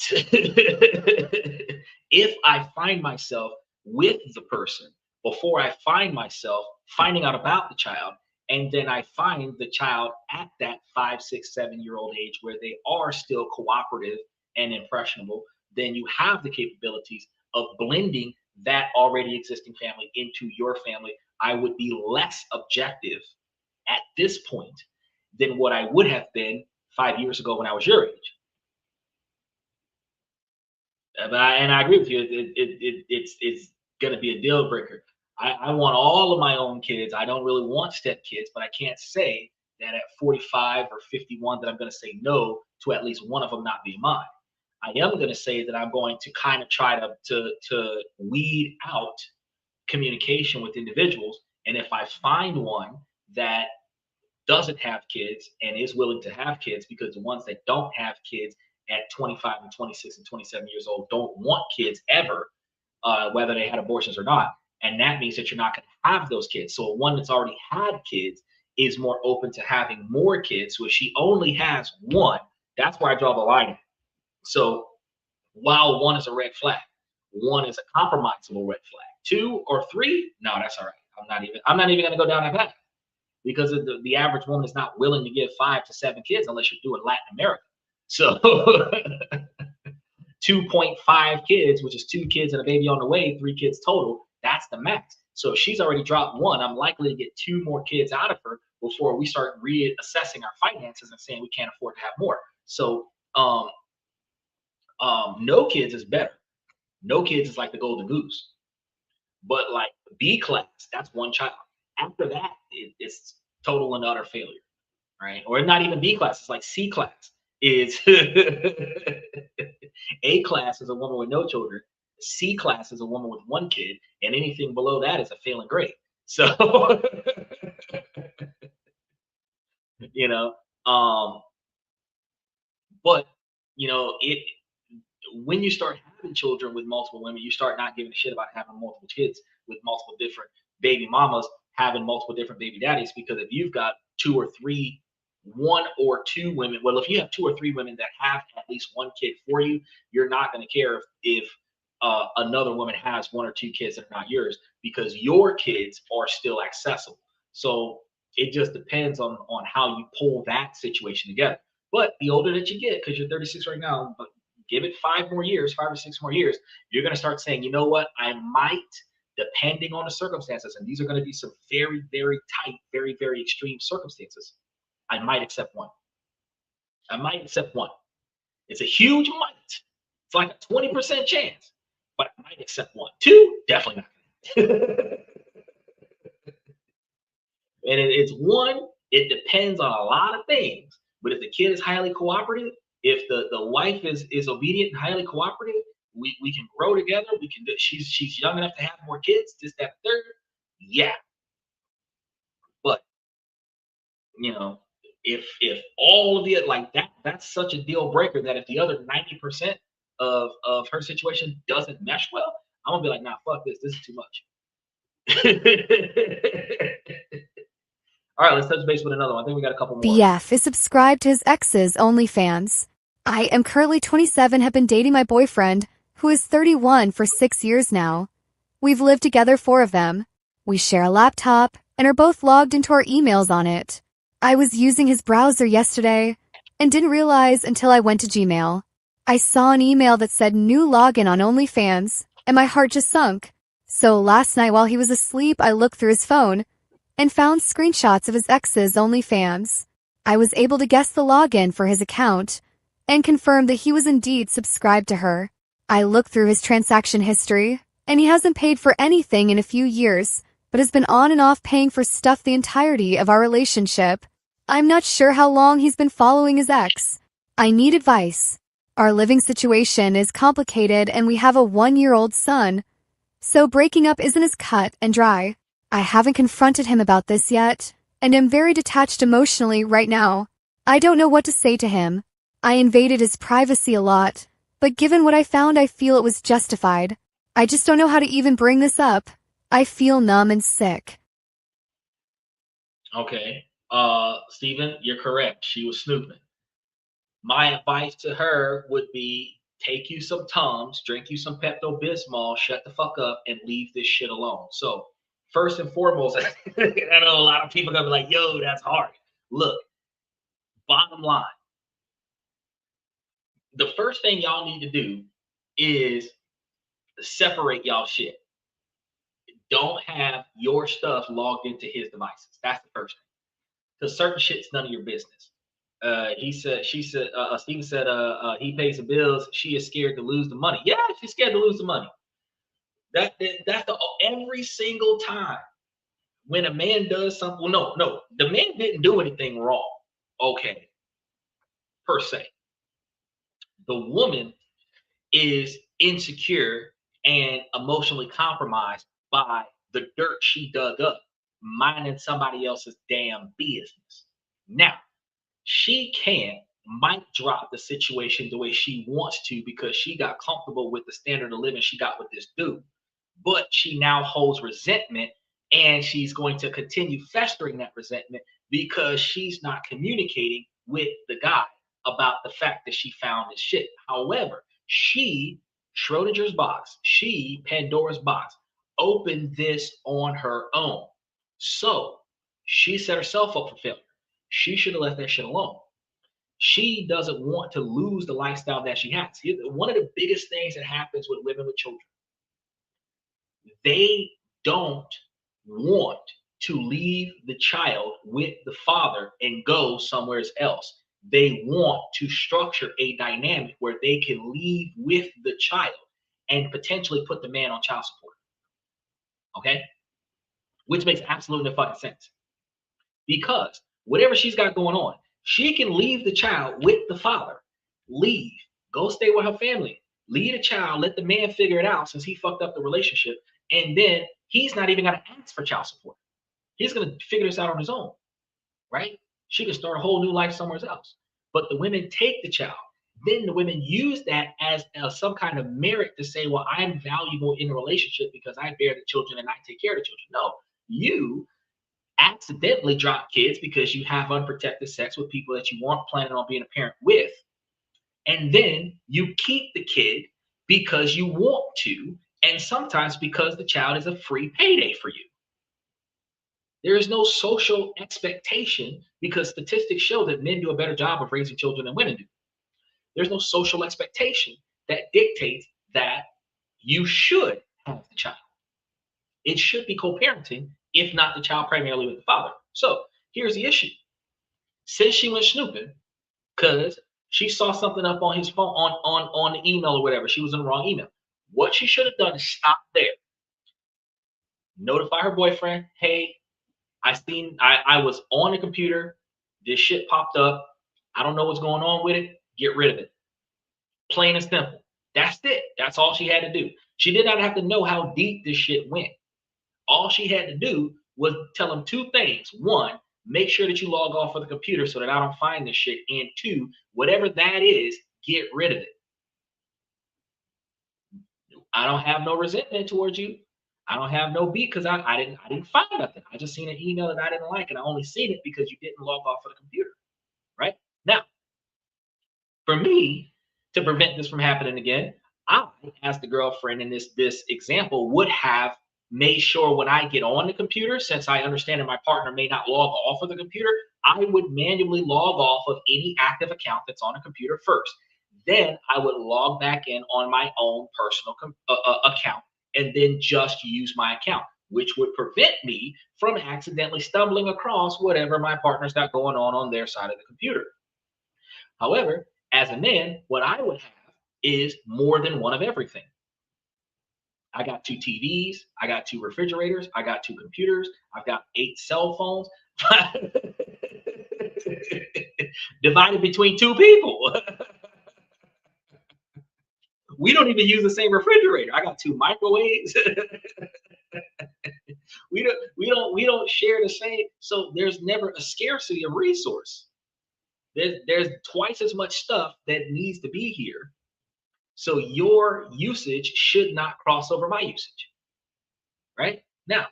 if I find myself with the person before I find myself finding out about the child, and then I find the child at that 5, 6, 7 year old age where they are still cooperative and impressionable, then you have the capabilities of blending that already existing family into your family. I would be less objective at this point than what I would have been 5 years ago when I was your age. And I agree with you. It's going to be a deal breaker. I want all of my own kids. I don't really want step kids, but I can't say that at 45 or 51 that I'm going to say no to at least one of them not being mine. I am going to say that I'm going to kind of try to weed out communication with individuals. And if I find one that doesn't have kids and is willing to have kids, because the ones that don't have kids at 25 and 26 and 27 years old don't want kids ever, whether they had abortions or not. And that means that you're not going to have those kids. So one that's already had kids is more open to having more kids. So if she only has one, that's where I draw the line at. So while one is a red flag, one is a compromisable red flag. 2 or 3, no, that's all right. I'm not even going to go down that path, because the average woman is not willing to give 5 to 7 kids unless you're doing Latin America. So 2.5 kids, which is 2 kids and a baby on the way, 3 kids total, that's the max. So if she's already dropped 1, I'm likely to get 2 more kids out of her before we start reassessing our finances and saying we can't afford to have more. So no kids is better. No kids is like the golden goose. But like B class, that's 1 child. After that, it's total and utter failure, right? Or not even B class, it's like C class. Is A class is a woman with no children, C class is a woman with 1 kid, and anything below that is a failing grade. So, you know, but it when you start having children with multiple women, you start not giving a shit about having multiple kids with multiple different baby mamas, having multiple different baby daddies. Because if you've got 2 or 3, 1 or 2 women, well, if you have 2 or 3 women that have at least 1 kid for you, you're not going to care if another woman has 1 or 2 kids that are not yours, because your kids are still accessible. So it just depends on how you pull that situation together. But the older that you get, because you're 36 right now, but give it 5 more years, 5 or 6 more years, you're going to start saying, you know what, I might, depending on the circumstances, and these are going to be some very, very tight, very, very extreme circumstances, I might accept 1. I might accept 1. It's a huge might. It's like a 20% chance, but I might accept 1. 2, definitely not. And it's 1, it depends on a lot of things. But if the kid is highly cooperative, if the wife is obedient and highly cooperative, we can grow together. We can do, she's young enough to have more kids, this, that, third. Yeah. But if all of it like that's such a deal breaker that if the other 90% of her situation doesn't mesh well, I'm gonna be like, nah, fuck this. This is too much. All right, let's touch base with another one. I think we got a couple more. BF is subscribed to his ex's OnlyFans. I am currently 27, have been dating my boyfriend, who is 31, for 6 years now. We've lived together 4 of them. We share a laptop and are both logged into our emails on it. I was using his browser yesterday and didn't realize until I went to Gmail. I saw an email that said new login on OnlyFans, and my heart just sunk. So last night while he was asleep, I looked through his phone and found screenshots of his ex's OnlyFans. I was able to guess the login for his account and confirmed that he was indeed subscribed to her. I looked through his transaction history, and he hasn't paid for anything in a few years, but has been on and off paying for stuff the entirety of our relationship. I'm not sure how long he's been following his ex. I need advice. Our living situation is complicated and we have a 1-year-old son, so breaking up isn't as cut and dry. I haven't confronted him about this yet, and am very detached emotionally right now. I don't know what to say to him. I invaded his privacy a lot, but given what I found, I feel it was justified. I just don't know how to even bring this up. I feel numb and sick. Okay. Steven, you're correct. She was snooping. My advice to her would be take you some Tums, drink you some Pepto-Bismol, shut the fuck up, and leave this shit alone. So first and foremost, I know a lot of people are gonna be like, yo, that's hard. Look, bottom line, the first thing y'all need to do is separate y'all shit. Don't have your stuff logged into his devices. That's the first thing. Because certain shit's none of your business. Steven said, he pays the bills. She is scared to lose the money. Yeah, she's scared to lose the money. That's every single time when a man does something. Well, no, the man didn't do anything wrong. Okay, per se. The woman is insecure and emotionally compromised by the dirt she dug up, minding somebody else's damn business. Now, she might drop the situation the way she wants to because she got comfortable with the standard of living she got with this dude. But she now holds resentment, and she's going to continue festering that resentment because she's not communicating with the guy about the fact that she found this shit. However, Schrodinger's box, Pandora's box, opened this on her own. So she set herself up for failure. She should have left that shit alone. She doesn't want to lose the lifestyle that she has. One of the biggest things that happens with women with children, they don't want to leave the child with the father and go somewhere else. They want to structure a dynamic where they can leave with the child and potentially put the man on child support. Okay? Which makes absolutely no fucking sense. Because whatever she's got going on, she can leave the child with the father. Leave. Go stay with her family. Leave the child. Let the man figure it out since he fucked up the relationship. And then he's not even going to ask for child support. He's going to figure this out on his own. Right? She can start a whole new life somewhere else. But the women take the child. Then the women use that as some kind of merit to say, well, I'm valuable in a relationship because I bear the children and I take care of the children. No, you accidentally drop kids because you have unprotected sex with people that you weren't planning on being a parent with. And then you keep the kid because you want to, and sometimes because the child is a free payday for you. There is no social expectation because statistics show that men do a better job of raising children than women do. There's no social expectation that dictates that you should have the child. It should be co-parenting, if not the child primarily with the father. So here's the issue. Since she went snooping, because she saw something up on his phone, on the email or whatever, she was in the wrong email. What she should have done is stop there. Notify her boyfriend, hey, I was on the computer, this shit popped up. I don't know what's going on with it. Get rid of it. Plain and simple. That's it. That's all she had to do. She did not have to know how deep this shit went. All she had to do was tell him two things. One, make sure that you log off of the computer so that I don't find this shit. And two, whatever that is, get rid of it. I don't have no resentment towards you. I don't have no beef because I didn't find nothing. I just seen an email that I didn't like, and I only seen it because you didn't log off of the computer. Right? Now, for me, to prevent this from happening again, I, as the girlfriend in this example, would have made sure when I get on the computer, since I understand that my partner may not log off of the computer, I would manually log off of any active account that's on the computer first. Then I would log back in on my own personal account and then just use my account, which would prevent me from accidentally stumbling across whatever my partner's got going on their side of the computer. However, as a man, what I would have is more than one of everything. I got 2 TVs, I got 2 refrigerators, I got 2 computers, I've got 8 cell phones divided between 2 people. We don't even use the same refrigerator. I got 2 microwaves. we don't share the same. So there's never a scarcity of resource. There's twice as much stuff that needs to be here. So your usage should not cross over my usage. Right? Now,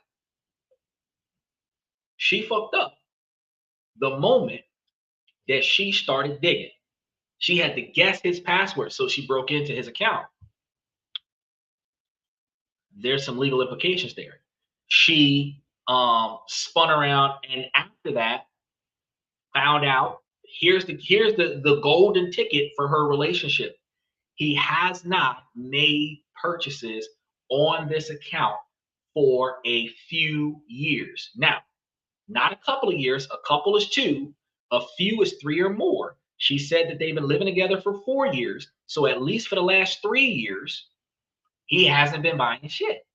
she fucked up the moment that she started digging. She had to guess his password, so she broke into his account. There's some legal implications there. She spun around, and after that, found out here's the golden ticket for her relationship. He has not made purchases on this account for a few years. Now, not a couple of years, a couple is 2, a few is 3 or more. She said that they've been living together for 4 years. So at least for the last 3 years, he hasn't been buying shit.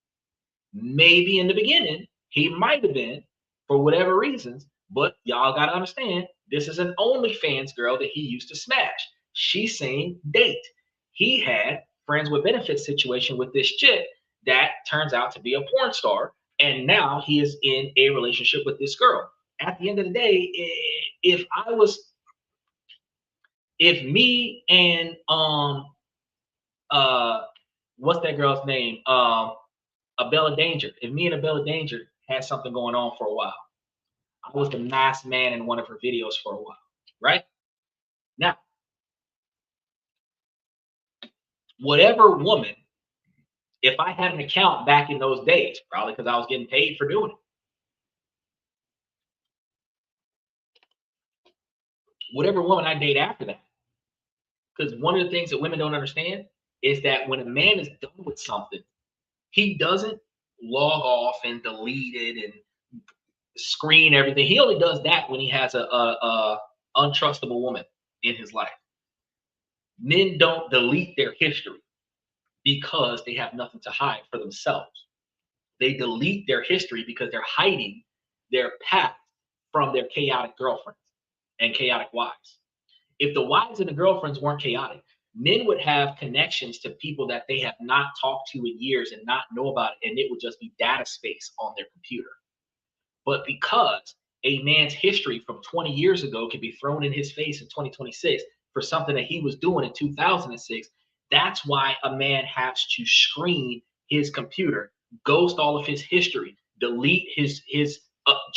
Maybe in the beginning, he might have been for whatever reasons, but y'all got to understand, this is an OnlyFans girl that he used to smash. She's saying date. He had friends with benefits situation with this chick that turns out to be a porn star, and now he is in a relationship with this girl. At the end of the day, if me and what's that girl's name? Abella Danger. If me and Abella Danger had something going on for a while, I was the masked man in one of her videos for a while, right? Now, whatever woman, if I had an account back in those days, probably because I was getting paid for doing it, whatever woman I date after that, because one of the things that women don't understand is that when a man is done with something, he doesn't log off and delete it and screen everything. He only does that when he has a untrustable woman in his life. Men don't delete their history because they have nothing to hide for themselves. They delete their history because they're hiding their past from their chaotic girlfriends and chaotic wives. If the wives and the girlfriends weren't chaotic, men would have connections to people that they have not talked to in years and not know about it, and it would just be data space on their computer. But because a man's history from 20 years ago can be thrown in his face in 2026 for something that he was doing in 2006, that's why a man has to screen his computer, ghost all of his history, delete his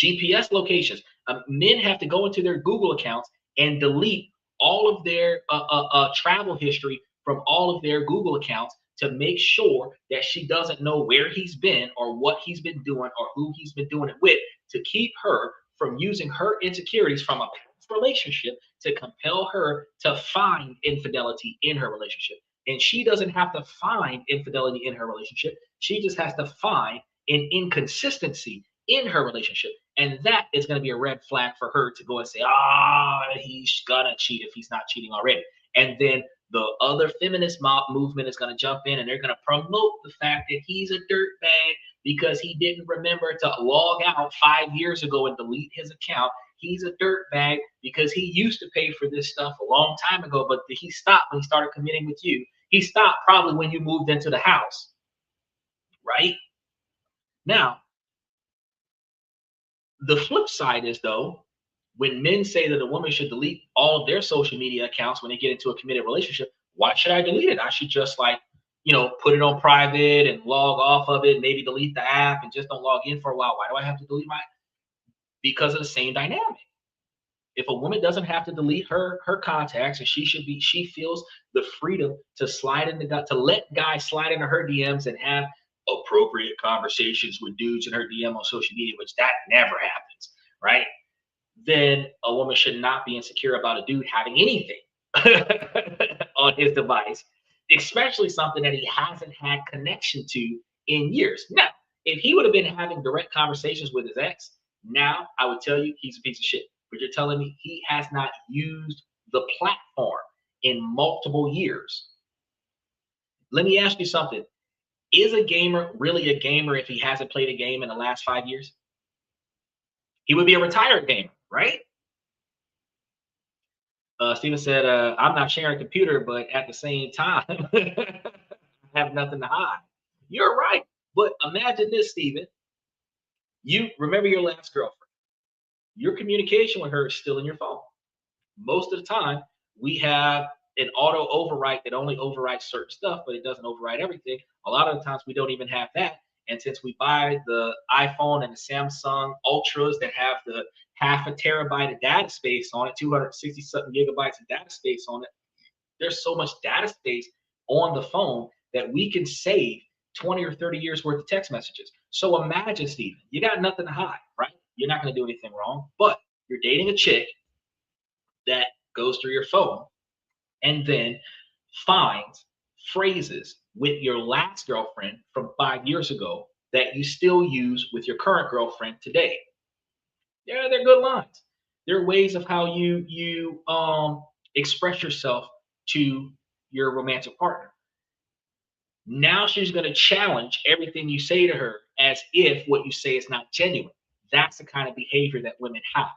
GPS locations. Men have to go into their Google accounts and delete all of their travel history from all of their Google accounts to make sure that she doesn't know where he's been or what he's been doing or who he's been doing it with, to keep her from using her insecurities from a past relationship to compel her to find infidelity in her relationship. And she doesn't have to find infidelity in her relationship. She just has to find an inconsistency in her relationship. And that is going to be a red flag for her to go and say, he's going to cheat if he's not cheating already. And then the other feminist mob movement is going to jump in and they're going to promote the fact that he's a dirtbag because he didn't remember to log out 5 years ago and delete his account. He's a dirtbag because he used to pay for this stuff a long time ago, but he stopped when he started committing with you. He stopped probably when you moved into the house, right? Now, the flip side is, though, when men say that a woman should delete all of their social media accounts when they get into a committed relationship, why should I delete it? I should just put it on private and log off of it, maybe delete the app and just don't log in for a while. Why do I have to delete mine? Because of the same dynamic. If a woman doesn't have to delete her contacts, and she feels the freedom to to let guys slide into her DMs and have appropriate conversations with dudes in her DM on social media, which that never happens, right? Then a woman should not be insecure about a dude having anything on his device, especially something that he hasn't had connection to in years. Now, if he would have been having direct conversations with his ex, now I would tell you he's a piece of shit. But you're telling me he has not used the platform in multiple years. Let me ask you something. Is a gamer really a gamer if he hasn't played a game in the last 5 years? He would be a retired gamer, right? Steven said, I'm not sharing a computer, but at the same time, I have nothing to hide. You're right. But imagine this, Steven. You remember your last girlfriend. Your communication with her is still in your phone. Most of the time, we have an auto overwrite that only overwrites certain stuff, but it doesn't overwrite everything. A lot of the times we don't even have that. And since we buy the iPhone and the Samsung Ultras that have the 0.5 terabyte of data space on it, 260 something gigabytes of data space on it, there's so much data space on the phone that we can save 20 or 30 years worth of text messages. So imagine, Stephen, you got nothing to hide, right? You're not going to do anything wrong, but you're dating a chick that goes through your phone and then finds phrases with your last girlfriend from 5 years ago that you still use with your current girlfriend today. Yeah, they're good lines. They're ways of how you express yourself to your romantic partner. Now she's going to challenge everything you say to her as if what you say is not genuine. That's the kind of behavior that women have.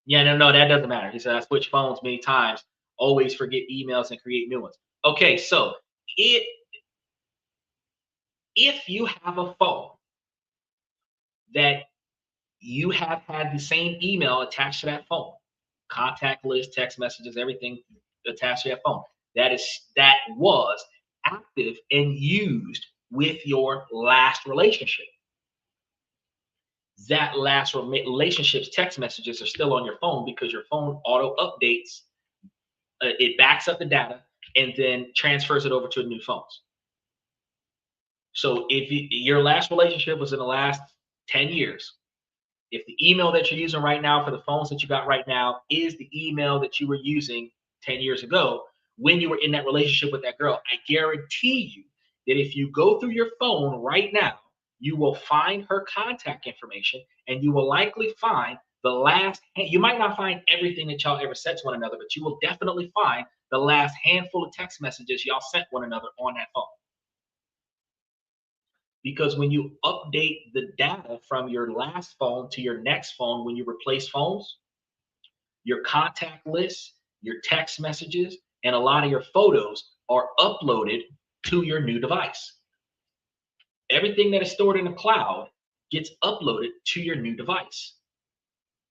Yeah, no, that doesn't matter. He said, I switch phones many times, always forget emails and create new ones. Okay, so if you have a phone that you have had the same email attached to that phone, contact list, text messages, everything attached to that phone, that was active and used with your last relationship. That last relationship's text messages are still on your phone because your phone auto updates, it backs up the data and then transfers it over to new phones. So if your last relationship was in the last 10 years, if the email that you're using right now for the phones that you got right now is the email that you were using 10 years ago when you were in that relationship with that girl, I guarantee you that if you go through your phone right now, you will find her contact information and you will likely find the last, you might not find everything that y'all ever sent to one another, but you will definitely find the last handful of text messages y'all sent one another on that phone. Because when you update the data from your last phone to your next phone, when you replace phones, your contact list, your text messages, and a lot of your photos are uploaded to your new device. Everything that is stored in the cloud gets uploaded to your new device.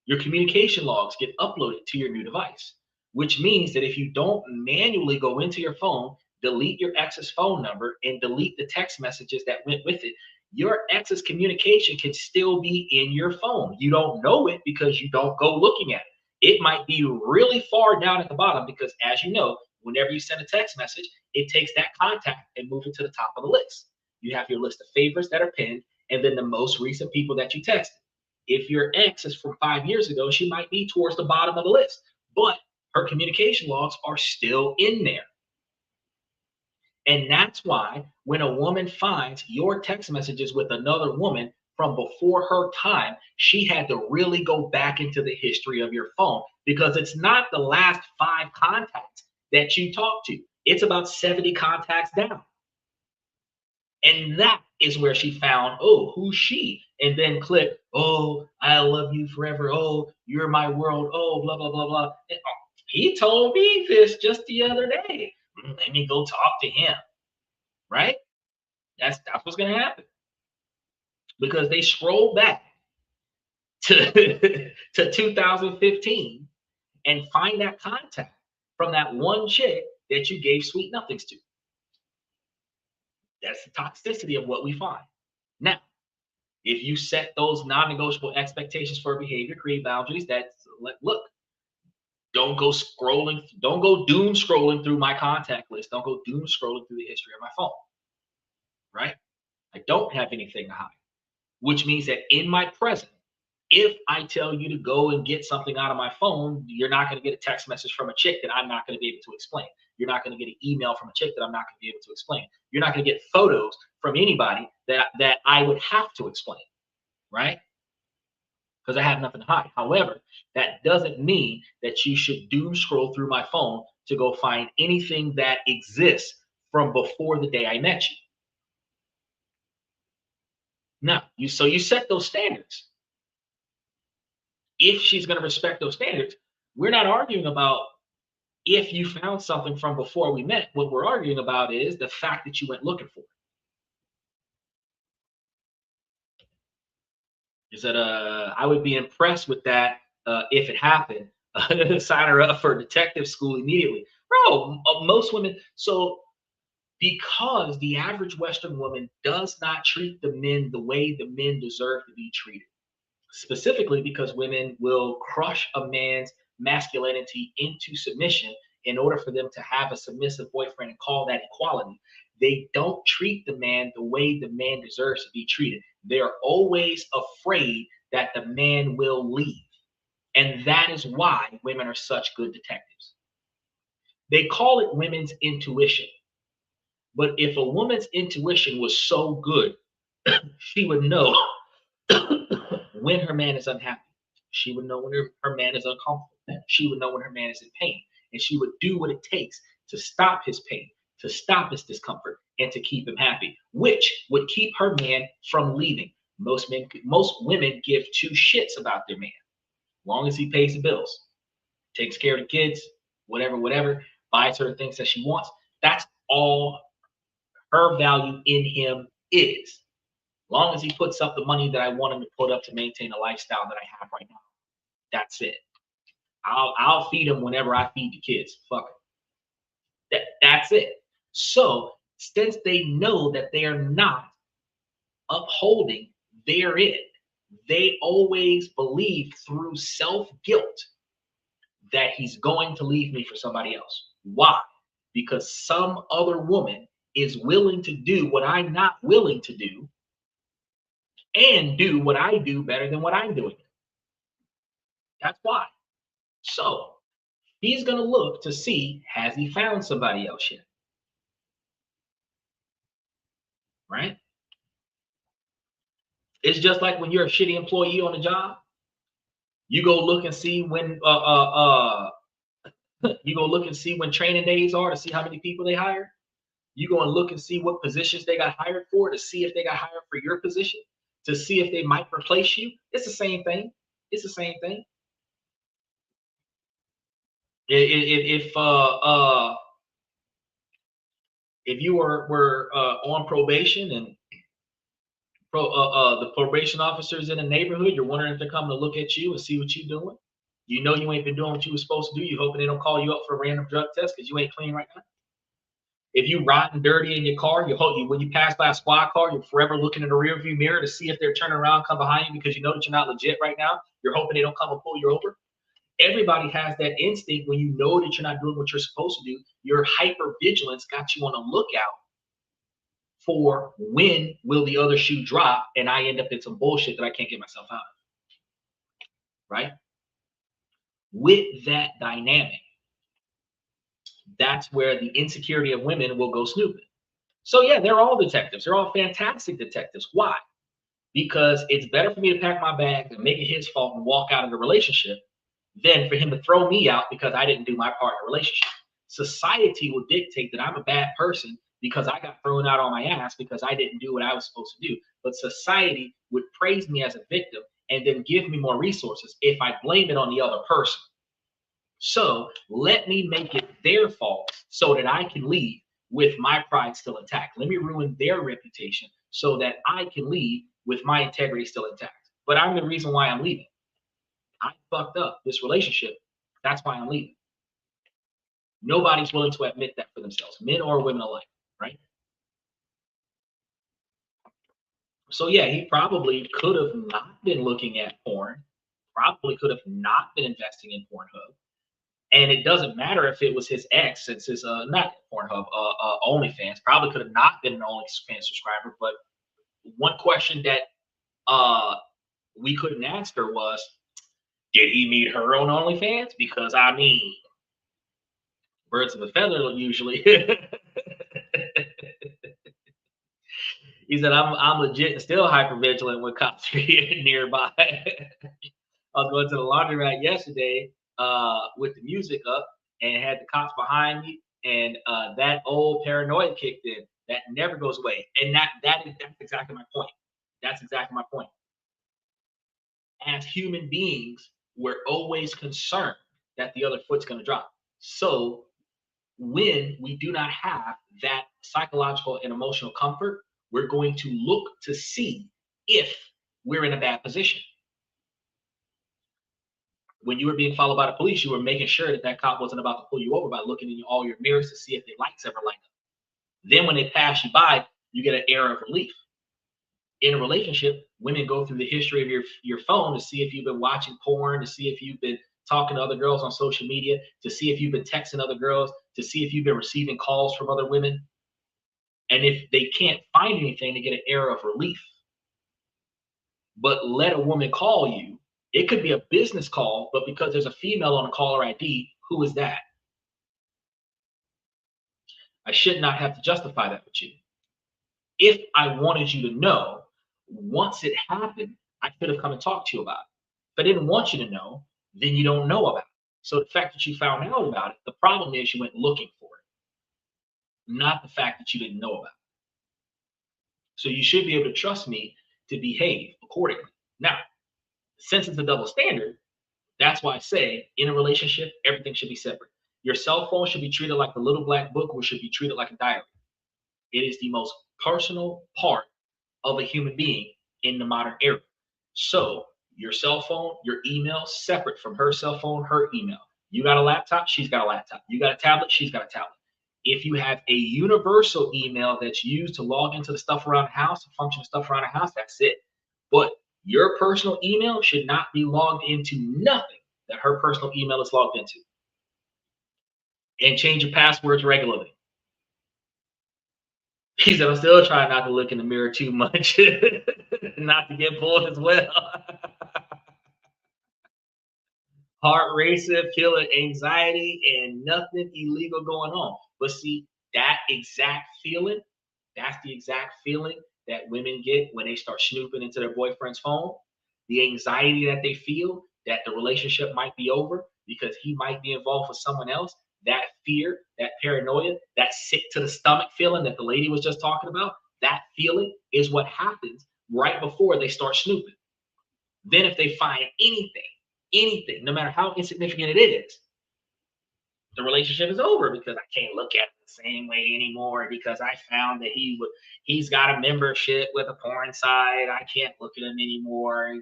Your communication logs get uploaded to your new device, which means that if you don't manually go into your phone, delete your ex's phone number and delete the text messages that went with it, your ex's communication can still be in your phone. You don't know it because you don't go looking at it. It might be really far down at the bottom because, as you know, whenever you send a text message, it takes that contact and moves it to the top of the list. You have your list of favorites that are pinned and then the most recent people that you texted. If your ex is from 5 years ago, she might be towards the bottom of the list, but her communication logs are still in there. And that's why when a woman finds your text messages with another woman from before her time, she had to really go back into the history of your phone because it's not the last 5 contacts that you talk to. It's about 70 contacts down. And that is where she found, oh, who's she? And then click, oh, I love you forever. Oh, you're my world. Oh, blah, blah, blah, blah. And, oh, he told me this just the other day. Let me go talk to him, right? That's what's going to happen. Because they scroll back to 2015 and find that contact from that one chick that you gave sweet nothings to. That's the toxicity of what we find. Now, if you set those non-negotiable expectations for behavior, create boundaries, that's like, look, don't go doom scrolling through my contact list. Don't go doom scrolling through the history of my phone, right? I don't have anything to hide, which means that in my present, if I tell you to go and get something out of my phone, you're not going to get a text message from a chick that I'm not going to be able to explain. You're not going to get an email from a chick that I'm not going to be able to explain. You're not going to get photos from anybody that I would have to explain, right? Because I have nothing to hide. However, that doesn't mean that you should doom scroll through my phone to go find anything that exists from before the day I met you. Now, you set those standards. If she's going to respect those standards, we're not arguing about if you found something from before we met. What we're arguing about is the fact that you went looking for it. Is that I would be impressed with that if it happened. Sign her up for detective school immediately. Bro, most women, so because the average Western woman does not treat the men the way the men deserve to be treated. Specifically because women will crush a man's masculinity into submission in order for them to have a submissive boyfriend and call that equality. They don't treat the man the way the man deserves to be treated. They're always afraid that the man will leave. And that is why women are such good detectives. They call it women's intuition. But if a woman's intuition was so good, she would know when her man is unhappy. She would know when her man is uncomfortable. She would know when her man is in pain. And she would do what it takes to stop his pain, to stop his discomfort, and to keep him happy, which would keep her man from leaving. Most women give two shits about their man, as long as he pays the bills, takes care of the kids, whatever, buys her the things that she wants. That's all her value in him is. As long as he puts up the money that I want him to put up to maintain the lifestyle that I have right now, that's it. I'll feed him whenever I feed the kids. Fuck it. That's it. So since they know that they are not upholding their end, they always believe through self-guilt that he's going to leave me for somebody else. Why? Because some other woman is willing to do what I'm not willing to do and do what I do better than what I'm doing. That's why. So he's going to look to see, has he found somebody else yet? Right? It's just like when you're a shitty employee on a job. You go look and see when you go look and see when training days are to see how many people they hire. You go and look and see what positions they got hired for to see if they got hired for your position, to see if they might replace you. It's the same thing. It's the same thing. If you were on probation and the probation officers in the neighborhood, you're wondering if they're coming to look at you and see what you're doing. You know you ain't been doing what you were supposed to do. You hoping they don't call you up for a random drug test because you ain't clean right now. If you rotten dirty in your car, when you pass by a squad car, you're forever looking in the rearview mirror to see if they're turning around, come behind you because you know that you're not legit right now. You're hoping they don't come and pull you over. Everybody has that instinct when you know that you're not doing what you're supposed to do. Your hyper vigilance got you on the lookout for when will the other shoe drop and I end up in some bullshit that I can't get myself out of. Right? With that dynamic, that's where the insecurity of women will go snooping. So yeah, they're all detectives. They're all fantastic detectives. Why? Because it's better for me to pack my bag and make it his fault and walk out of the relationship than for him to throw me out because I didn't do my part in the relationship. Society will dictate that I'm a bad person because I got thrown out on my ass because I didn't do what I was supposed to do. But society would praise me as a victim and then give me more resources if I blame it on the other person. So let me make it their fault so that I can leave with my pride still intact. Let me ruin their reputation so that I can leave with my integrity still intact. But I'm the reason why I'm leaving. I fucked up this relationship. That's why I'm leaving. Nobody's willing to admit that for themselves, men or women alike, right? So yeah, he probably could have not been looking at porn, probably could have not been investing in Pornhub. And it doesn't matter if it was his ex, since his not Pornhub, OnlyFans, probably could have not been an OnlyFans subscriber. But one question that we couldn't ask her was, did he meet her on OnlyFans? Because I mean, birds of a feather usually. He said, I'm legit and still hyper vigilant when cops are nearby. I was going to the laundromat yesterday with the music up and had the cops behind me, and that old paranoia kicked in. That never goes away. And that's exactly my point. That's exactly my point. As human beings, we're always concerned that the other foot's going to drop. So when we do not have that psychological and emotional comfort, we're going to look to see if we're in a bad position. When you were being followed by the police, you were making sure that cop wasn't about to pull you over by looking in all your mirrors to see if their lights ever light up. Then when they pass you by, you get an air of relief. In a relationship, women go through the history of your phone to see if you've been watching porn, to see if you've been talking to other girls on social media, to see if you've been texting other girls, to see if you've been receiving calls from other women. And if they can't find anything, they get an air of relief. But let a woman call you. It could be a business call, but because there's a female on the caller ID, who is that? I should not have to justify that with you. If I wanted you to know, once it happened, I should have come and talked to you about it. If I didn't want you to know, then you don't know about it. So the fact that you found out about it, the problem is you went looking for it, not the fact that you didn't know about it. So you should be able to trust me to behave accordingly. Now, since it's a double standard, that's why I say in a relationship, everything should be separate. Your cell phone should be treated like a little black book, or should be treated like a diary. It is the most personal part of a human being in the modern era. So your cell phone, your email, separate from her cell phone, her email. You got a laptop, she's got a laptop. You got a tablet, she's got a tablet. If you have a universal email that's used to log into the stuff around the house, to function stuff around the house, that's it. But your personal email should not be logged into nothing that her personal email is logged into. And change your passwords regularly. He said, I'm still trying not to look in the mirror too much, not to get pulled as well. Heart racing, feeling anxiety, and nothing illegal going on. But see, that exact feeling, that's the exact feeling that women get when they start snooping into their boyfriend's phone. The anxiety that they feel that the relationship might be over because he might be involved with someone else. That fear, that paranoia, that sick to the stomach feeling that the lady was just talking about, that feeling is what happens right before they start snooping. Then if they find anything, no matter how insignificant it is, the relationship is over because I can't look at it the same way anymore because I found that he's got a membership with a porn site. I can't look at him anymore.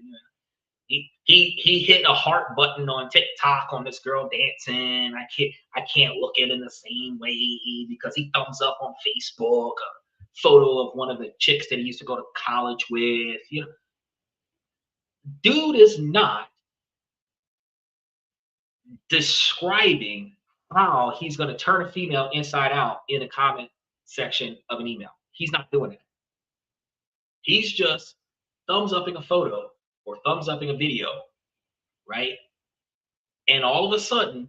He hit a heart button on TikTok on this girl dancing. I can't look at it in the same way because he thumbs up on Facebook a photo of one of the chicks that he used to go to college with. You know, dude is not describing how he's going to turn a female inside out in a comment section of an email. He's not doing it. He's just thumbs upping a photo or thumbs upping a video, right? And all of a sudden,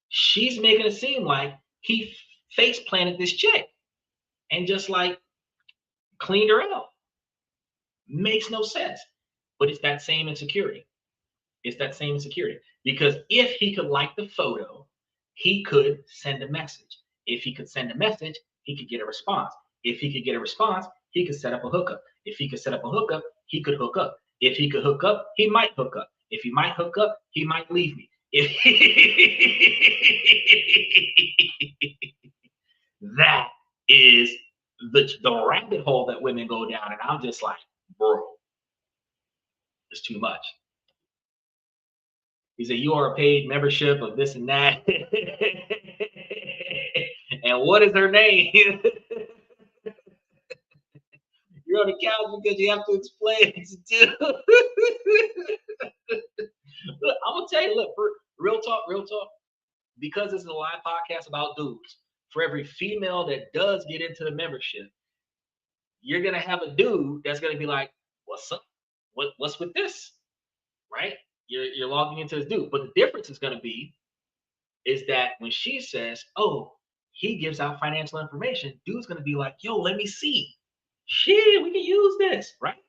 she's making it seem like he face planted this chick and just like cleaned her out. Makes no sense. But it's that same insecurity. It's that same insecurity. Because if he could like the photo, he could send a message. If he could send a message, he could get a response. If he could get a response, he could set up a hookup. If he could set up a hookup, he could hook up. If he could hook up, he might hook up. If he might hook up, he might leave me. That is the rabbit hole that women go down. And I'm just like, bro, it's too much. He said, you are a paid membership of this and that. And what is her name? You're on the couch because you have to explain it to. Look, I'm gonna tell you, look, real talk, because this is a live podcast about dudes. For every female that does get into the membership, you're gonna have a dude that's gonna be like, what's up? What's with this? Right? You're logging into this dude. But the difference is gonna be is that when she says, oh, he gives out financial information, dude's gonna be like, yo, let me see. Shit, we can use this, right?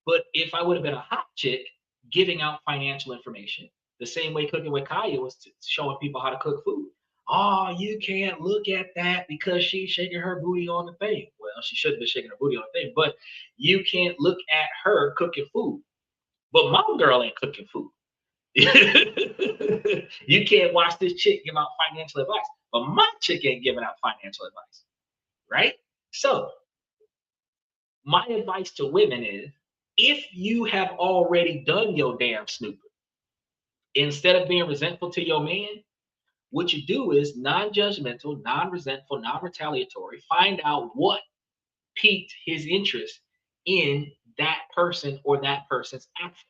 But if I would have been a hot chick giving out financial information, the same way Cooking with Kaya was showing people how to cook food. Oh, you can't look at that because she's shaking her booty on the thing. Well, she shouldn't be shaking her booty on the thing, but you can't look at her cooking food. But my girl ain't cooking food. You can't watch this chick give out financial advice, but my chick ain't giving out financial advice, right? So my advice to women is, if you have already done your damn snooping, instead of being resentful to your man, what you do is non-judgmental, non-resentful, non-retaliatory, find out what piqued his interest in that person or that person's actions.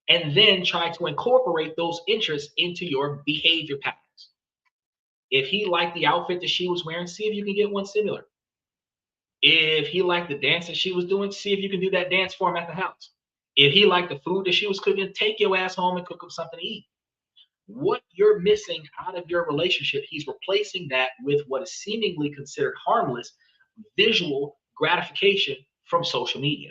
and then try to incorporate those interests into your behavior patterns. If he liked the outfit that she was wearing, see if you can get one similar. If he liked the dance that she was doing, see if you can do that dance for him at the house. If he liked the food that she was cooking, take your ass home and cook him something to eat. What you're missing out of your relationship, he's replacing that with what is seemingly considered harmless visual gratification from social media.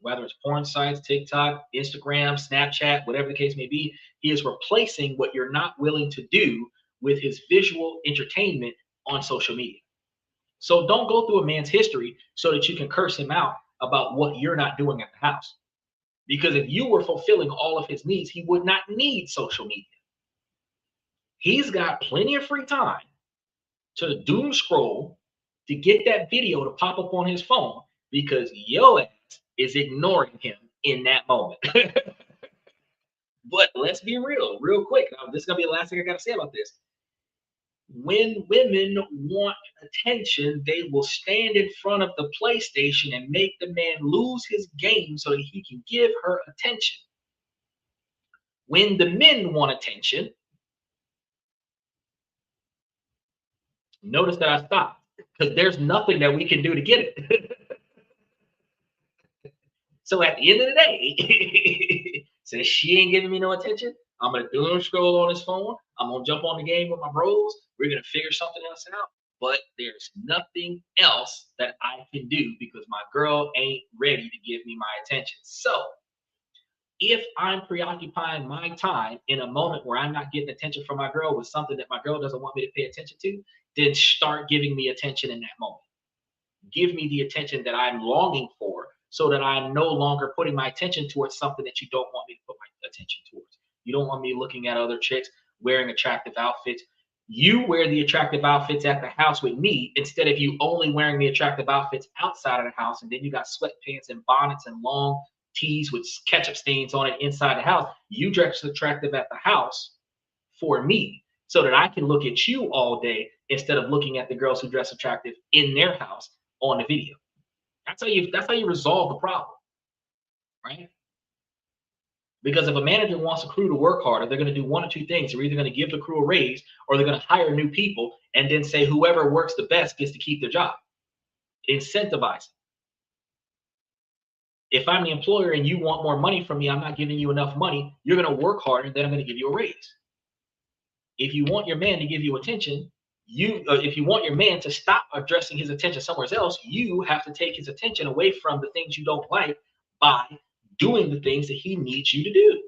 Whether it's porn sites, TikTok, Instagram, Snapchat, whatever the case may be, he is replacing what you're not willing to do with his visual entertainment on social media. So don't go through a man's history so that you can curse him out about what you're not doing at the house. Because if you were fulfilling all of his needs, he would not need social media. He's got plenty of free time to doom scroll to get that video to pop up on his phone because your ass is ignoring him in that moment. But let's be real quick. Now, this is going to be the last thing I got to say about this. When women want attention, they will stand in front of the PlayStation and make the man lose his game so that he can give her attention. When the men want attention, notice that I stopped because there's nothing that we can do to get it. So at the end of the day, since she ain't giving me no attention, I'm gonna doom scroll on his phone. I'm gonna jump on the game with my bros. We're gonna figure something else out. But there's nothing else that I can do because my girl ain't ready to give me my attention. So if I'm preoccupying my time in a moment where I'm not getting attention from my girl with something that my girl doesn't want me to pay attention to, then start giving me attention in that moment. Give me the attention that I'm longing for so that I'm no longer putting my attention towards something that you don't want me to put my attention towards. You don't want me looking at other chicks wearing attractive outfits. You wear the attractive outfits at the house with me instead of you only wearing the attractive outfits outside of the house. And then you got sweatpants and bonnets and long tees with ketchup stains on it inside the house. You dress attractive at the house for me so that I can look at you all day instead of looking at the girls who dress attractive in their house on the video. That's how you resolve the problem, right? Because if a manager wants a crew to work harder, they're going to do one of two things. They're either going to give the crew a raise or they're going to hire new people and then say whoever works the best gets to keep their job. Incentivize. If I'm the employer and you want more money from me, I'm not giving you enough money. You're going to work harder, then I'm going to give you a raise. If you want your man to give you attention, if you want your man to stop addressing his attention somewhere else, you have to take his attention away from the things you don't like by doing the things that he needs you to do.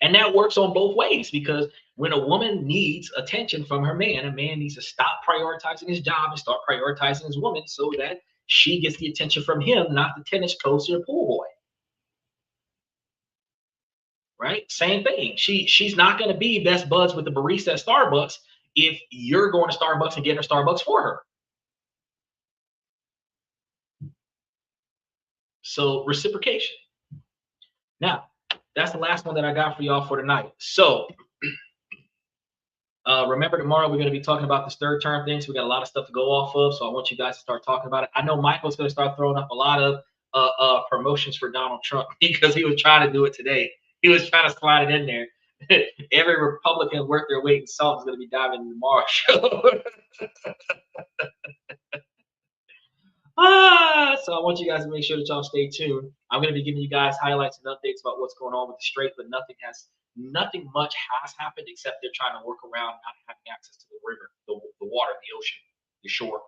And that works on both ways because when a woman needs attention from her man, a man needs to stop prioritizing his job and start prioritizing his woman so that she gets the attention from him, not the tennis coach or the pool boy. Right? Same thing. She's not going to be best buds with the barista at Starbucks if you're going to Starbucks and getting her Starbucks for her. So reciprocation. Now, that's the last one that I got for y'all for tonight. So remember tomorrow we're going to be talking about this third term thing. So we got a lot of stuff to go off of. So I want you guys to start talking about it. I know Michael's going to start throwing up a lot of promotions for Donald Trump because he was trying to do it today. He was trying to slide it in there. Every Republican worth their weight in salt is going to be diving in tomorrow's show. So I want you guys to make sure that y'all stay tuned. I'm going to be giving you guys highlights and updates about what's going on with the strait, but nothing much has happened except they're trying to work around not having access to the river, the water, the ocean, the shore,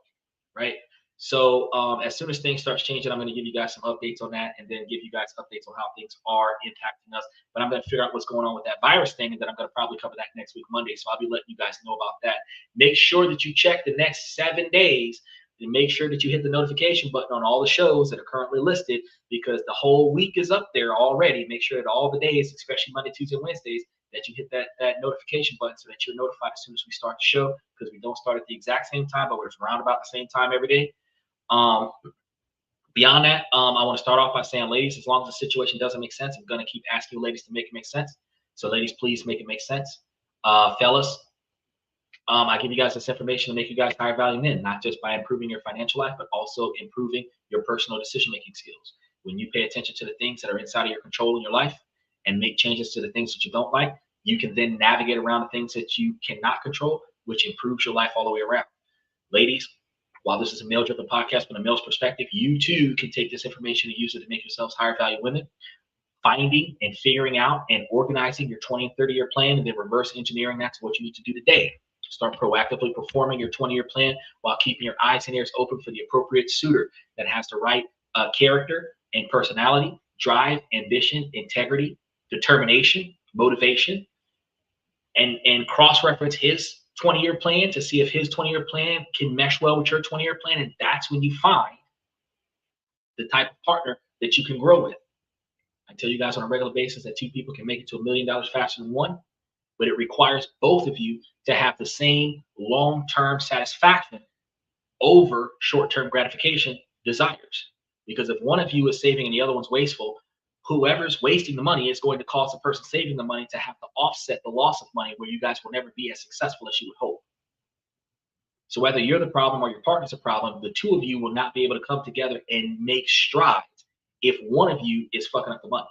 right? So as soon as things start changing, I'm going to give you guys some updates on that and then give you guys updates on how things are impacting us. But I'm going to figure out what's going on with that virus thing, and then I'm going to probably cover that next week, Monday. So I'll be letting you guys know about that. Make sure that you check the next 7 days and make sure that you hit the notification button on all the shows that are currently listed because the whole week is up there already. Make sure that all the days, especially Monday, Tuesday, and Wednesdays, that you hit that notification button so that you're notified as soon as we start the show because we don't start at the exact same time, but we're around about the same time every day. Beyond that, I want to start off by saying, ladies, as long as the situation doesn't make sense, I'm going to keep asking you ladies to make it make sense. So ladies, please make it make sense. Fellas, I give you guys this information to make you guys higher value men, not just by improving your financial life, but also improving your personal decision-making skills. When you pay attention to the things that are inside of your control in your life and make changes to the things that you don't like, you can then navigate around the things that you cannot control, which improves your life all the way around. Ladies, while this is a male-driven podcast from a male's perspective, you too can take this information and use it to make yourselves higher value women. Finding and figuring out and organizing your 20 and 30-year plan, and then reverse engineering that's what you need to do today. Start proactively performing your 20-year plan while keeping your eyes and ears open for the appropriate suitor that has the right character and personality, drive, ambition, integrity, determination, motivation, and cross-reference his 20-year plan to see if his 20-year plan can mesh well with your 20-year plan. And that's when you find the type of partner that you can grow with. I tell you guys on a regular basis that 2 people can make it to $1 million faster than 1, but it requires both of you to have the same long-term satisfaction over short-term gratification desires. Because if one of you is saving and the other one's wasteful, whoever's wasting the money is going to cause the person saving the money to have to offset the loss of money, where you guys will never be as successful as you would hope. So whether you're the problem or your partner's a problem, the 2 of you will not be able to come together and make strides if one of you is fucking up the money.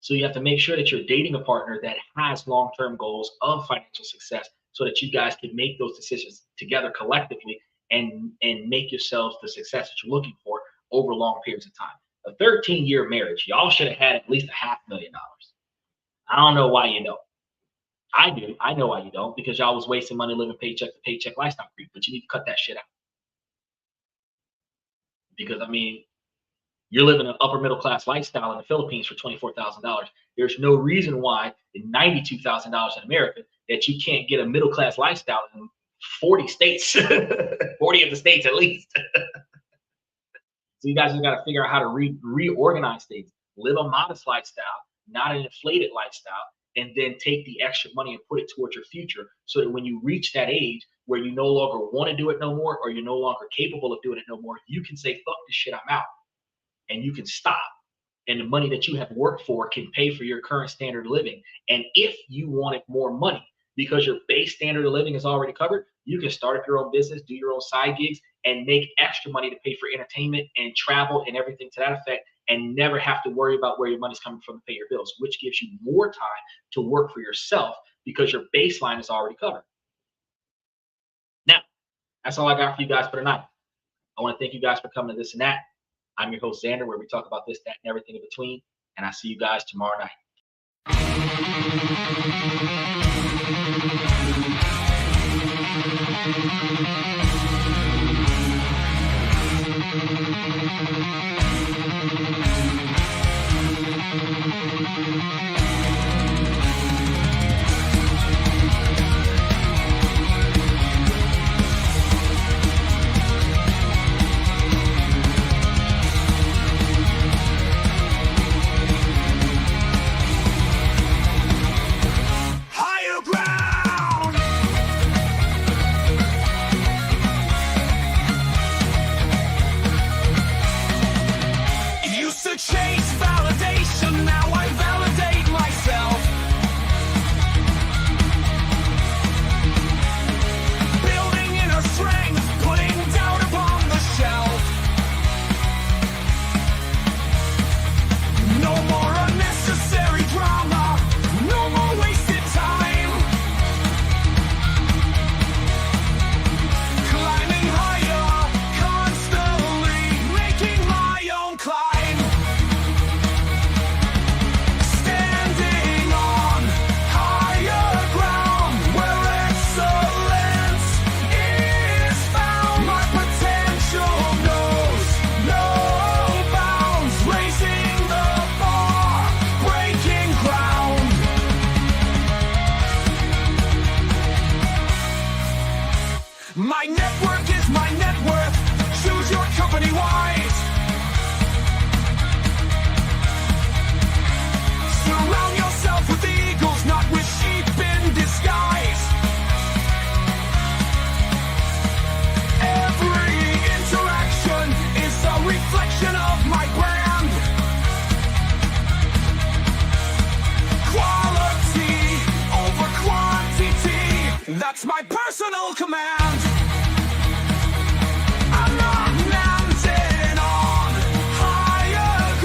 So you have to make sure that you're dating a partner that has long-term goals of financial success, so that you guys can make those decisions together collectively and make yourselves the success that you're looking for over long periods of time. A 13-year marriage, y'all should have had at least $500,000. I don't know why you don't. I do. I know why you don't, because y'all was wasting money living paycheck to paycheck lifestyle creep, but you need to cut that shit out. Because, I mean, you're living an upper middle class lifestyle in the Philippines for $24,000. There's no reason why in $92,000 in America that you can't get a middle class lifestyle in 40 states, 40 of the states at least. So you guys just got to figure out how to reorganize things, live a modest lifestyle, not an inflated lifestyle, and then take the extra money and put it towards your future, so that when you reach that age where you no longer want to do it no more, or you're no longer capable of doing it no more, you can say, fuck this shit, I'm out. And you can stop. And the money that you have worked for can pay for your current standard of living. And if you wanted more money, because your base standard of living is already covered, you can start up your own business, do your own side gigs, and make extra money to pay for entertainment and travel and everything to that effect, and never have to worry about where your money's coming from to pay your bills, which gives you more time to work for yourself because your baseline is already covered. Now, that's all I got for you guys for tonight. I want to thank you guys for coming to This and That. I'm your host, Xander, where we talk about this, that, and everything in between. And I'll see you guys tomorrow night. Higher ground. Used to chase validation, now I validate myself. Building inner strength, putting doubt upon the shelf. No more unnecessary drama, no more wasted time. Climbing higher, constantly making my own climb. Standing on higher ground where excellence is found. My potential knows no bounds, raising the bar, breaking ground. My network is my net worth. Choose your company wise. Surround yourself with eagles, not with sheep in disguise. Every interaction is a reflection of my brand. Quality over quantity, that's my personal command. I'm not landing on higher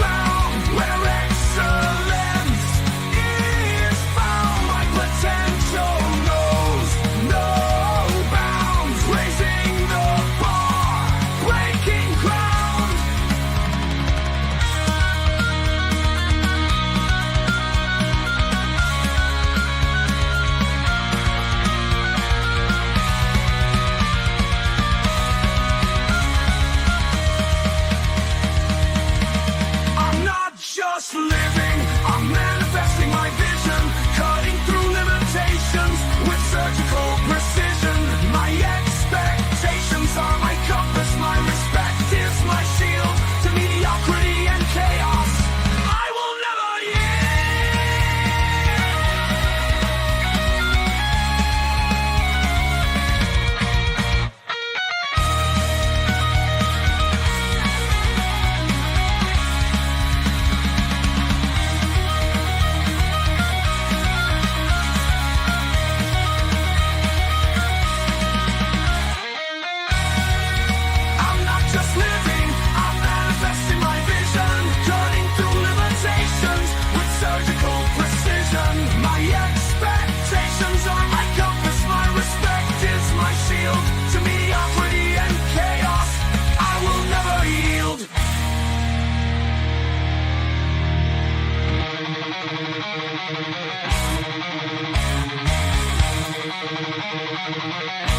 Bye.